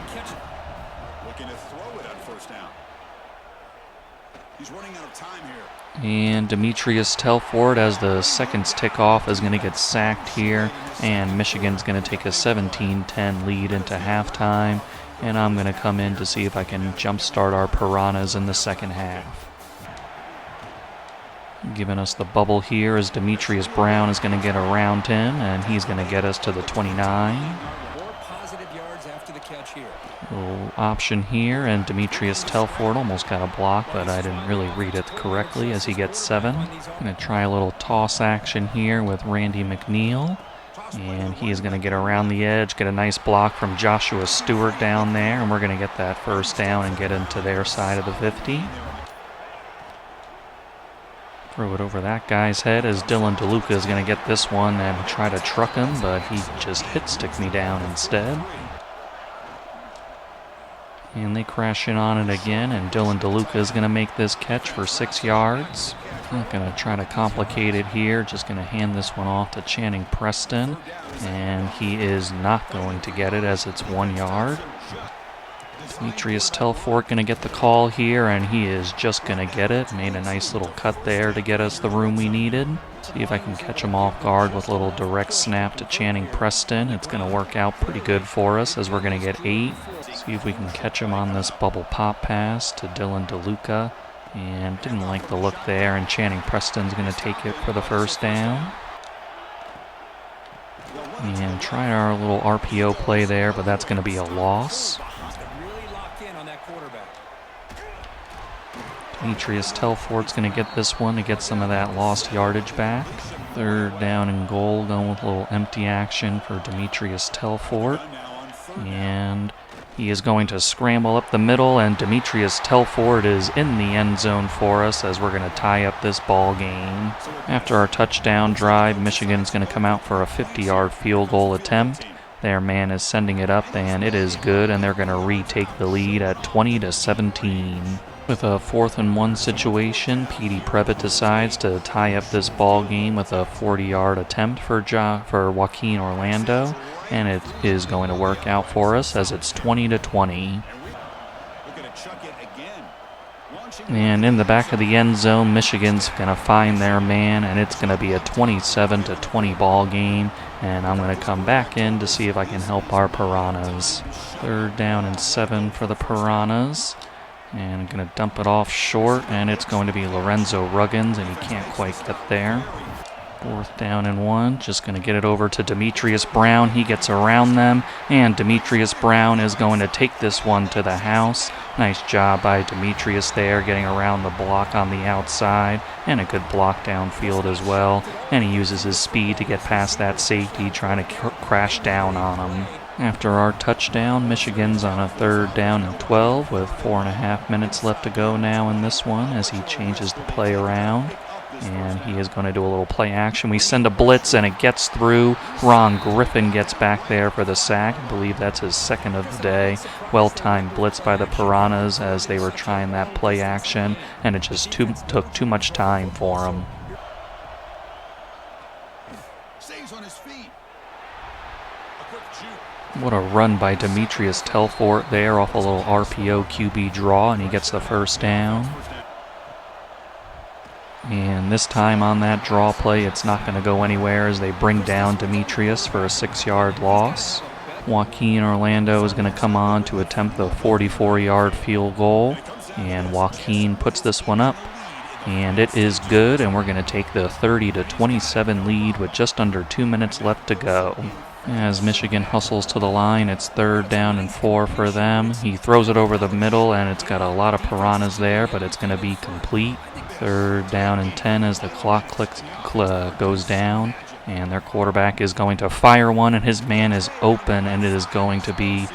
And Demetrius Telfort, as the seconds tick off, is going to get sacked here, and Michigan's going to take a 17-10 lead into halftime. And I'm going to come in to see if I can jumpstart our Piranhas in the second half. Giving us the bubble here as Demetrius Brown is going to get around him, and he's going to get us to the 29. More positive yards after the catch here. Little option here, and Demetrius Telfort almost got a block, but I didn't really read it correctly as he gets 7. Going to try a little toss action here with Randy McNeil. And he is going to get around the edge, get a nice block from Joshua Stewart down there, and we're going to get that first down and get into their side of the 50. Throw it over that guy's head as Dylan DeLuca is going to get this one and try to truck him, but he just hit stick me down instead. And they crash in on it again, and Dylan DeLuca is going to make this catch for 6 yards. Not going to try to complicate it here, just going to hand this one off to Channing Preston, and he is not going to get it as it's 1 yard. Demetrius Telfort going to get the call here, and he is just going to get it. Made a nice little cut there to get us the room we needed. See if I can catch him off guard with a little direct snap to Channing Preston. It's going to work out pretty good for us as we're going to get 8. See if we can catch him on this bubble pop pass to Dylan DeLuca. And didn't like the look there, and Channing Preston's going to take it for the first down. And try our little RPO play there, but that's going to be a loss. Demetrius Telfort's going to get this one to get some of that lost yardage back. 3rd down and goal, going with a little empty action for Demetrius Telfort. And he is going to scramble up the middle, and Demetrius Telfort is in the end zone for us as we're going to tie up this ball game. After our touchdown drive, Michigan's going to come out for a 50-yard field goal attempt. Their man is sending it up, and it is good, and they're going to retake the lead at 20-17. With a 4th and 1 situation, Petey Previtt decides to tie up this ball game with a 40-yard attempt for Joaquin Orlando, and it is going to work out for us as it's 20-20. And in the back of the end zone, Michigan's going to find their man, and it's going to be a 27-20 ball game. And I'm going to come back in to see if I can help our Piranhas. 3rd down and 7 for the Piranhas. And I'm going to dump it off short, and it's going to be Lorenzo Ruggins, and he can't quite get there. 4th down and 1, just going to get it over to Demetrius Brown. He gets around them, and Demetrius Brown is going to take this one to the house. Nice job by Demetrius there, getting around the block on the outside, and a good block downfield as well. And he uses his speed to get past that safety, trying to crash down on him. After our touchdown, Michigan's on a 3rd down and 12 with 4.5 minutes left to go now in this one as he changes the play around. And he is going to do a little play action. We send a blitz, and it gets through. Ron Griffin gets back there for the sack. I believe that's his 2nd of the day. Well-timed blitz by the Piranhas as they were trying that play action, and it just took too much time for him. What a run by Demetrius Telfort there off a little RPO QB draw, and he gets the first down. And this time on that draw play, it's not going to go anywhere as they bring down Demetrius for a 6-yard loss. Joaquin Orlando is going to come on to attempt the 44-yard field goal, and Joaquin puts this one up. And it is good, and we're going to take the 30-27 lead with just under 2 minutes left to go. As Michigan hustles to the line, it's 3rd down and 4 for them. He throws it over the middle, and it's got a lot of piranhas there, but it's going to be complete. 3rd down and 10 as the clock goes down. And their quarterback is going to fire one, and his man is open, and it is going to be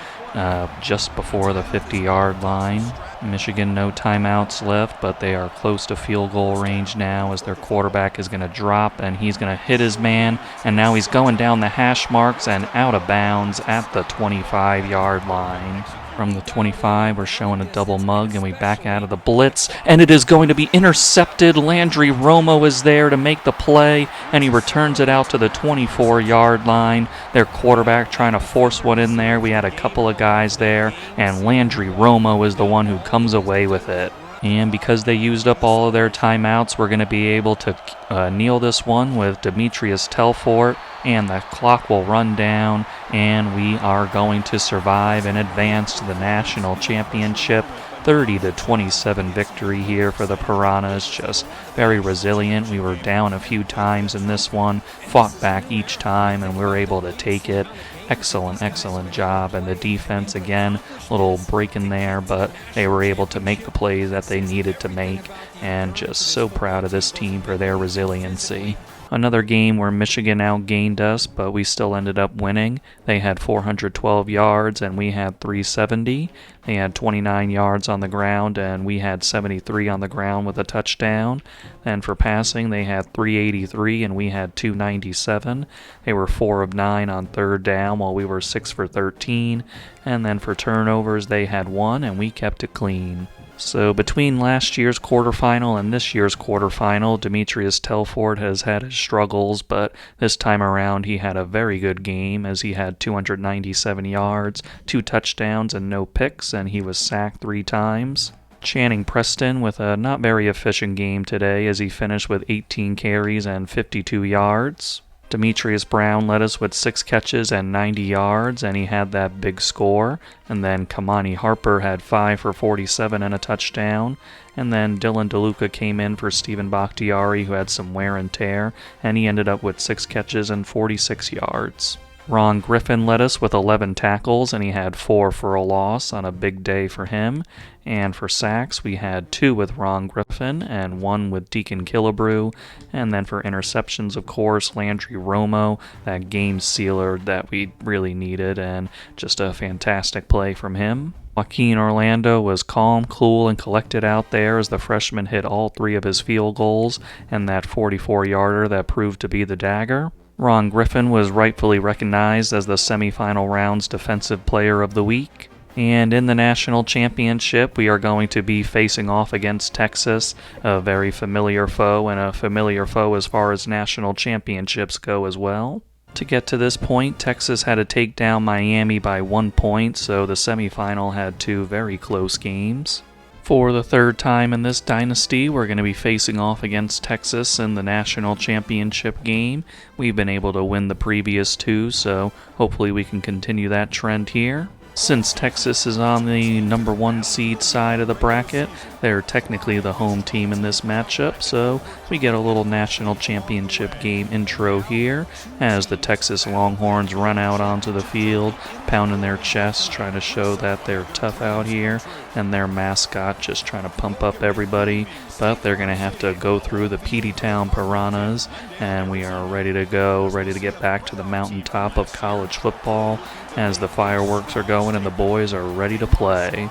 just before the 50-yard line. Michigan, no timeouts left, but they are close to field goal range now as their quarterback is going to drop, and he's going to hit his man, and now he's going down the hash marks and out of bounds at the 25-yard line. From the 25, we're showing a double mug, and we back out of the blitz, and it is going to be intercepted. Landry Romo is there to make the play, and he returns it out to the 24-yard line. Their quarterback trying to force one in there. We had a couple of guys there, and Landry Romo is the one who comes away with it. And because they used up all of their timeouts, we're going to be able to kneel this one with Demetrius Telfort, and the clock will run down, and we are going to survive and advance to the national championship. 30-27 victory here for the Piranhas. Just very resilient. We were down a few times in this one, fought back each time, and we were able to take it. Excellent job. And the defense, again, a little break in there, but they were able to make the plays that they needed to make, and just so proud of this team for their resiliency. Another game where Michigan outgained us, but we still ended up winning. They had 412 yards, and we had 370. They had 29 yards on the ground, and we had 73 on the ground with a touchdown. Then for passing, they had 383, and we had 297. They were 4 of 9 on 3rd down, while we were 6 for 13. And then for turnovers, they had 1, and we kept it clean. So between last year's quarterfinal and this year's quarterfinal, Demetrius Telfort has had his struggles, but this time around he had a very good game as he had 297 yards, 2 touchdowns, and no picks, and he was sacked 3 times. Channing Preston with a not very efficient game today as he finished with 18 carries and 52 yards. Demetrius Brown led us with 6 catches and 90 yards, and he had that big score. And then Kamani Harper had 5 for 47 and a touchdown. And then Dylan DeLuca came in for Stephen Bakhtiari, who had some wear and tear, and he ended up with 6 catches and 46 yards. Ron Griffin led us with 11 tackles, and he had 4 for a loss on a big day for him. And for sacks, we had 2 with Ron Griffin and 1 with Deacon Killebrew. And then for interceptions, of course, Landry Romo, that game sealer that we really needed, and just a fantastic play from him. Joaquin Orlando was calm, cool, and collected out there as the freshman hit all 3 of his field goals and that 44-yarder that proved to be the dagger. Ron Griffin was rightfully recognized as the semifinal round's Defensive Player of the Week. And in the national championship, we are going to be facing off against Texas, a very familiar foe, and a familiar foe as far as national championships go as well. To get to this point, Texas had to take down Miami by 1 point, so the semifinal had 2 very close games. For the 3rd time in this dynasty, we're going to be facing off against Texas in the national championship game. We've been able to win the previous 2, so hopefully we can continue that trend here. Since Texas is on the number 1 seed side of the bracket, they're technically the home team in this matchup, so we get a little national championship game intro here as the Texas Longhorns run out onto the field, pounding their chests, trying to show that they're tough out here, and their mascot just trying to pump up everybody. But they're going to have to go through the Peteytown Piranhas, and we are ready to go, ready to get back to the mountaintop of college football as the fireworks are going and the boys are ready to play.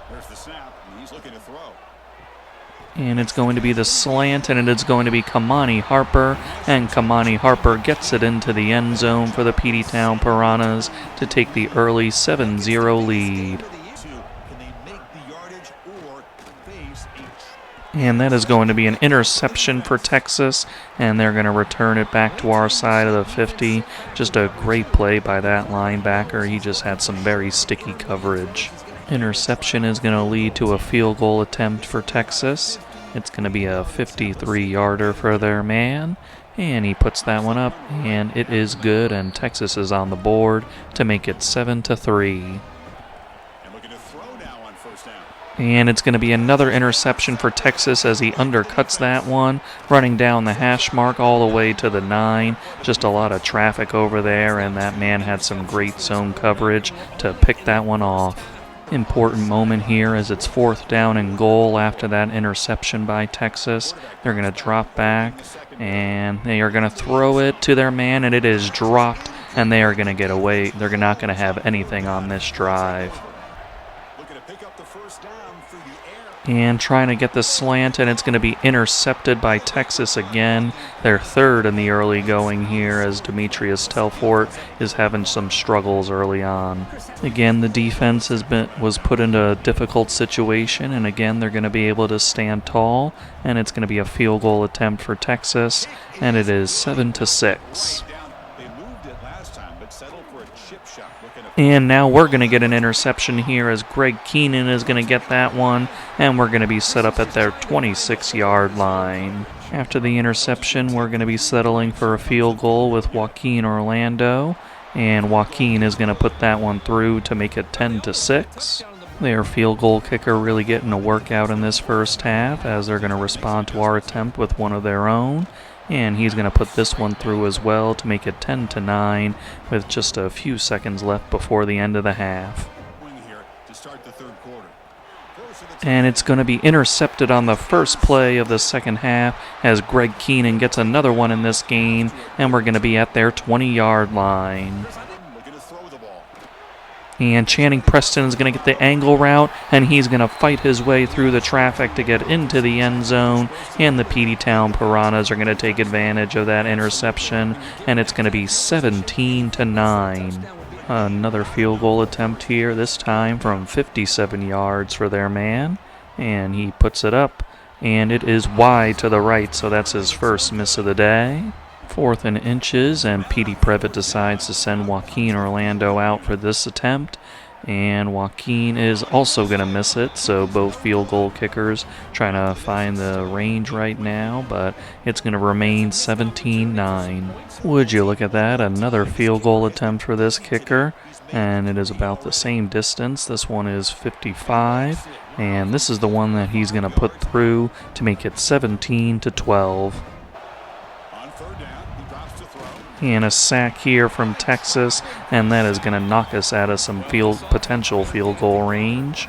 There's the snap. He's looking to throw. And it's going to be the slant, and it's going to be Kamani Harper, and Kamani Harper gets it into the end zone for the Peteytown Piranhas to take the early 7-0 lead. And that is going to be an interception for Texas, and they're going to return it back to our side of the 50. Just a great play by that linebacker. He just had some very sticky coverage. Interception is going to lead to a field goal attempt for Texas. It's going to be a 53-yarder for their man, and he puts that one up, and it is good, and Texas is on the board to make it 7-3. And looking to throw now on 1st down. And it's going to be another interception for Texas as he undercuts that one, running down the hash mark all the way to the 9. Just a lot of traffic over there, and that man had some great zone coverage to pick that one off. Important moment here as it's 4th down and goal after that interception by Texas. They're going to drop back, and they are going to throw it to their man, and it is dropped, and they are going to get away. They're not going to have anything on this drive. And trying to get the slant, and it's going to be intercepted by Texas again. They're 3rd in the early going here as Demetrius Telfort is having some struggles early on. Again, the defense was put into a difficult situation, and again they're going to be able to stand tall, and it's going to be a field goal attempt for Texas, and it is 7-6. And now we're going to get an interception here as Greg Keenan is going to get that one, and we're going to be set up at their 26-yard line. After the interception, we're going to be settling for a field goal with Joaquin Orlando, and Joaquin is going to put that one through to make it 10-6. Their field goal kicker really getting a workout in this first half as they're going to respond to our attempt with one of their own. And he's going to put this one through as well to make it 10-9 with just a few seconds left before the end of the half. And it's going to be intercepted on the first play of the second half as Greg Keenan gets another one in this game, and we're going to be at their 20-yard line. And Channing Preston is going to get the angle route, and he's going to fight his way through the traffic to get into the end zone. And the Peteytown Piranhas are going to take advantage of that interception, and it's going to be 17-9. Another field goal attempt here, this time from 57 yards for their man. And he puts it up, and it is wide to the right, so that's his first miss of the day. 4th and inches, and Petey Previtt decides to send Joaquin Orlando out for this attempt, and Joaquin is also going to miss it, so both field goal kickers trying to find the range right now, but it's going to remain 17-9. Would you look at that, another field goal attempt for this kicker, and it is about the same distance. This one is 55, and this is the one that he's going to put through to make it 17-12. And a sack here from Texas, and that is going to knock us out of some potential field goal range.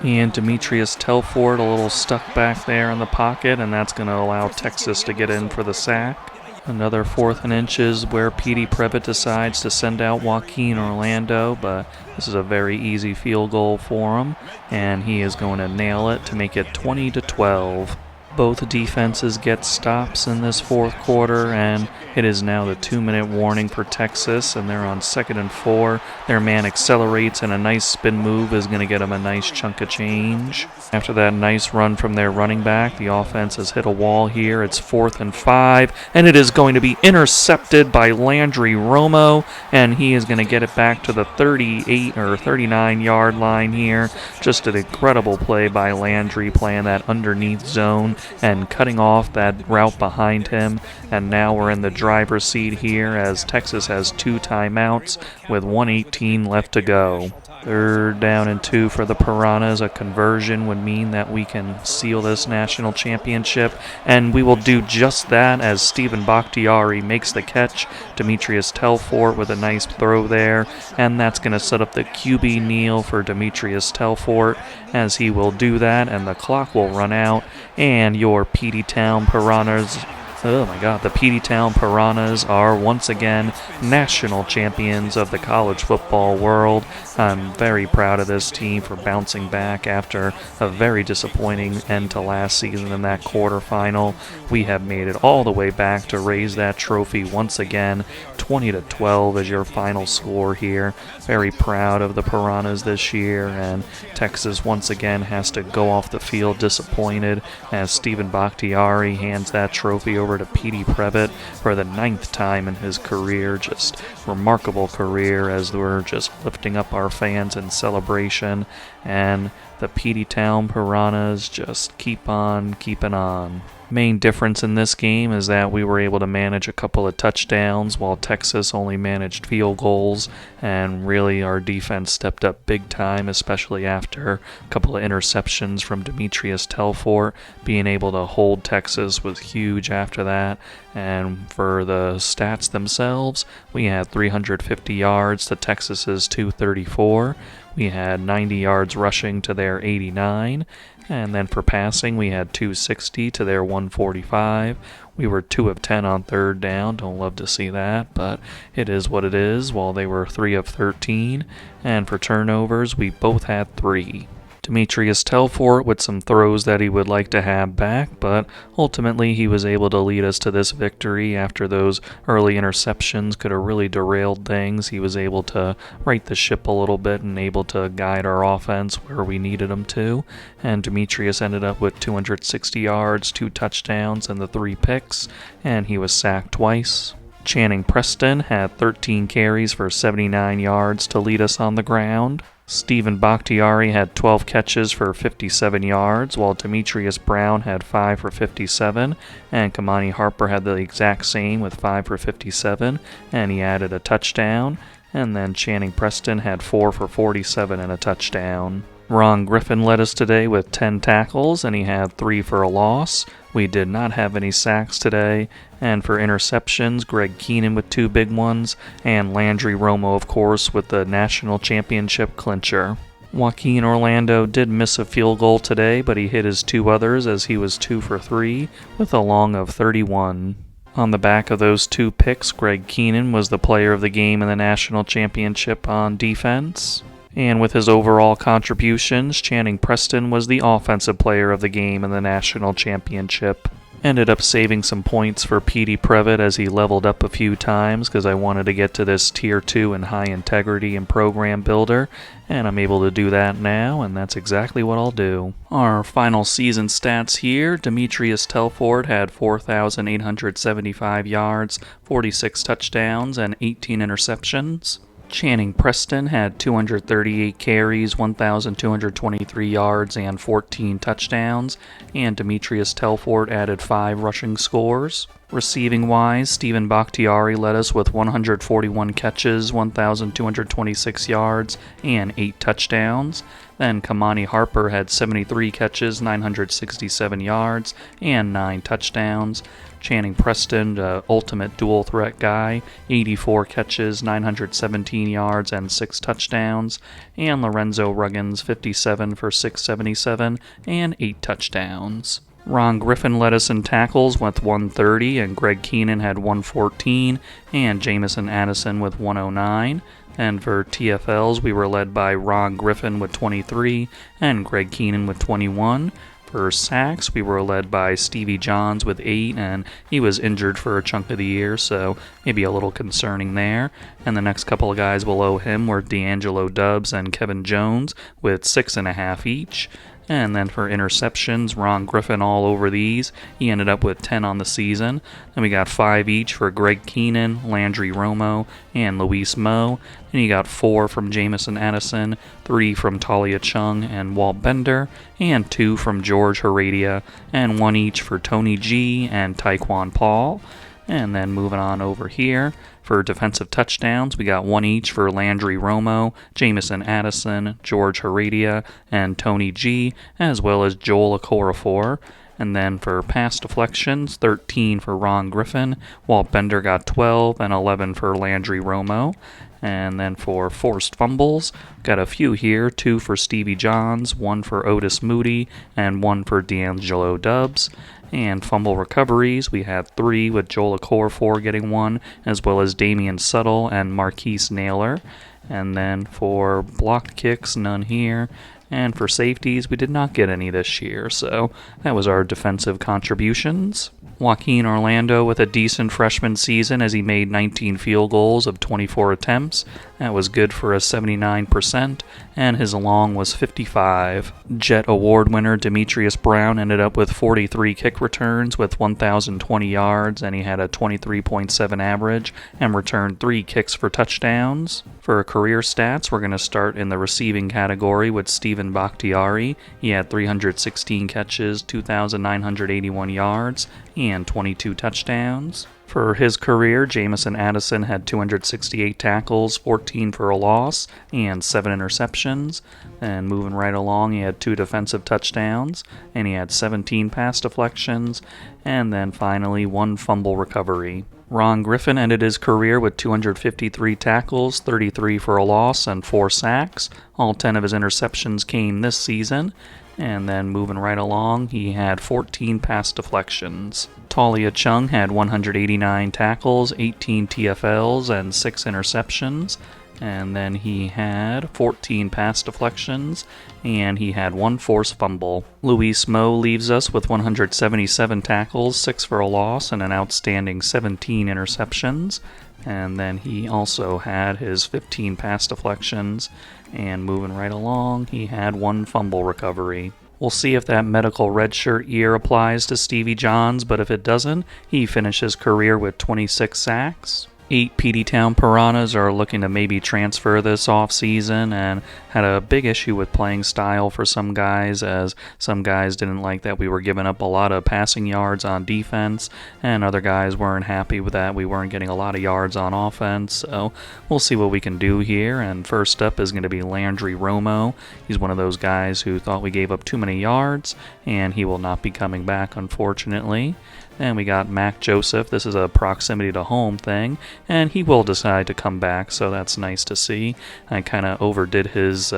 And Demetrius Telfort a little stuck back there in the pocket, and that's going to allow Texas to get in for the sack. Another 4th and inches where Petey Previtt decides to send out Joaquin Orlando, but this is a very easy field goal for him, and he is going to nail it to make it 20-12. Both defenses get stops in this 4th quarter, and it is now the 2-minute warning for Texas, and they're on 2nd and 4. Their man accelerates, and a nice spin move is going to get them a nice chunk of change. After that nice run from their running back, the offense has hit a wall here. It's 4th and 5, and it is going to be intercepted by Landry Romo, and he is going to get it back to the 38 or 39-yard line here. Just an incredible play by Landry, playing that underneath zone and cutting off that route behind him. And now we're in the driver's seat here as Texas has 2 timeouts with 1:18 left to go. 3rd down and 2 for the Piranhas. A conversion would mean that we can seal this national championship, and we will do just that as Stephen Bakhtiari makes the catch. Demetrius Telfort with a nice throw there, and that's going to set up the QB kneel for Demetrius Telfort as he will do that, and the clock will run out, and your Peteytown Piranhas Oh my God, the Peteytown Piranhas are once again national champions of the college football world. I'm very proud of this team for bouncing back after a very disappointing end to last season in that quarterfinal. We have made it all the way back to raise that trophy once again. 20-12 is your final score here. Very proud of the Piranhas this year, and Texas once again has to go off the field disappointed as Stephen Bakhtiari hands that trophy over to Petey Previtt for the 9th time in his career. Just remarkable career as we're just lifting up our fans in celebration, and the Peteytown Piranhas just keep on keeping on. Main difference in this game is that we were able to manage a couple of touchdowns while Texas only managed field goals, and really our defense stepped up big time, especially after a couple of interceptions from Demetrius Telfort. Being able to hold Texas was huge after that. And for the stats themselves, we had 350 yards to Texas's 234. We had 90 yards rushing to their 89. And then for passing, we had 260 to their 145. We were 2 of 10 on third down. Don't love to see that, but it is what it is, while they were 3 of 13. And for turnovers, we both had 3. Demetrius Telfort with some throws that he would like to have back, but ultimately he was able to lead us to this victory after those early interceptions could have really derailed things. He was able to right the ship a little bit and able to guide our offense where we needed him to, and Demetrius ended up with 260 yards, 2 touchdowns, and the 3 picks, and he was sacked twice. Channing Preston had 13 carries for 79 yards to lead us on the ground. Stephen Bakhtiari had 12 catches for 57 yards, while Demetrius Brown had 5 for 57, and Kamani Harper had the exact same with 5 for 57, and he added a touchdown, and then Channing Preston had 4 for 47 and a touchdown. Ron Griffin led us today with 10 tackles, and he had 3 for a loss. We did not have any sacks today, and for interceptions, Greg Keenan with 2 big ones, and Landry Romo, of course, with the national championship clincher. Joaquin Orlando did miss a field goal today, but he hit his 2 others as he was 2 for 3 with a long of 31. On the back of those 2 picks, Greg Keenan was the player of the game in the national championship on defense. And with his overall contributions, Channing Preston was the offensive player of the game in the national championship. Ended up saving some points for Petey Previtt as he leveled up a few times because I wanted to get to this Tier 2 and high integrity and program builder, and I'm able to do that now, and that's exactly what I'll do. Our final season stats here: Demetrius Telfort had 4,875 yards, 46 touchdowns, and 18 interceptions. Channing Preston had 238 carries, 1,223 yards, and 14 touchdowns, and Demetrius Telfort added 5 rushing scores. Receiving-wise, Stephen Bakhtiari led us with 141 catches, 1,226 yards, and 8 touchdowns. Then Kamani Harper had 73 catches, 967 yards, and 9 touchdowns. Channing Preston, the ultimate dual threat guy, 84 catches, 917 yards, and 6 touchdowns. And Lorenzo Ruggins, 57 for 677 and 8 touchdowns. Ron Griffin led us in tackles with 130, and Greg Keenan had 114, and Jamison Addison with 109. And for TFLs, we were led by Ron Griffin with 23, and Greg Keenan with 21. For sacks, we were led by Stevie Johns with 8, and he was injured for a chunk of the year, so maybe a little concerning there. And the next couple of guys below him were D'Angelo Dubbs and Kevin Jones with 6.5 each. And then for interceptions, Ron Griffin all over these. He ended up with 10 on the season. Then we got 5 each for Greg Keenan, Landry Romo, and Luis Moe. Then you got 4 from Jamison Addison, 3 from Talia Chung and Walt Bender, and 2 from George Heredia, and 1 each for Tony G and Taekwon Paul. And then moving on over here, for defensive touchdowns, we got 1 each for Landry Romo, Jamison Addison, George Heredia, and Tony G, as well as Joel Okorafor. And then for pass deflections, 13 for Ron Griffin, while Bender got 12 and 11 for Landry Romo. And then for forced fumbles, got a few here, 2 for Stevie Johns, 1 for Otis Moody, and 1 for D'Angelo Dubbs. And fumble recoveries, we had 3 with Joel Okorafor getting 1, as well as Damian Suttle and Marquise Naylor. And then for blocked kicks, none here. And for safeties, we did not get any this year, so that was our defensive contributions. Joaquin Orlando with a decent freshman season as he made 19 field goals of 24 attempts. That was good for a 79%, and his long was 55. Jet Award winner Demetrius Brown ended up with 43 kick returns with 1,020 yards, and he had a 23.7 average and returned 3 kicks for touchdowns. For career stats, we're going to start in the receiving category with Stephen Stephen Bakhtiari. He had 316 catches, 2,981 yards, and 22 touchdowns. For his career, Jamison Addison had 268 tackles, 14 for a loss, and 7 interceptions. And moving right along, he had 2 defensive touchdowns, and he had 17 pass deflections, and then finally 1 fumble recovery. Ron Griffin ended his career with 253 tackles, 33 for a loss, and 4 sacks. All 10 of his interceptions came this season. And then moving right along, he had 14 pass deflections. Talia Chung had 189 tackles, 18 TFLs, and 6 interceptions. And then he had 14 pass deflections, and he had 1 forced fumble. Luis Moe leaves us with 177 tackles, 6 for a loss, and an outstanding 17 interceptions. And then he also had his 15 pass deflections, and moving right along, he had 1 fumble recovery. We'll see if that medical redshirt year applies to Stevie Johns, but if it doesn't, he finished his career with 26 sacks. 8 Peteytown Piranhas are looking to maybe transfer this offseason and had a big issue with playing style for some guys, as some guys didn't like that we were giving up a lot of passing yards on defense, and other guys weren't happy with that we weren't getting a lot of yards on offense. So we'll see what we can do here. And first up is going to be Landry Romo. He's one of those guys who thought we gave up too many yards, and he will not be coming back, unfortunately. And we got Mac Joseph. This is a proximity to home thing, and he will decide to come back, so that's nice to see. I kind of overdid his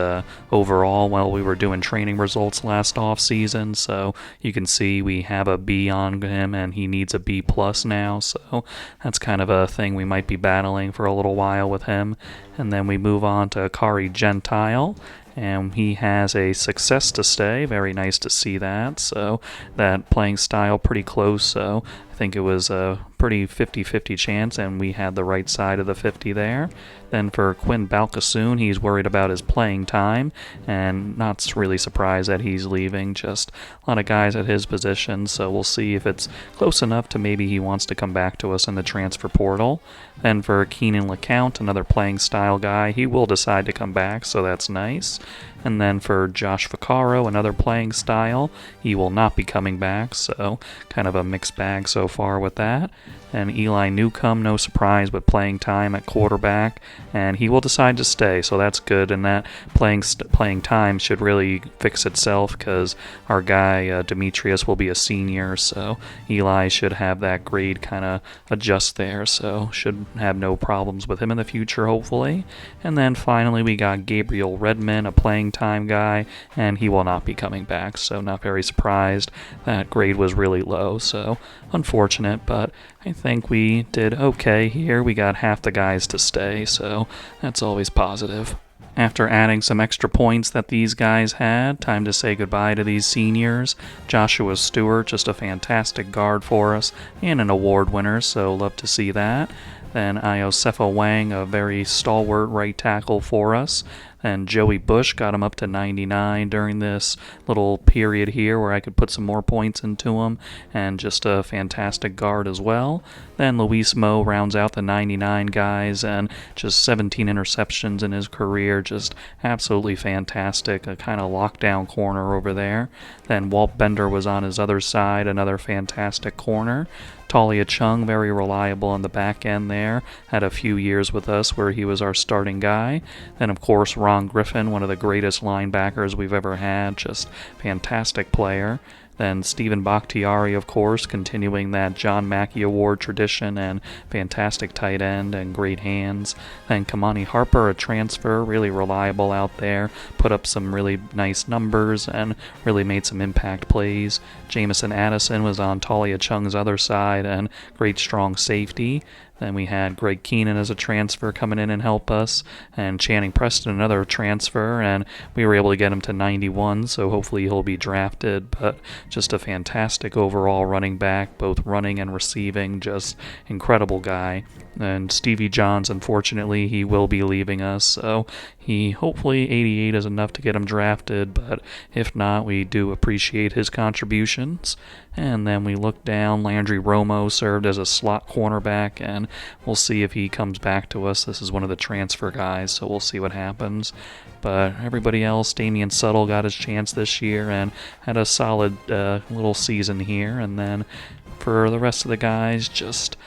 overall while we were doing training results last off season, so you can see we have a B on him, and he needs a B plus now, so that's kind of a thing we might be battling for a little while with him. And then we move on to Kari Gentile, and he has a success to stay. Very nice to see that. So that playing style pretty close, so I think it was a pretty 50-50 chance, and we had the right side of the 50 there. Then for Quinn Balkasoon, he's worried about his playing time, and not really surprised that he's leaving. Just a lot of guys at his position, so we'll see if it's close enough to maybe he wants to come back to us in the transfer portal. Then for Keenan LeCount, another playing style guy, he will decide to come back, so that's nice. And then for Josh Vaccaro, another playing style, he will not be coming back, so kind of a mixed bag so far with that. And Eli Newcomb, no surprise, with playing time at quarterback, and he will decide to stay, so that's good. And that playing time should really fix itself, because our guy Demetrius will be a senior, so Eli should have that grade kind of adjust there, so should have no problems with him in the future, hopefully. And then finally we got Gabriel Redmond, a playing time guy, and he will not be coming back, so not very surprised. That grade was really low, so unfortunate, but I think we did okay here. We got half the guys to stay, so that's always positive. After adding some extra points that these guys had, time to say goodbye to these seniors. Joshua Stewart, just a fantastic guard for us, and an award winner, so love to see that. Then Iosefa Wang, a very stalwart right tackle for us. And Joey Bush got him up to 99 during this little period here where I could put some more points into him, and just a fantastic guard as well. Then Luis Moe rounds out the 99 guys, and just 17 interceptions in his career, just absolutely fantastic, a kind of lockdown corner over there. Then Walt Bender was on his other side, another fantastic corner. Talia Chung, very reliable on the back end there, had a few years with us where he was our starting guy. Then of course Ron Griffin, one of the greatest linebackers we've ever had, just fantastic player. Then Stephen Bakhtiari, of course, continuing that John Mackey Award tradition, and fantastic tight end and great hands. Then Kamani Harper, a transfer, really reliable out there, put up some really nice numbers and really made some impact plays. Jamison Addison was on Talia Chung's other side, and great strong safety. Then we had Greg Keenan as a transfer coming in and help us, and Channing Preston, another transfer, and we were able to get him to 91, so hopefully he'll be drafted. But just a fantastic overall running back, both running and receiving, just incredible guy. And Stevie Johns, unfortunately, he will be leaving us, so Hopefully 88 is enough to get him drafted, but if not, we do appreciate his contributions. And then we look down, Landry Romo served as a slot cornerback, and we'll see if he comes back to us. This is one of the transfer guys, so we'll see what happens. But everybody else, Damian Suttle got his chance this year and had a solid little season here. And then for the rest of the guys, just,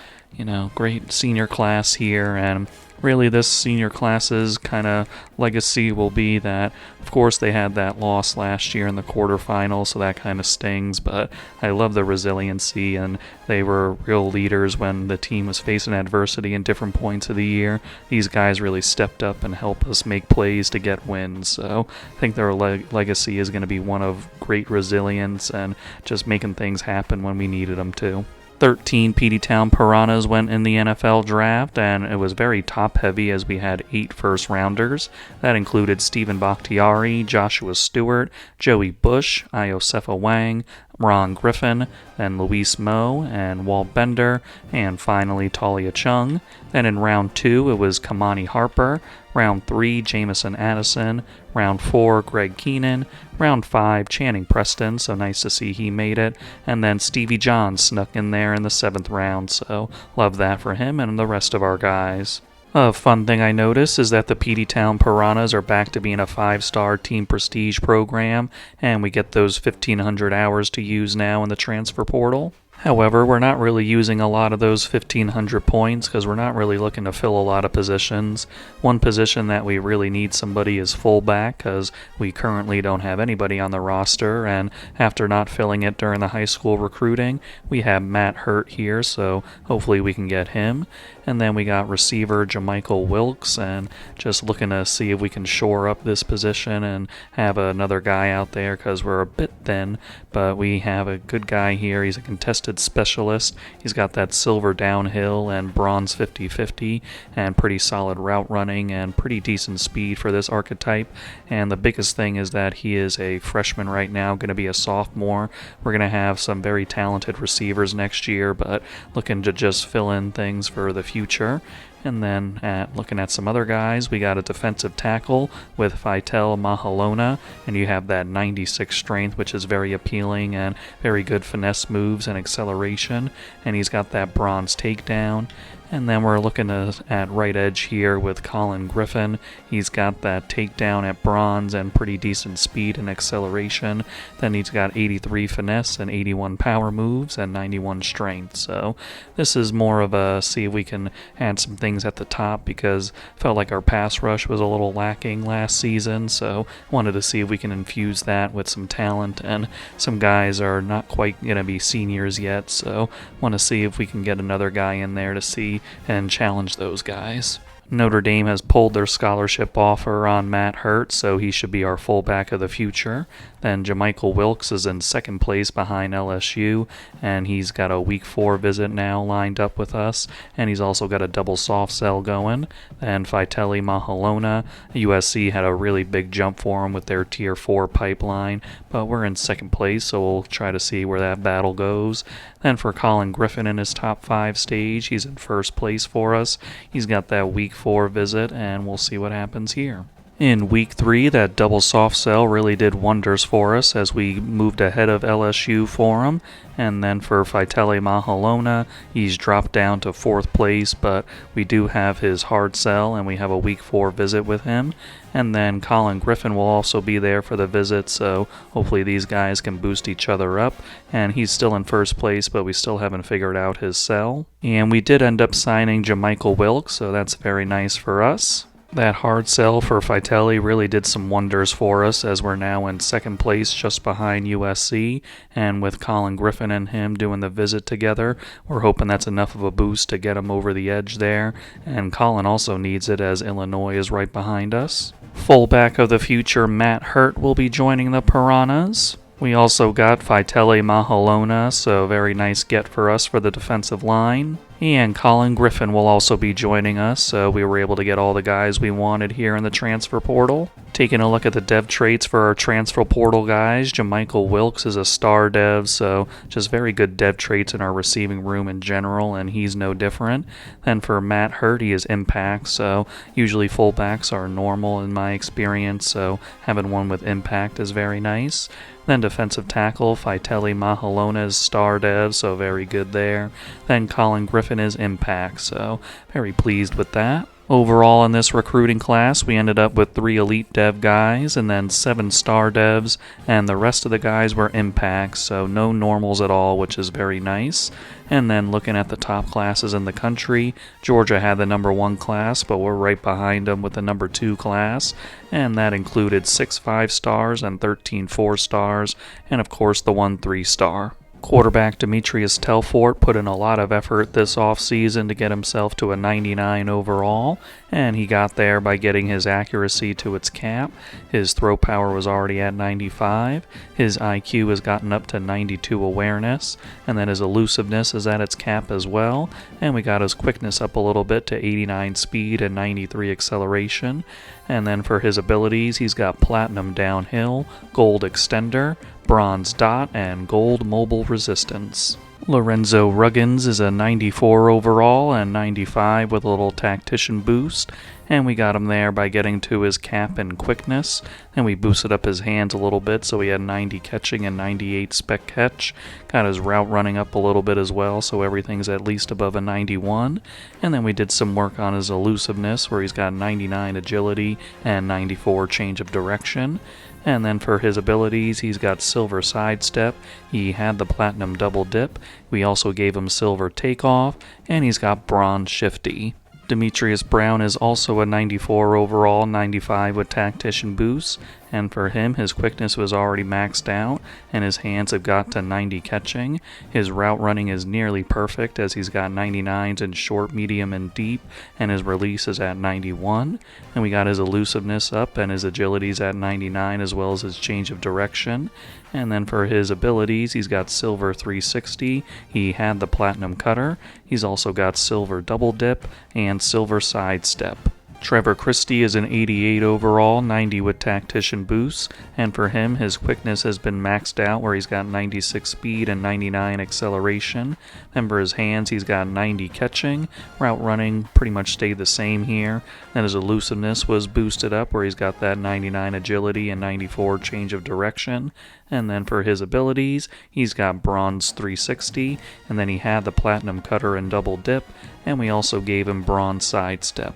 great senior class here. And really this senior class's kind of legacy will be that, of course, they had that loss last year in the quarterfinals, so that kind of stings, but I love the resiliency, and they were real leaders when the team was facing adversity in different points of the year. These guys really stepped up and helped us make plays to get wins, so I think their legacy is going to be one of great resilience and just making things happen when we needed them to. 13 Peteytown Piranhas went in the NFL draft, and it was very top-heavy as we had 8 first-rounders. That included Stephen Bakhtiari, Joshua Stewart, Joey Bush, Iosefa Wang, Ron Griffin, then Luis Moe and Walt Bender, and finally Talia Chung. Then in round 2, it was Kamani Harper. Round 3, Jamison Addison. Round 4, Greg Keenan. Round 5, Channing Preston, so nice to see he made it. And then Stevie Johns snuck in there in the 7th round, so love that for him and the rest of our guys. A fun thing I noticed is that the Peteytown Piranhas are back to being a 5-star team prestige program, and we get those 1,500 hours to use now in the transfer portal. However, we're not really using a lot of those 1,500 points because we're not really looking to fill a lot of positions. One position that we really need somebody is fullback because we currently don't have anybody on the roster, and after not filling it during the high school recruiting, we have Matt Hurt here, so hopefully we can get him. And then we got receiver Jamichael Wilkes, and just looking to see if we can shore up this position and have another guy out there because we're a bit thin, but we have a good guy here. He's a contested specialist. He's got that silver downhill and bronze 50-50 and pretty solid route running and pretty decent speed for this archetype. And the biggest thing is that he is a freshman right now, going to be a sophomore. We're going to have some very talented receivers next year, but looking to just fill in things for the future. And then looking at some other guys, we got a defensive tackle with Vitel Mahalona, and you have that 96 strength, which is very appealing, and very good finesse moves and acceleration, and he's got that bronze takedown. And then we're looking at right edge here with Colin Griffin. He's got that takedown at bronze and pretty decent speed and acceleration. Then he's got 83 finesse and 81 power moves and 91 strength. So this is more of a see if we can add some things at the top because felt like our pass rush was a little lacking last season. So wanted to see if we can infuse that with some talent, and some guys are not quite going to be seniors yet. So want to see if we can get another guy in there to see and challenge those guys. Notre Dame has pulled their scholarship offer on Matt Hurt, so he should be our fullback of the future. Then Jamichael Wilkes is in second place behind LSU, and he's got a week 4 visit now lined up with us, and he's also got a double soft sell going. Then Viteli Mahalona, USC had a really big jump for him with their tier 4 pipeline, but we're in second place, so we'll try to see where that battle goes. Then for Colin Griffin in his top 5 stage, he's in first place for us. He's got that week 4 visit, and we'll see what happens here. In week 3, that double soft sell really did wonders for us as we moved ahead of LSU for him. And then for Viteli Mahalona, he's dropped down to 4th place, but we do have his hard sell, and we have a week 4 visit with him. And then Colin Griffin will also be there for the visit, so hopefully these guys can boost each other up. And he's still in first place, but we still haven't figured out his sell. And we did end up signing Jamichael Wilkes, so that's very nice for us. That hard sell for Viteli really did some wonders for us as we're now in second place just behind USC, and with Colin Griffin and him doing the visit together, we're hoping that's enough of a boost to get him over the edge there, and Colin also needs it as Illinois is right behind us. Fullback of the future Matt Hurt will be joining the Piranhas. We also got Viteli Mahalona, so very nice get for us for the defensive line. And Colin Griffin will also be joining us, so we were able to get all the guys we wanted here in the transfer portal. Taking a look at the dev traits for our transfer portal guys, Jamichael Wilkes is a star dev, so just very good dev traits in our receiving room in general, and he's no different. Then for Matt Hurt, he is impact, so usually fullbacks are normal in my experience, so having one with impact is very nice. Then defensive tackle, Faiteli Mahalona is star dev, so very good there. Then Colin Griffin is impact, so very pleased with that. Overall in this recruiting class, we ended up with 3 elite dev guys and then 7 star devs, and the rest of the guys were impacts, so no normals at all, which is very nice. And then looking at the top classes in the country, Georgia had the number 1 class, but we're right behind them with the number 2 class, and that included 6 5-stars and 13 4-stars, and of course the 1 3-star. Quarterback Demetrius Telfort put in a lot of effort this offseason to get himself to a 99 overall, and he got there by getting his accuracy to its cap. His throw power was already at 95, his IQ has gotten up to 92 awareness, and then his elusiveness is at its cap as well, and we got his quickness up a little bit to 89 speed and 93 acceleration. And then for his abilities, he's got Platinum Downhill, Gold Extender, Bronze Dot, and Gold Mobile Resistance. Lorenzo Ruggins is a 94 overall and 95 with a little tactician boost, and we got him there by getting to his cap and quickness. Then we boosted up his hands a little bit, so he had 90 catching and 98 spec catch. Got his route running up a little bit as well, so everything's at least above a 91. And then we did some work on his elusiveness, where he's got 99 agility and 94 change of direction. And then for his abilities, he's got Silver Sidestep, he had the Platinum Double Dip, we also gave him Silver Takeoff, and he's got Bronze Shifty. Demetrius Brown is also a 94 overall, 95 with Tactician Boost, and for him, his quickness was already maxed out, and his hands have got to 90 catching. His route running is nearly perfect, as he's got 99s in short, medium, and deep, and his release is at 91. And we got his elusiveness up, and his agility's at 99, as well as his change of direction. And then for his abilities, he's got Silver 360, he had the Platinum Cutter, he's also got Silver Double Dip, and Silver Sidestep. Trevor Christie is an 88 overall, 90 with Tactician Boost, and for him, his quickness has been maxed out, where he's got 96 speed and 99 acceleration. Then for his hands, he's got 90 catching. Route running pretty much stayed the same here. Then his elusiveness was boosted up, where he's got that 99 agility and 94 change of direction. And then for his abilities, he's got Bronze 360, and then he had the Platinum Cutter and Double Dip, and we also gave him Bronze Sidestep.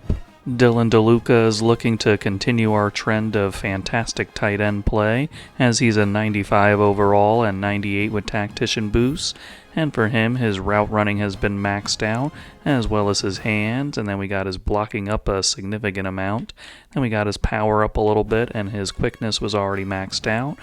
Dylan DeLuca is looking to continue our trend of fantastic tight end play, as he's a 95 overall and 98 with Tactician Boost. And for him, his route running has been maxed out, as well as his hands, and then we got his blocking up a significant amount. Then we got his power up a little bit, and his quickness was already maxed out.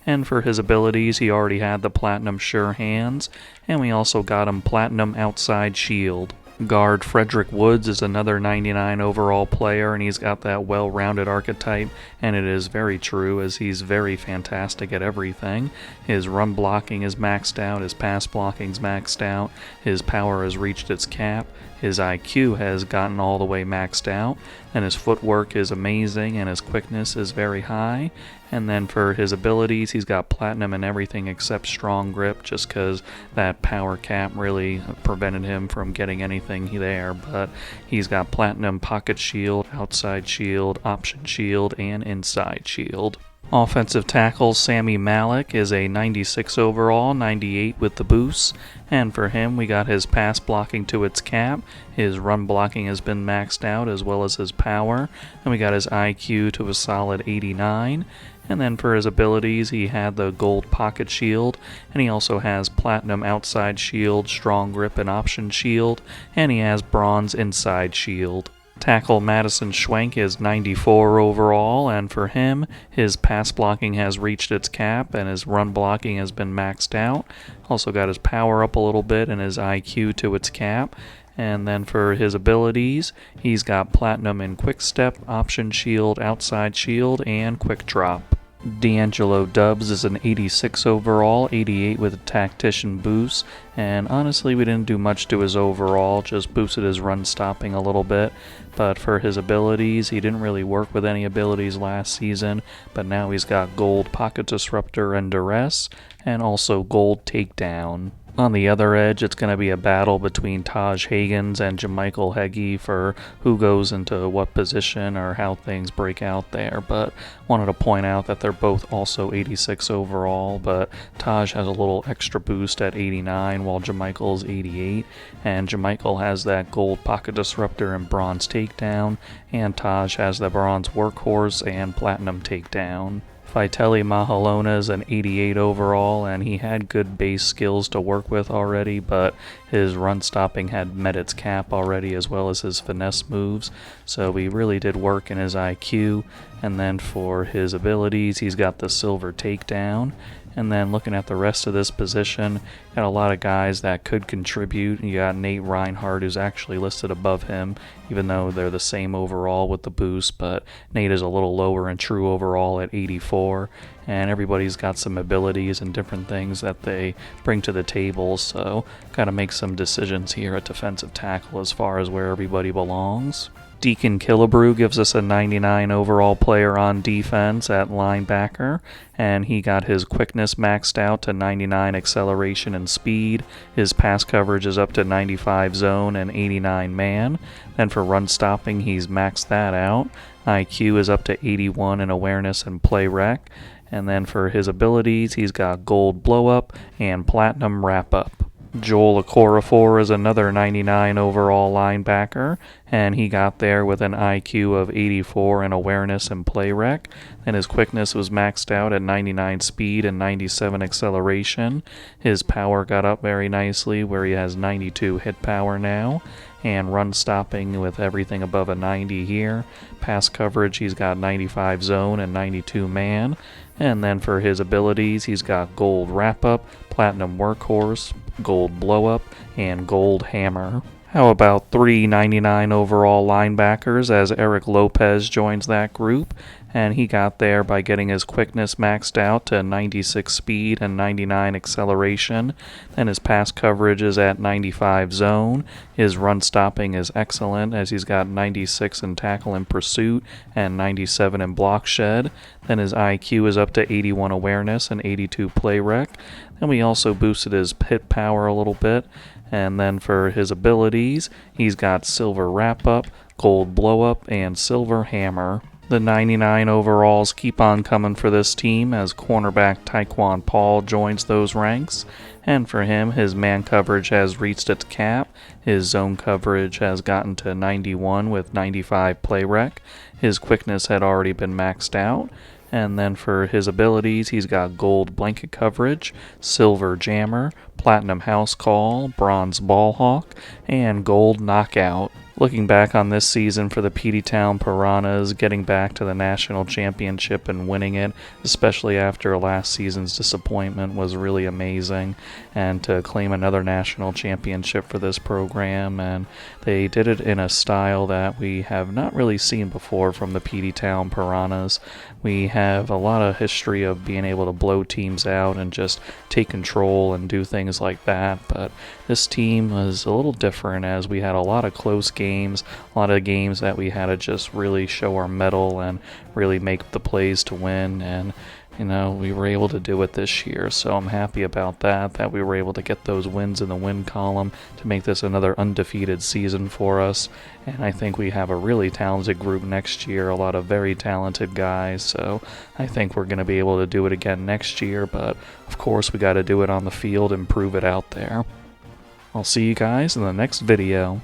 And for his abilities, he already had the Platinum Sure Hands, and we also got him Platinum Outside Shield. Guard Frederick Woods is another 99 overall player, and he's got that well-rounded archetype, and it is very true, as he's very fantastic at everything. His run blocking is maxed out, his pass blocking's maxed out, his power has reached its cap, his IQ has gotten all the way maxed out, and his footwork is amazing, and his quickness is very high. And then for his abilities, he's got Platinum in everything except Strong Grip, just because that power cap really prevented him from getting anything there. But he's got Platinum Pocket Shield, Outside Shield, Option Shield, and Inside Shield. Offensive tackle Sammy Malik is a 96 overall, 98 with the boost, and for him we got his pass blocking to its cap, his run blocking has been maxed out, as well as his power, and we got his IQ to a solid 89. And then for his abilities, he had the Gold Pocket Shield, and he also has Platinum Outside Shield, Strong Grip, and Option Shield, and he has Bronze Inside Shield. Tackle Madison Schwenk is 94 overall, and for him, his pass blocking has reached its cap, and his run blocking has been maxed out. Also got his power up a little bit, and his IQ to its cap. And then for his abilities, he's got Platinum in Quick Step, Option Shield, Outside Shield, and Quick Drop. D'Angelo Dubs is an 86 overall, 88 with a tactician boost, and honestly we didn't do much to his overall, just boosted his run stopping a little bit, but for his abilities, he didn't really work with any abilities last season, but now he's got gold pocket disruptor and duress, and also gold takedown. On the other edge, it's going to be a battle between Taj Higgins and Jamichael Heggie for who goes into what position or how things break out there, but wanted to point out that they're both also 86 overall, but Taj has a little extra boost at 89 while Jamichael's 88, and Jamichael has that gold pocket disruptor and bronze takedown, and Taj has the bronze workhorse and platinum takedown. Vitelli Mahalona is an 88 overall, and he had good base skills to work with already, but his run stopping had met its cap already, as well as his finesse moves, so he really did work in his IQ. And then for his abilities, he's got the silver takedown. And then looking at the rest of this position, got a lot of guys that could contribute. You got Nate Reinhardt, who's actually listed above him, even though they're the same overall with the boost, but Nate is a little lower in true overall at 84. And everybody's got some abilities and different things that they bring to the table, so got to make some decisions here at defensive tackle as far as where everybody belongs. Deacon Killebrew gives us a 99 overall player on defense at linebacker, and he got his quickness maxed out to 99 acceleration and speed. His pass coverage is up to 95 zone and 89 man. Then for run stopping, he's maxed that out. IQ is up to 81 in awareness and play rec. And then for his abilities, he's got gold blow up and platinum wrap up. Joel Okorafor is another 99 overall linebacker, and he got there with an IQ of 84 in awareness and play rec. And his quickness was maxed out at 99 speed and 97 acceleration. His power got up very nicely, where he has 92 hit power now, and run stopping with everything above a 90 here. Pass coverage, he's got 95 zone and 92 man. And then for his abilities, he's got gold wrap up, platinum workhorse, gold blow up, and gold hammer. How about 399 overall linebackers as Eric Lopez joins that group, and he got there by getting his quickness maxed out to 96 speed and 99 acceleration. Then his pass coverage is at 95 zone. His run stopping is excellent, as he's got 96 in tackle and pursuit and 97 in block shed. Then his IQ is up to 81 awareness and 82 play rec. Then we also boosted his hit power a little bit. And then for his abilities, he's got silver wrap up, gold blow up, and silver hammer. The 99 overalls keep on coming for this team as cornerback Tyquan Paul joins those ranks. And for him, his man coverage has reached its cap. His zone coverage has gotten to 91 with 95 play rec. His quickness had already been maxed out. And then for his abilities, he's got gold blanket coverage, silver jammer, platinum house call, bronze ball hawk, and gold knockout. Looking back on this season for the Peteytown Piranhas, getting back to the national championship and winning it, especially after last season's disappointment, was really amazing. And to claim another national championship for this program, and they did it in a style that we have not really seen before from the Peteytown Piranhas. We have a lot of history of being able to blow teams out and just take control and do things like that, but this team was a little different, as we had a lot of close games, a lot of games that we had to just really show our mettle and really make the plays to win, and we were able to do it this year, so I'm happy about that we were able to get those wins in the win column to make this another undefeated season for us. And I think we have a really talented group next year, a lot of very talented guys, so I think we're going to be able to do it again next year, but of course we got to do it on the field and prove it out there. I'll see you guys in the next video.